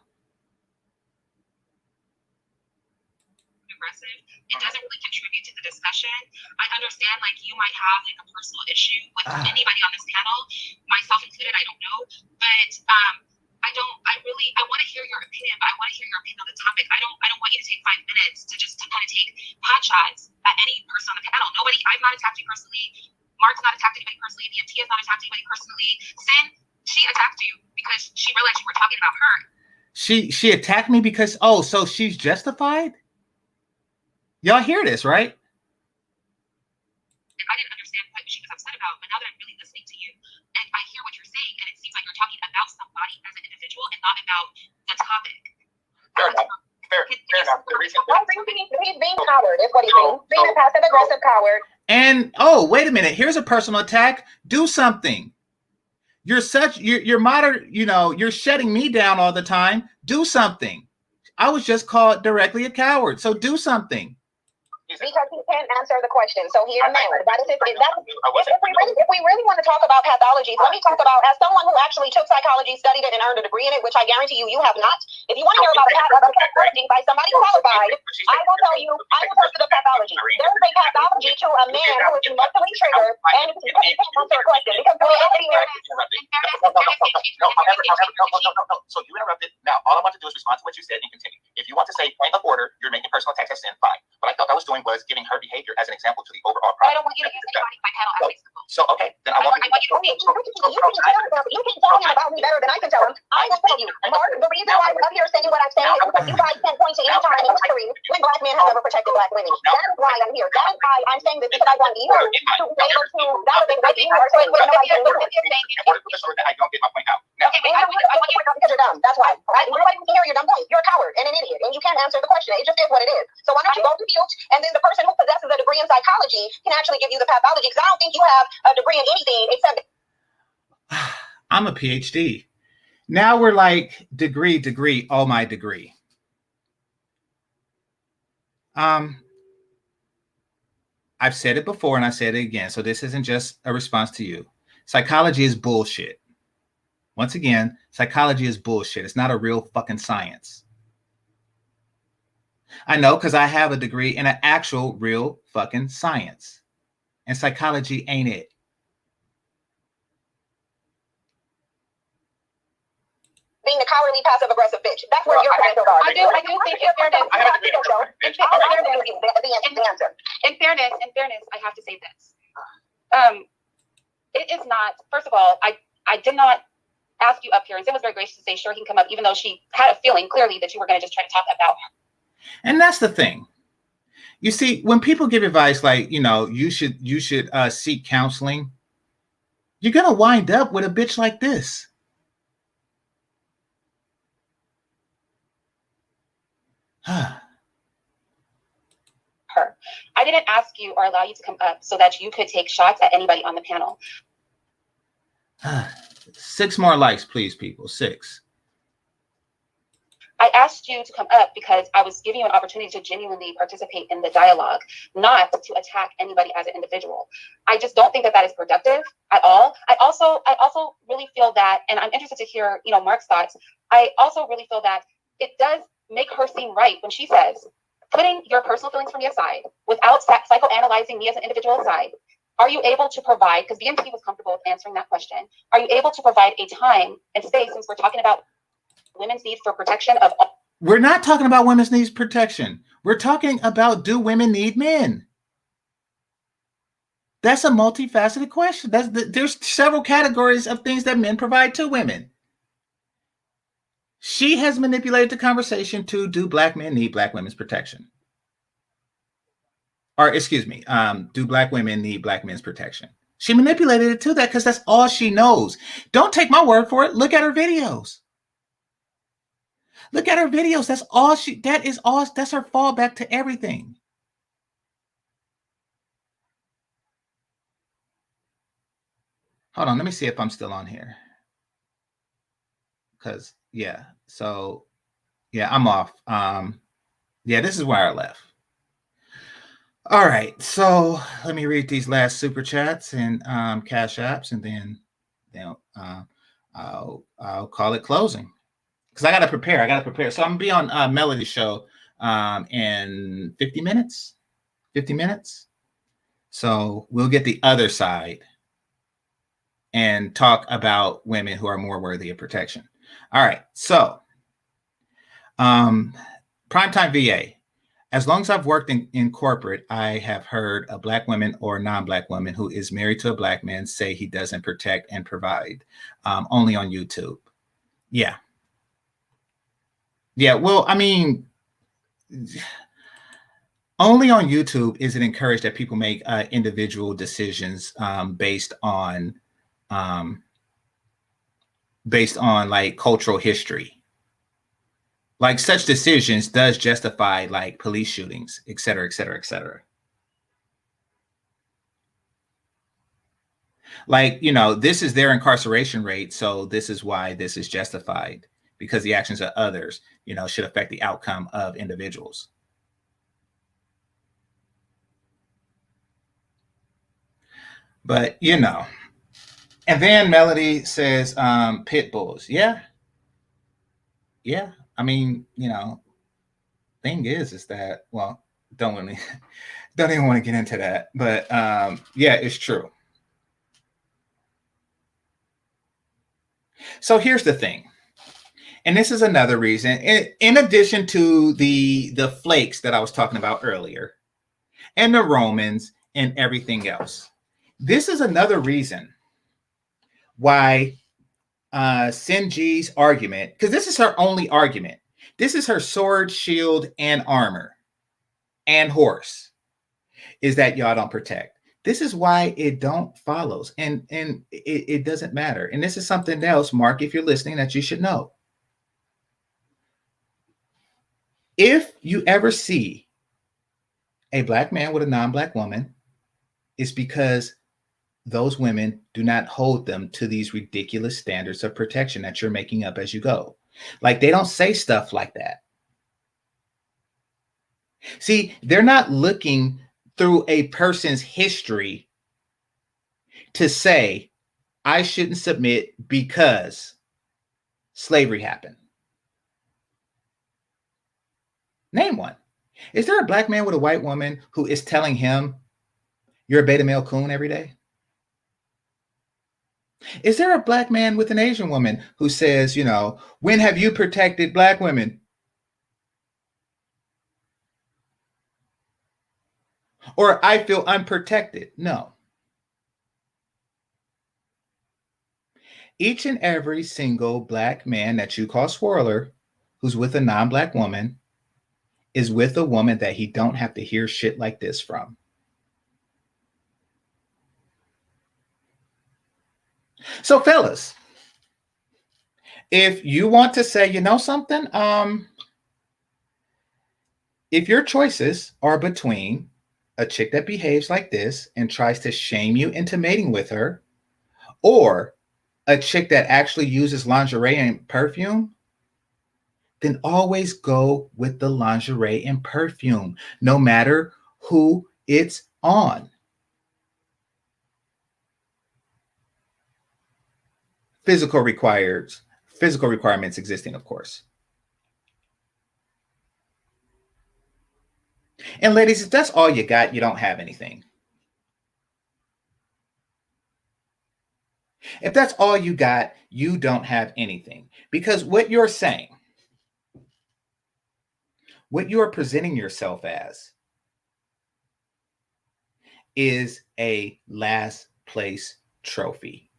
Aggressive. It doesn't really contribute to the discussion. discussion. I understand like you might have like a personal issue with anybody on this panel, myself included, I don't know. But I want to hear your opinion, but I want to hear your opinion on the topic. I don't want you to take 5 minutes to just kind of take pot shots at any person on the panel. I've not attacked you personally. Mark's not attacked anybody personally. DMT has not attacked anybody personally. Sin, she attacked you because she realized you were talking about her. She attacked me because, so she's justified? Y'all hear this, right? I didn't understand what she was upset about, but now that I'm really listening to you, and I hear what you're saying, and it seems like you're talking about somebody as an individual and not about the topic. Fair enough. Fair enough. The reason He's being coward is what he's being. Being a passive aggressive coward. And wait a minute. Here's a personal attack. Do something. You're modern, you're shutting me down all the time. Do something. I was just called directly a coward. So do something. Because he can't answer the question. So here now, that is if we really want to talk about pathologies, let me talk about, as someone who actually took psychology, studied it, and earned a degree in it, which I guarantee you have not. If you want to hear about pathology by somebody qualified, I will tell you the pathology. There is a pathology to a man who is emotionally triggered and he can't answer a question. Because the reality is, no. So you interrupted. Now, all I want to do is respond to what you said and continue. If you want to say point of order, you're making personal attacks at Sin, fine. What I thought I was doing was giving her behavior as an example to the overall problem. I don't want you to use anybody by panel as an example. So, okay, then I want you to speak. you can tell him about me better than I can tell him. I will tell you, Mark, the reason why I'm up here saying what I'm saying is because you guys can't point to any time in history when black men have ever protected black women. That is why I'm here. That is why I'm saying this, because I want you to be able to validate what you are saying when nobody can do it. In order to make sure that I don't get my point out. Now, because you're dumb. That's why. Nobody can hear your dumb point. You're a coward and an idiot, and you can't answer the question. It just is what it is. So why don't you go to mute, and then the person who possesses a degree in psychology can actually give you the pathology, because I don't think you have a degree in anything except. I'm a PhD. Now we're like degree, oh my degree. I've said it before and I said it again, so this isn't just a response to you. Psychology is bullshit. Once again, psychology is bullshit. It's not a real fucking science. I know, because I have a degree in an actual real fucking science. And psychology ain't it. Being a cowardly, passive aggressive bitch. That's where your credentials are. I do think in fairness. In fairness, I have to say this. It is not, first of all, I did not ask you up here, and Sim was very gracious to say, sure, he can come up, even though she had a feeling clearly that you were going to just try to talk about him. And that's the thing. You see, when people give advice like, you should seek counseling, you're going to wind up with a bitch like this. Her. I didn't ask you or allow you to come up so that you could take shots at anybody on the panel. 6 more likes, please, people. 6. I asked you to come up because I was giving you an opportunity to genuinely participate in the dialogue, not to attack anybody as an individual. I just don't think that is productive at all. I also really feel that, and I'm interested to hear, Mark's thoughts. I also really feel that it does make her seem right when she says, putting your personal feelings from me aside, without psychoanalyzing me as an individual aside, are you able to provide, because BMT was comfortable with answering that question, are you able to provide a time and space, since we're talking about women's need for protection of all? We're not talking about women's needs protection. We're talking about, do women need men? That's a multifaceted question. There's several categories of things that men provide to women. She has manipulated the conversation to, do black men need black women's protection? Or excuse me, do black women need black men's protection? She manipulated it to that because that's all she knows. Don't take my word for it. Look at her videos. Look at her videos. That's her fallback to everything. Hold on, let me see if I'm still on here. Because, yeah, so, yeah, I'm off. Yeah, this is where I left. All right, so let me read these last super chats and cash apps, and then I'll call it closing. Because I got to prepare. So I'm going to be on Melody's show in 50 minutes. 50 minutes. So we'll get the other side and talk about women who are more worthy of protection. All right. So primetime VA. As long as I've worked in corporate, I have heard a Black woman or non-Black woman who is married to a Black man say he doesn't protect and provide, only on YouTube. Yeah. Yeah. Well, I mean, only on YouTube is it encouraged that people make individual decisions based on like cultural history. Like such decisions does justify like police shootings, et cetera, et cetera, et cetera. Like, you know, this is their incarceration rate. So this is why this is justified, because the actions of others, you know, should affect the outcome of individuals. But, you know, and then Melody says, pit bulls. Yeah. Yeah. I mean, you know, thing is that, well, don't even want to get into that, but yeah, it's true. So here's the thing, and this is another reason, in addition to the flakes that I was talking about earlier, and the Romans and everything else, this is another reason why Sinji's argument, because this is her only argument, this is her sword, shield, and armor, and horse, is that y'all don't protect. This is why it don't follows, and it doesn't matter. And this is something else, Mark, if you're listening, that you should know. If you ever see a Black man with a non-Black woman, it's because those women do not hold them to these ridiculous standards of protection that you're making up as you go. Like, they don't say stuff like that. See, they're not looking through a person's history to say, I shouldn't submit because slavery happened. Name one. Is there a Black man with a white woman who is telling him you're a beta male coon every day? Is there a Black man with an Asian woman who says, you know, when have you protected Black women? Or I feel unprotected? No. Each and every single Black man that you call swirler who's with a non-Black woman is with a woman that he don't have to hear shit like this from. So fellas, if you want to say, you know something, if your choices are between a chick that behaves like this and tries to shame you into mating with her, or a chick that actually uses lingerie and perfume, then always go with the lingerie and perfume, no matter who it's on. Physical requirements existing, of course. And ladies, if that's all you got, you don't have anything. If that's all you got, you don't have anything. Because what you're saying, what you are presenting yourself as, is a last place trophy.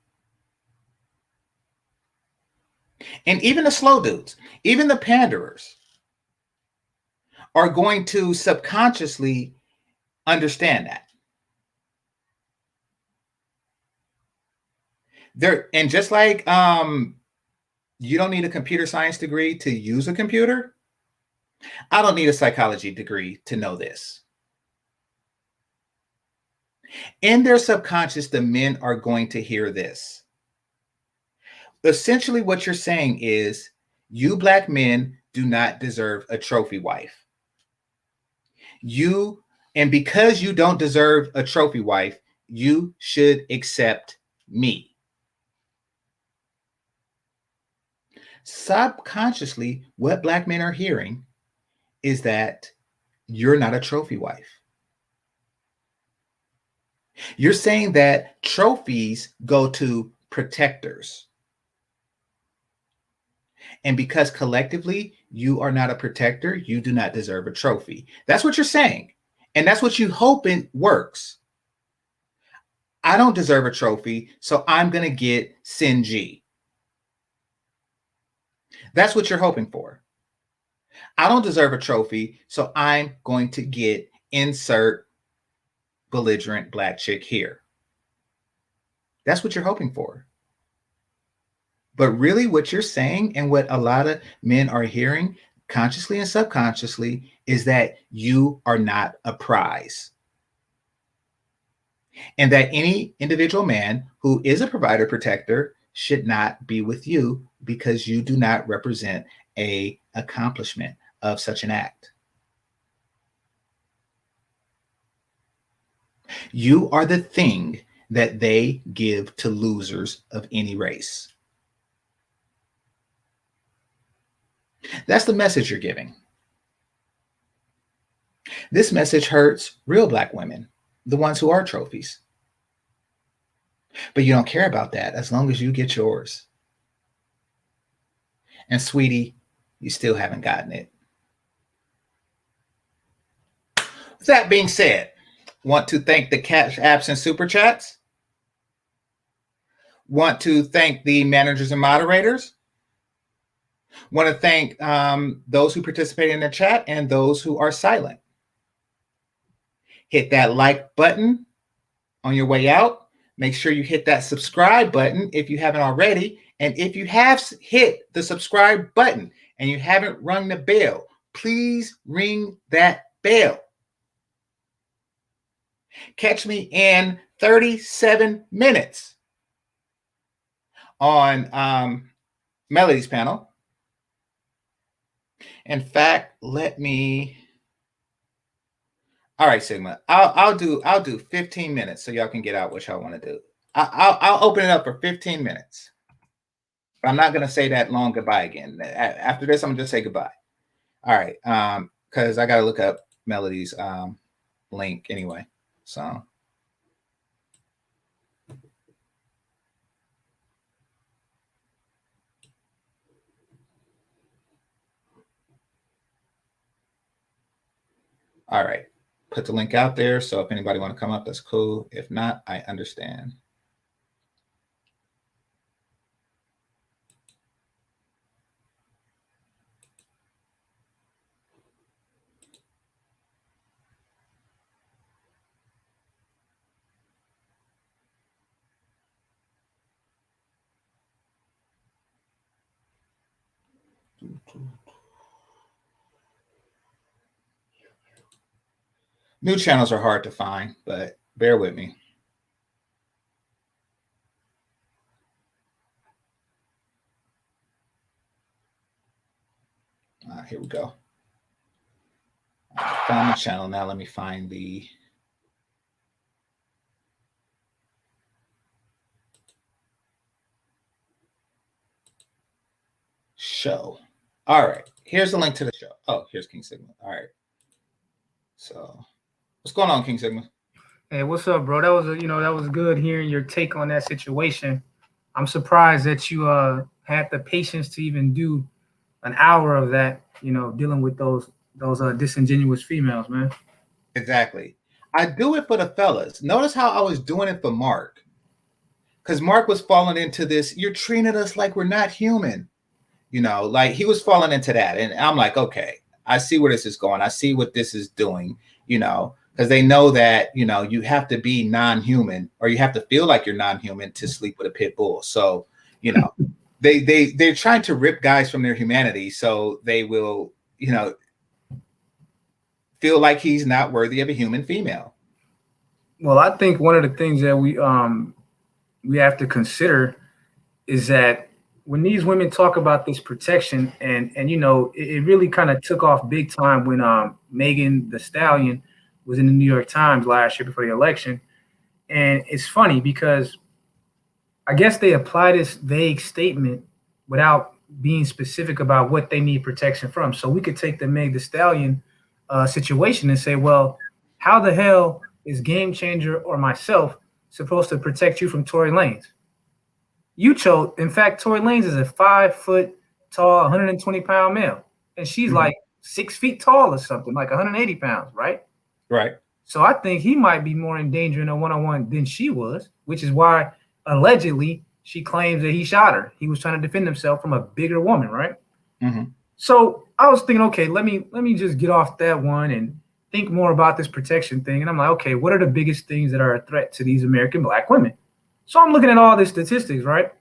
And even the slow dudes, even the panderers, are going to subconsciously understand that. And just like you don't need a computer science degree to use a computer, I don't need a psychology degree to know this. In their subconscious, the men are going to hear this. Essentially, what you're saying is, you Black men do not deserve a trophy wife. And because you don't deserve a trophy wife, you should accept me. Subconsciously, what Black men are hearing is that you're not a trophy wife. You're saying that trophies go to protectors. And because collectively you are not a protector, you do not deserve a trophy. That's what you're saying. And that's what you hope it works. I don't deserve a trophy, so I'm going to get Sin G. That's what you're hoping for. I don't deserve a trophy, so I'm going to get insert belligerent black chick here. That's what you're hoping for. But really what you're saying and what a lot of men are hearing consciously and subconsciously is that you are not a prize. And that any individual man who is a provider protector should not be with you because you do not represent an accomplishment of such an act. You are the thing that they give to losers of any race. That's the message you're giving. This message hurts real black women, the ones who are trophies. But you don't care about that as long as you get yours. And sweetie, you still haven't gotten it. With that being said, want to thank the Cash Apps and Super Chats. Want to thank the managers and moderators. Want to thank those who participated in the chat and those who are silent. Hit that like button on your way out. Make sure you hit that subscribe button if you haven't already. And if you have hit the subscribe button and you haven't rung the bell, please ring that bell. Catch me in 37 minutes on Melody's panel. In fact, let me. All right, Sigma. I'll do 15 minutes so y'all can get out what y'all want to do. I'll open it up for 15 minutes. But I'm not gonna say that long goodbye again. After this, I'm gonna just say goodbye. All right, because I gotta look up Melody's link anyway. So. All right, put the link out there. So if anybody want to come up, that's cool. If not, I understand. New channels are hard to find, but bear with me. Here we go. I found the channel. Now let me find the show. All right. Here's the link to the show. Oh, here's King Sigma. All right. So what's going on, King Sigma? Hey, what's up, bro? That was that was good hearing your take on that situation. I'm surprised that you had the patience to even do an hour of that, dealing with those disingenuous females, man. Exactly. I do it for the fellas. Notice how I was doing it for Mark. Because Mark was falling into this, you're treating us like we're not human. Like he was falling into that. And I'm like, okay, I see where this is going. I see what this is doing, because they know that, you have to be non-human or you have to feel like you're non-human to sleep with a pit bull. So, they're trying to rip guys from their humanity. So they will, feel like he's not worthy of a human female. Well, I think one of the things that we have to consider is that when these women talk about this protection and it really kind of took off big time when Megan Thee Stallion was in the New York Times last year before the election. And it's funny because I guess they apply this vague statement without being specific about what they need protection from. So we could take the Meg Thee Stallion situation and say, well, how the hell is Game Changer or myself supposed to protect you from Tory Lanez? You chose, in fact, Tory Lanez is a 5 foot tall, 120 pound male, and she's like 6 feet tall or something, like 180 pounds, right? Right. So I think he might be more in danger in a one-on-one than she was, which is why allegedly she claims that he shot her. He was trying to defend himself from a bigger woman, right? Mm-hmm. So I was thinking, okay, let me just get off that one and think more about this protection thing. And I'm like, okay, what are the biggest things that are a threat to these American Black women? So I'm looking at all the statistics, right?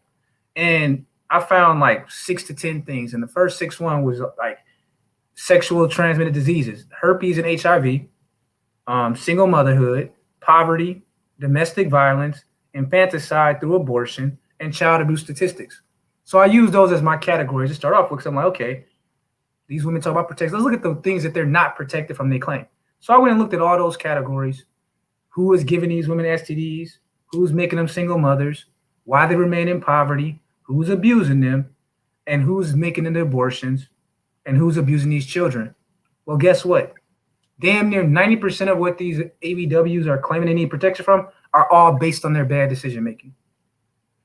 And I found like 6 to 10 things. And the first 6 one was like sexual transmitted diseases, herpes and HIV, single motherhood, poverty, domestic violence, infanticide through abortion, and child abuse statistics. So I use those as my categories to start off with. Because I'm like, okay, these women talk about protection. Let's look at the things that they're not protected from, they claim. So I went and looked at all those categories. Who is giving these women STDs? Who's making them single mothers? Why they remain in poverty? Who's abusing them? And who's making them abortions? And who's abusing these children? Well, guess what? Damn near 90% of what these ABWs are claiming they need protection from are all based on their bad decision making.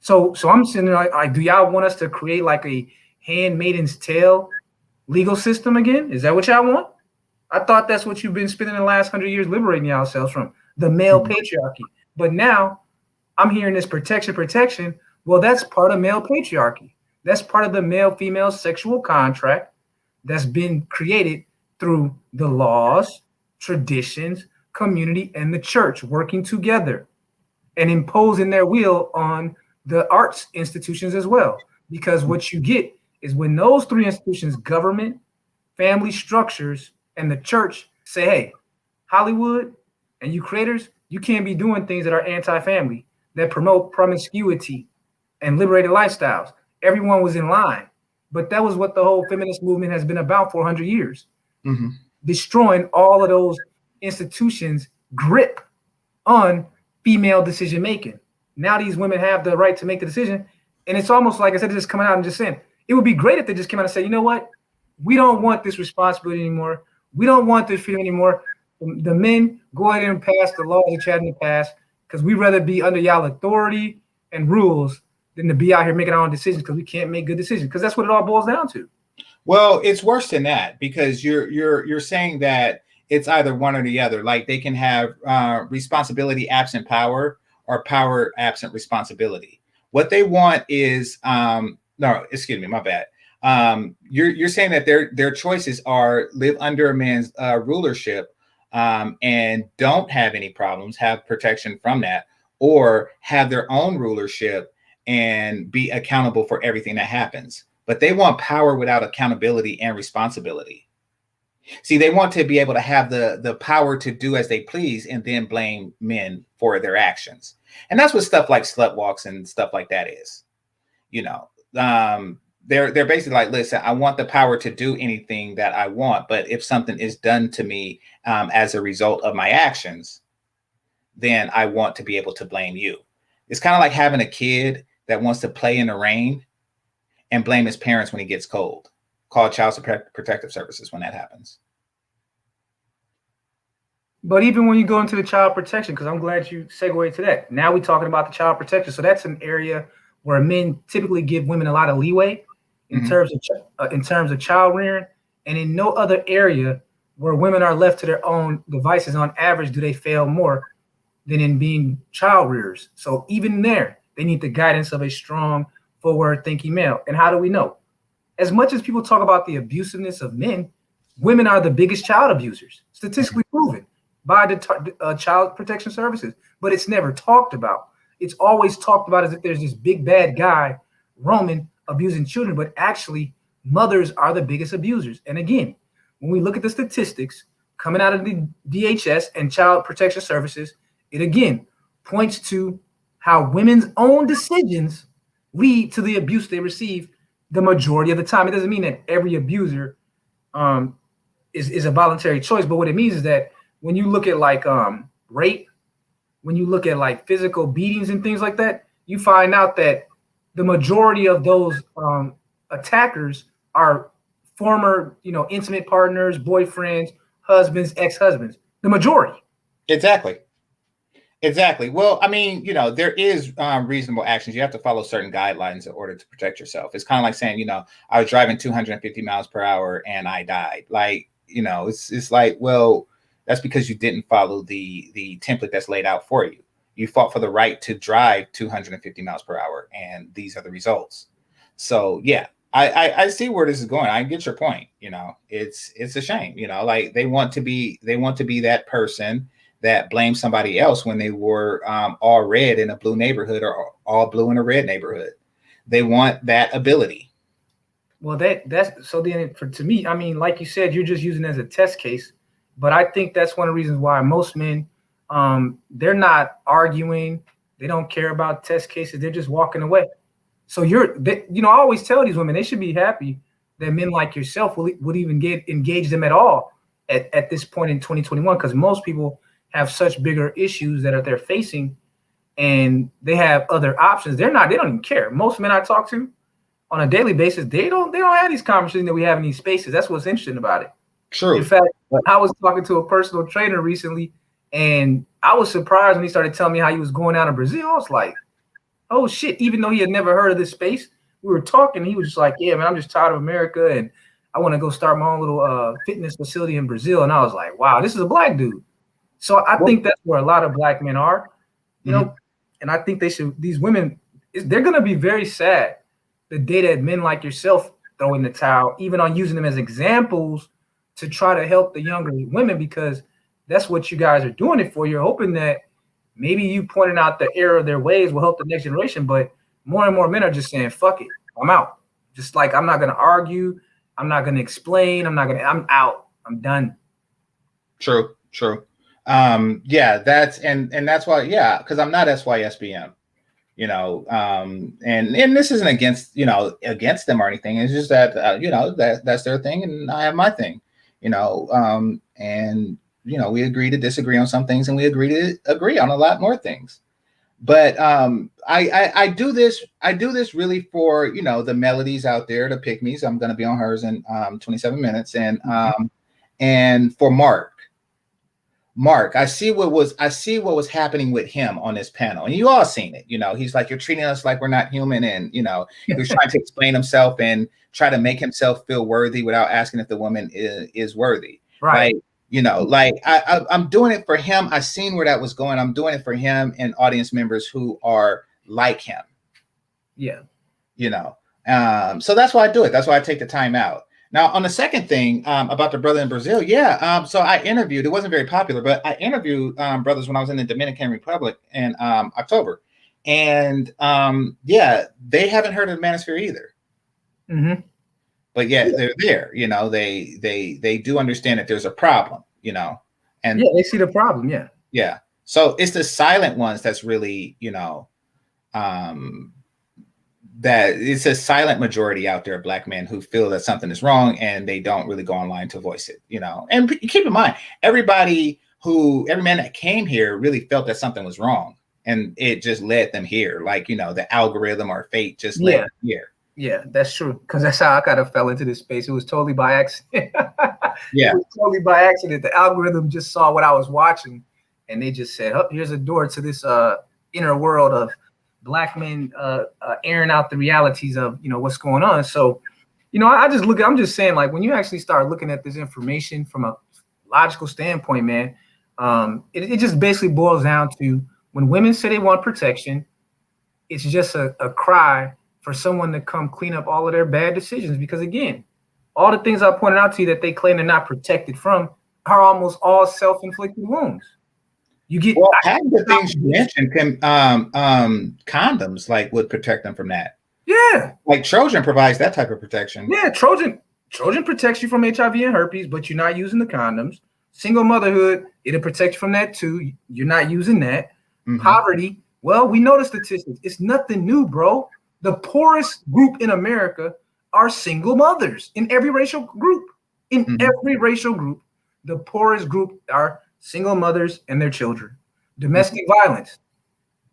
So I'm sitting there like, do y'all want us to create like a Handmaid's Tale legal system again? Is that what y'all want? I thought that's what you've been spending the last 100 years liberating yourselves from, the male patriarchy. But now I'm hearing this protection. Well, that's part of male patriarchy. That's part of the male-female sexual contract that's been created through the laws, traditions, community, and the church working together and imposing their will on the arts institutions as well. Because what you get is when those 3 institutions, government, family structures, and the church say, hey, Hollywood and you creators, you can't be doing things that are anti-family, that promote promiscuity and liberated lifestyles. Everyone was in line. But that was what the whole feminist movement has been about for 100 years. Mm-hmm. Destroying all of those institutions' grip on female decision making. Now these women have the right to make the decision. And it's almost like, instead of just coming out and just saying, it would be great if they just came out and said, you know what? We don't want this responsibility anymore. We don't want this freedom anymore. The men, go ahead and pass the laws that you had in the past, because we'd rather be under y'all authority and rules than to be out here making our own decisions, because we can't make good decisions, because that's what it all boils down to. Well, it's worse than that, because you're saying that it's either one or the other. Like they can have responsibility absent power or power absent responsibility. What they want is no, excuse me, my bad. You're saying that their choices are live under a man's rulership and don't have any problems, have protection from that, or have their own rulership and be accountable for everything that happens. But they want power without accountability and responsibility. See, they want to be able to have the power to do as they please and then blame men for their actions. And that's what stuff like slut walks and stuff like that is. You know, they're basically like, listen, I want the power to do anything that I want, but if something is done to me as a result of my actions, then I want to be able to blame you. It's kind of like having a kid that wants to play in the rain and blame his parents when he gets cold. Call Child Protective Services when that happens. But even when you go into the child protection, because I'm glad you segued to that. Now we're talking about the child protection. So that's an area where men typically give women a lot of leeway in terms of child rearing, and in no other area where women are left to their own devices on average do they fail more than in being child rearers. So even there, they need the guidance of a strong, forward-thinking male. And how do we know? As much as people talk about the abusiveness of men, women are the biggest child abusers, statistically proven by the Child Protection Services. But it's never talked about. It's always talked about as if there's this big bad guy roaming, abusing children, but actually mothers are the biggest abusers. And again, when we look at the statistics coming out of the DHS and Child Protection Services, it again points to how women's own decisions lead to the abuse they receive the majority of the time. It doesn't mean that every abuser is a voluntary choice, but what it means is that when you look at like rape, when you look at like physical beatings and things like that, you find out that the majority of those attackers are former, intimate partners, boyfriends, husbands, ex-husbands. The majority. Exactly. Exactly. Well, I mean, there is reasonable actions. You have to follow certain guidelines in order to protect yourself. It's kind of like saying, I was driving 250 miles per hour and I died. Like, it's like, well, that's because you didn't follow the template that's laid out for you. You fought for the right to drive 250 miles per hour, and these are the results. So, yeah, I see where this is going. I get your point. It's a shame. Like they want to be that person that blame somebody else when they were all red in a blue neighborhood or all blue in a red neighborhood. They want that ability. Well, that's so then to me, I mean, like you said, you're just using it as a test case, but I think that's one of the reasons why most men, they're not arguing. They don't care about test cases. They're just walking away. So I always tell these women, they should be happy that men like yourself would even engage them at all at this point in 2021, because most people have such bigger issues that they're facing, and they have other options. They don't even care. Most men I talk to on a daily basis, they don't have these conversations that we have in these spaces. That's what's interesting about it. True. In fact, I was talking to a personal trainer recently, and I was surprised when he started telling me how he was going down to Brazil. I was like, oh shit, even though he had never heard of this space, we were talking, he was just like, yeah, man, I'm just tired of America and I want to go start my own little fitness facility in Brazil. And I was like, wow, this is a black dude. So I think that's where a lot of black men are, and I think these women, they're going to be very sad the day that men like yourself throw in the towel, even on using them as examples to try to help the younger women, because that's what you guys are doing it for. You're hoping that maybe you pointing out the error of their ways will help the next generation, but more and more men are just saying, fuck it, I'm out. Just like, I'm not going to argue. I'm not going to explain. I'm out. I'm done. True. Yeah, that's why, because I'm not SYSBM, and this isn't against them or anything. It's just that, that's their thing and I have my thing, and we agree to disagree on some things and we agree on a lot more things. But I do this really for, the melodies out there, the pick me's. I'm going to be on hers in 27 minutes. And for Mark, I see what was happening with him on this panel, and you all seen it. He's like, you're treating us like we're not human, and he was trying to explain himself and try to make himself feel worthy without asking if the woman is worthy. Right. I'm doing it for him. I seen where that was going. I'm doing it for him and audience members who are like him. Yeah. So that's why I do it. That's why I take the time out. Now, on the second thing about the brother in Brazil, so I interviewed, it wasn't very popular, but I interviewed brothers when I was in the Dominican Republic in October. And they haven't heard of the manosphere either. Mm-hmm. But they're there, they do understand that there's a problem, and they see the problem. Yeah. Yeah. So it's the silent ones that's really, that it's a silent majority out there of black men who feel that something is wrong and they don't really go online to voice it, and keep in mind, every man that came here really felt that something was wrong and it just led them here. Like, the algorithm or fate just led them here. Yeah, that's true. Because that's how I kind of fell into this space. It was totally by accident. Yeah. It was totally by accident. The algorithm just saw what I was watching and they just said, oh, here's a door to this inner world of black men airing out the realities of, what's going on. So, I'm just saying, like, when you actually start looking at this information from a logical standpoint, man, it just basically boils down to when women say they want protection, it's just a cry for someone to come clean up all of their bad decisions. Because again, all the things I pointed out to you that they claim they're not protected from are almost all self-inflicted wounds. You get half the things you mentioned condoms would protect them from that. Yeah. Like Trojan provides that type of protection. Yeah, Trojan protects you from HIV and herpes, but you're not using the condoms. Single motherhood, it'll protect you from that too. You're not using that. Mm-hmm. Poverty, well, we know the statistics. It's nothing new, bro. The poorest group in America are single mothers in every racial group. Every racial group, the poorest group are single mothers and their children. Domestic violence.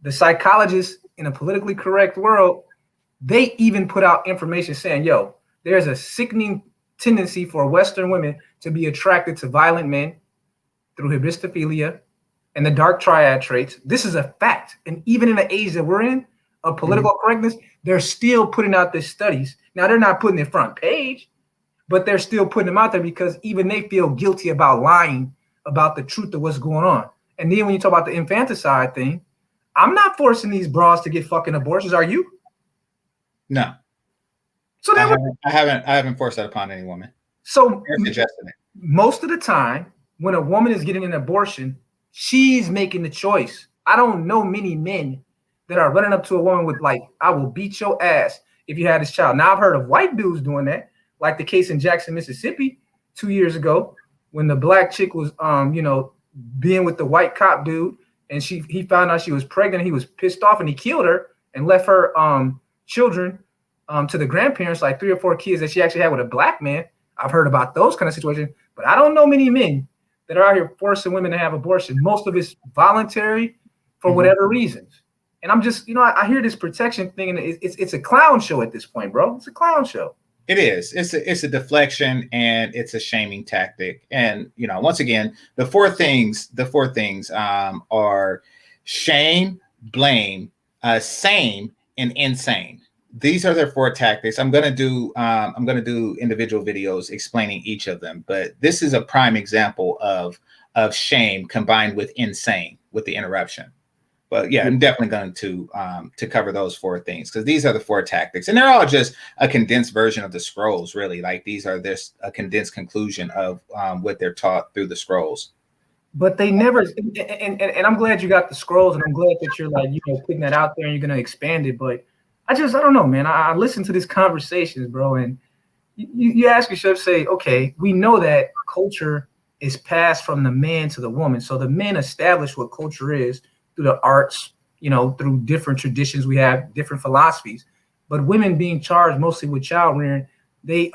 The psychologists in a politically correct world, they even put out information saying, there's a sickening tendency for Western women to be attracted to violent men through hybristophilia and the dark triad traits. This is a fact. And even in the age that we're in of political correctness, they're still putting out these studies. Now, they're not putting it front page, but they're still putting them out there because even they feel guilty about lying about the truth of what's going on. And then when you talk about the infanticide thing, I'm not forcing these bras to get fucking abortions. Are you? No. So I haven't forced that upon any woman. So Suggesting it. Most of the time, when a woman is getting an abortion, she's making the choice. I don't know many men that are running up to a woman with like, I will beat your ass if you had this child. Now I've heard of white dudes doing that, like the case in Jackson, Mississippi 2 years ago, when the black chick was being with the white cop dude, and he found out she was pregnant. He was pissed off and he killed her and left her children to the grandparents, like 3 or 4 kids that she actually had with a black man. I've heard about those kind of situations, but I don't know many men that are out here forcing women to have abortion. Most of it's voluntary for whatever reasons. And I'm just, I hear this protection thing, and it's a clown show at this point, bro. It's a clown show. It is. It's a deflection and it's a shaming tactic. And once again, the four things are shame, blame, sane, and insane. These are their 4 tactics. I'm gonna do individual videos explaining each of them, but this is a prime example of shame combined with insane with the interruption. But yeah, I'm definitely going to cover those 4 things because these are the 4 tactics, and they're all just a condensed version of the scrolls. Really, like these are a condensed conclusion of what they're taught through the scrolls. But they never, and I'm glad you got the scrolls, and I'm glad that you're like putting that out there and you're going to expand it. But I don't know, man. I listen to these conversations, bro, and you ask yourself, say, okay, we know that culture is passed from the man to the woman. So the men establish what culture is through the arts, through different traditions. We have different philosophies. But women being charged mostly with child rearing, they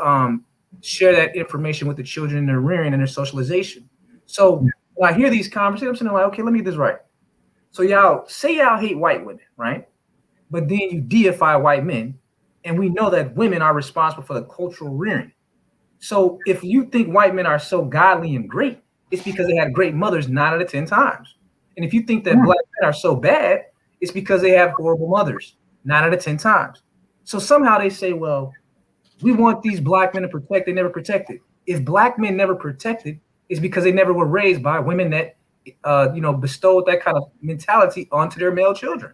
share that information with the children in their rearing and their socialization. So when I hear these conversations, I'm saying like, okay, let me get this right. So y'all hate white women, right? But then you deify white men, and we know that women are responsible for the cultural rearing. So if you think white men are so godly and great, it's because they had great mothers 9 out of 10 times. And if you think that black men are so bad, it's because they have horrible mothers 9 out of 10 times. So somehow they say, well, we want these black men to protect. They never protected. If black men never protected, it's because they never were raised by women that, bestowed that kind of mentality onto their male children.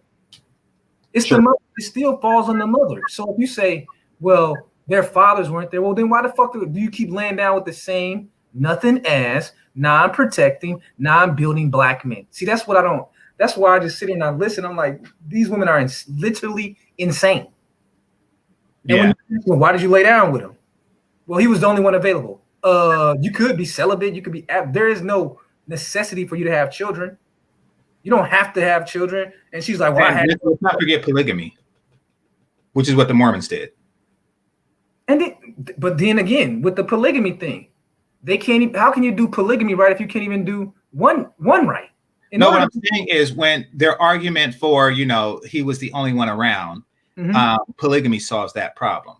It's the mother. It still falls on the mother. So if you say, well, their fathers weren't there, well, then why the fuck do you keep laying down with the same nothing as non-protecting, non-building black men? See, that's why I just sit here and I listen. I'm like, these women are literally insane. And when why did you lay down with him? Well, he was the only one available. You could be celibate. You could be. There is no necessity for you to have children. You don't have to have children. And she's like, well, let's not forget polygamy, which is what the Mormons did. But then again, with the polygamy thing, they can't. How can you do polygamy right if you can't even do one right? No, what I'm saying is when their argument for he was the only one around, polygamy solves that problem.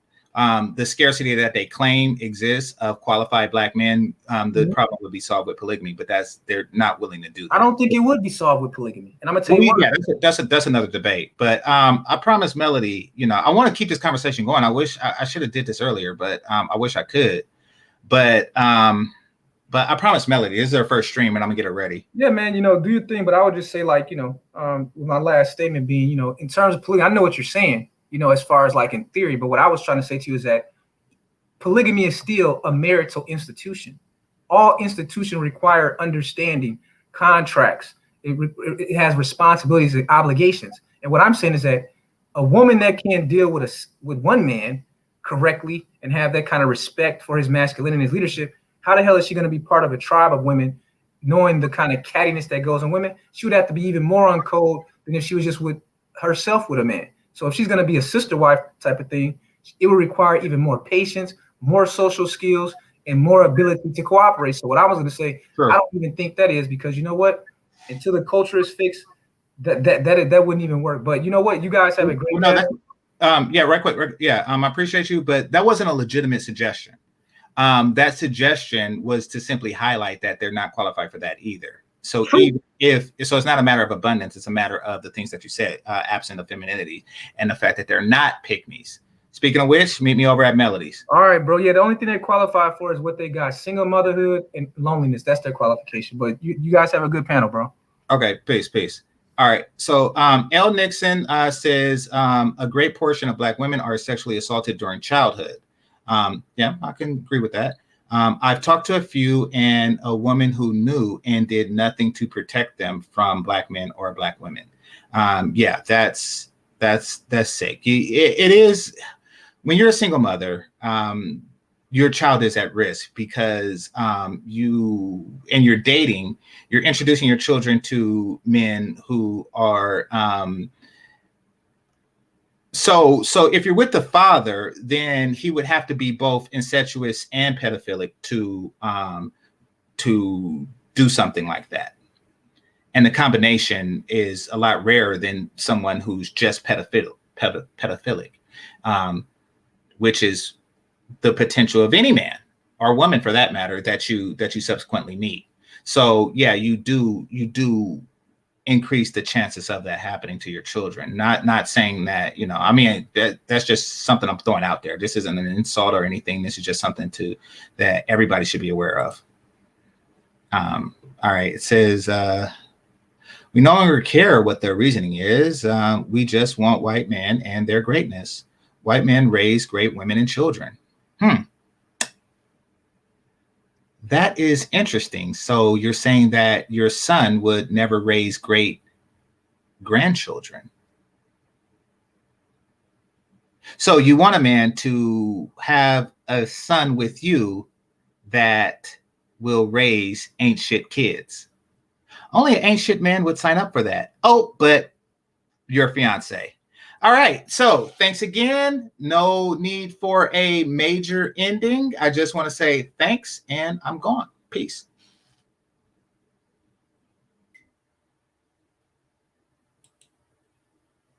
The scarcity that they claim exists of qualified black men, the problem would be solved with polygamy, but they're not willing to do that. I don't think it would be solved with polygamy, and I'm gonna tell you why. Yeah, that's another debate. But I promise Melody, I want to keep this conversation going. I wish I should have did this earlier, but I wish I could. But I promise Melody, this is her first stream, and I'm gonna get her ready. Yeah, man, do your thing. But I would just say, like, with my last statement being, in terms of polygamy, I know what you're saying, as far as like in theory. But what I was trying to say to you is that polygamy is still a marital institution. All institutions require understanding, contracts. It has responsibilities and obligations. And what I'm saying is that a woman that can't deal with one man correctly and have that kind of respect for his masculinity and his leadership, how the hell is she going to be part of a tribe of women, knowing the kind of cattiness that goes on women? She would have to be even more on code than if she was just with herself with a man. So if she's going to be a sister wife type of thing, it will require even more patience, more social skills, and more ability to cooperate. So what I was going to say, I don't even think that is, because you know what? Until the culture is fixed, that wouldn't even work. But you know what? You guys have a great right quick. I appreciate you, but that wasn't a legitimate suggestion. That suggestion was to simply highlight that they're not qualified for that either. So True. even if so, it's not a matter of abundance. It's a matter of the things that you said, absent of femininity, and the fact that they're not pick-me's. Speaking of which, meet me over at Melodies. All right, bro. Yeah, the only thing they qualify for is what they got: single motherhood and loneliness. That's their qualification. But you guys have a good panel, bro. Okay, peace. All right. So L. Nixon says a great portion of Black women are sexually assaulted during childhood. Yeah, I can agree with that. I've talked to a few, and a woman who knew and did nothing to protect them from Black men or Black women. Yeah, that's sick. It is. When you're a single mother, your child is at risk because you're dating, you're introducing your children to men who are so if you're with the father, then he would have to be both incestuous and pedophilic to do something like that. And the combination is a lot rarer than someone who's just pedophilic. Which is the potential of any man or woman, for that matter, that you subsequently meet. So yeah, you do increase the chances of that happening to your children. Not saying that, I mean, that's just something I'm throwing out there. This isn't an insult or anything. This is just something that everybody should be aware of. All right, it says we no longer care what their reasoning is. We just want white men and their greatness. White men raise great women and children. That is interesting. So you're saying that your son would never raise great grandchildren. So you want a man to have a son with you that will raise ain't shit kids. Only an ain't shit man would sign up for that. Oh, but your fiance. All right, so thanks again. No need for a major ending. I just want to say thanks, and I'm gone. Peace.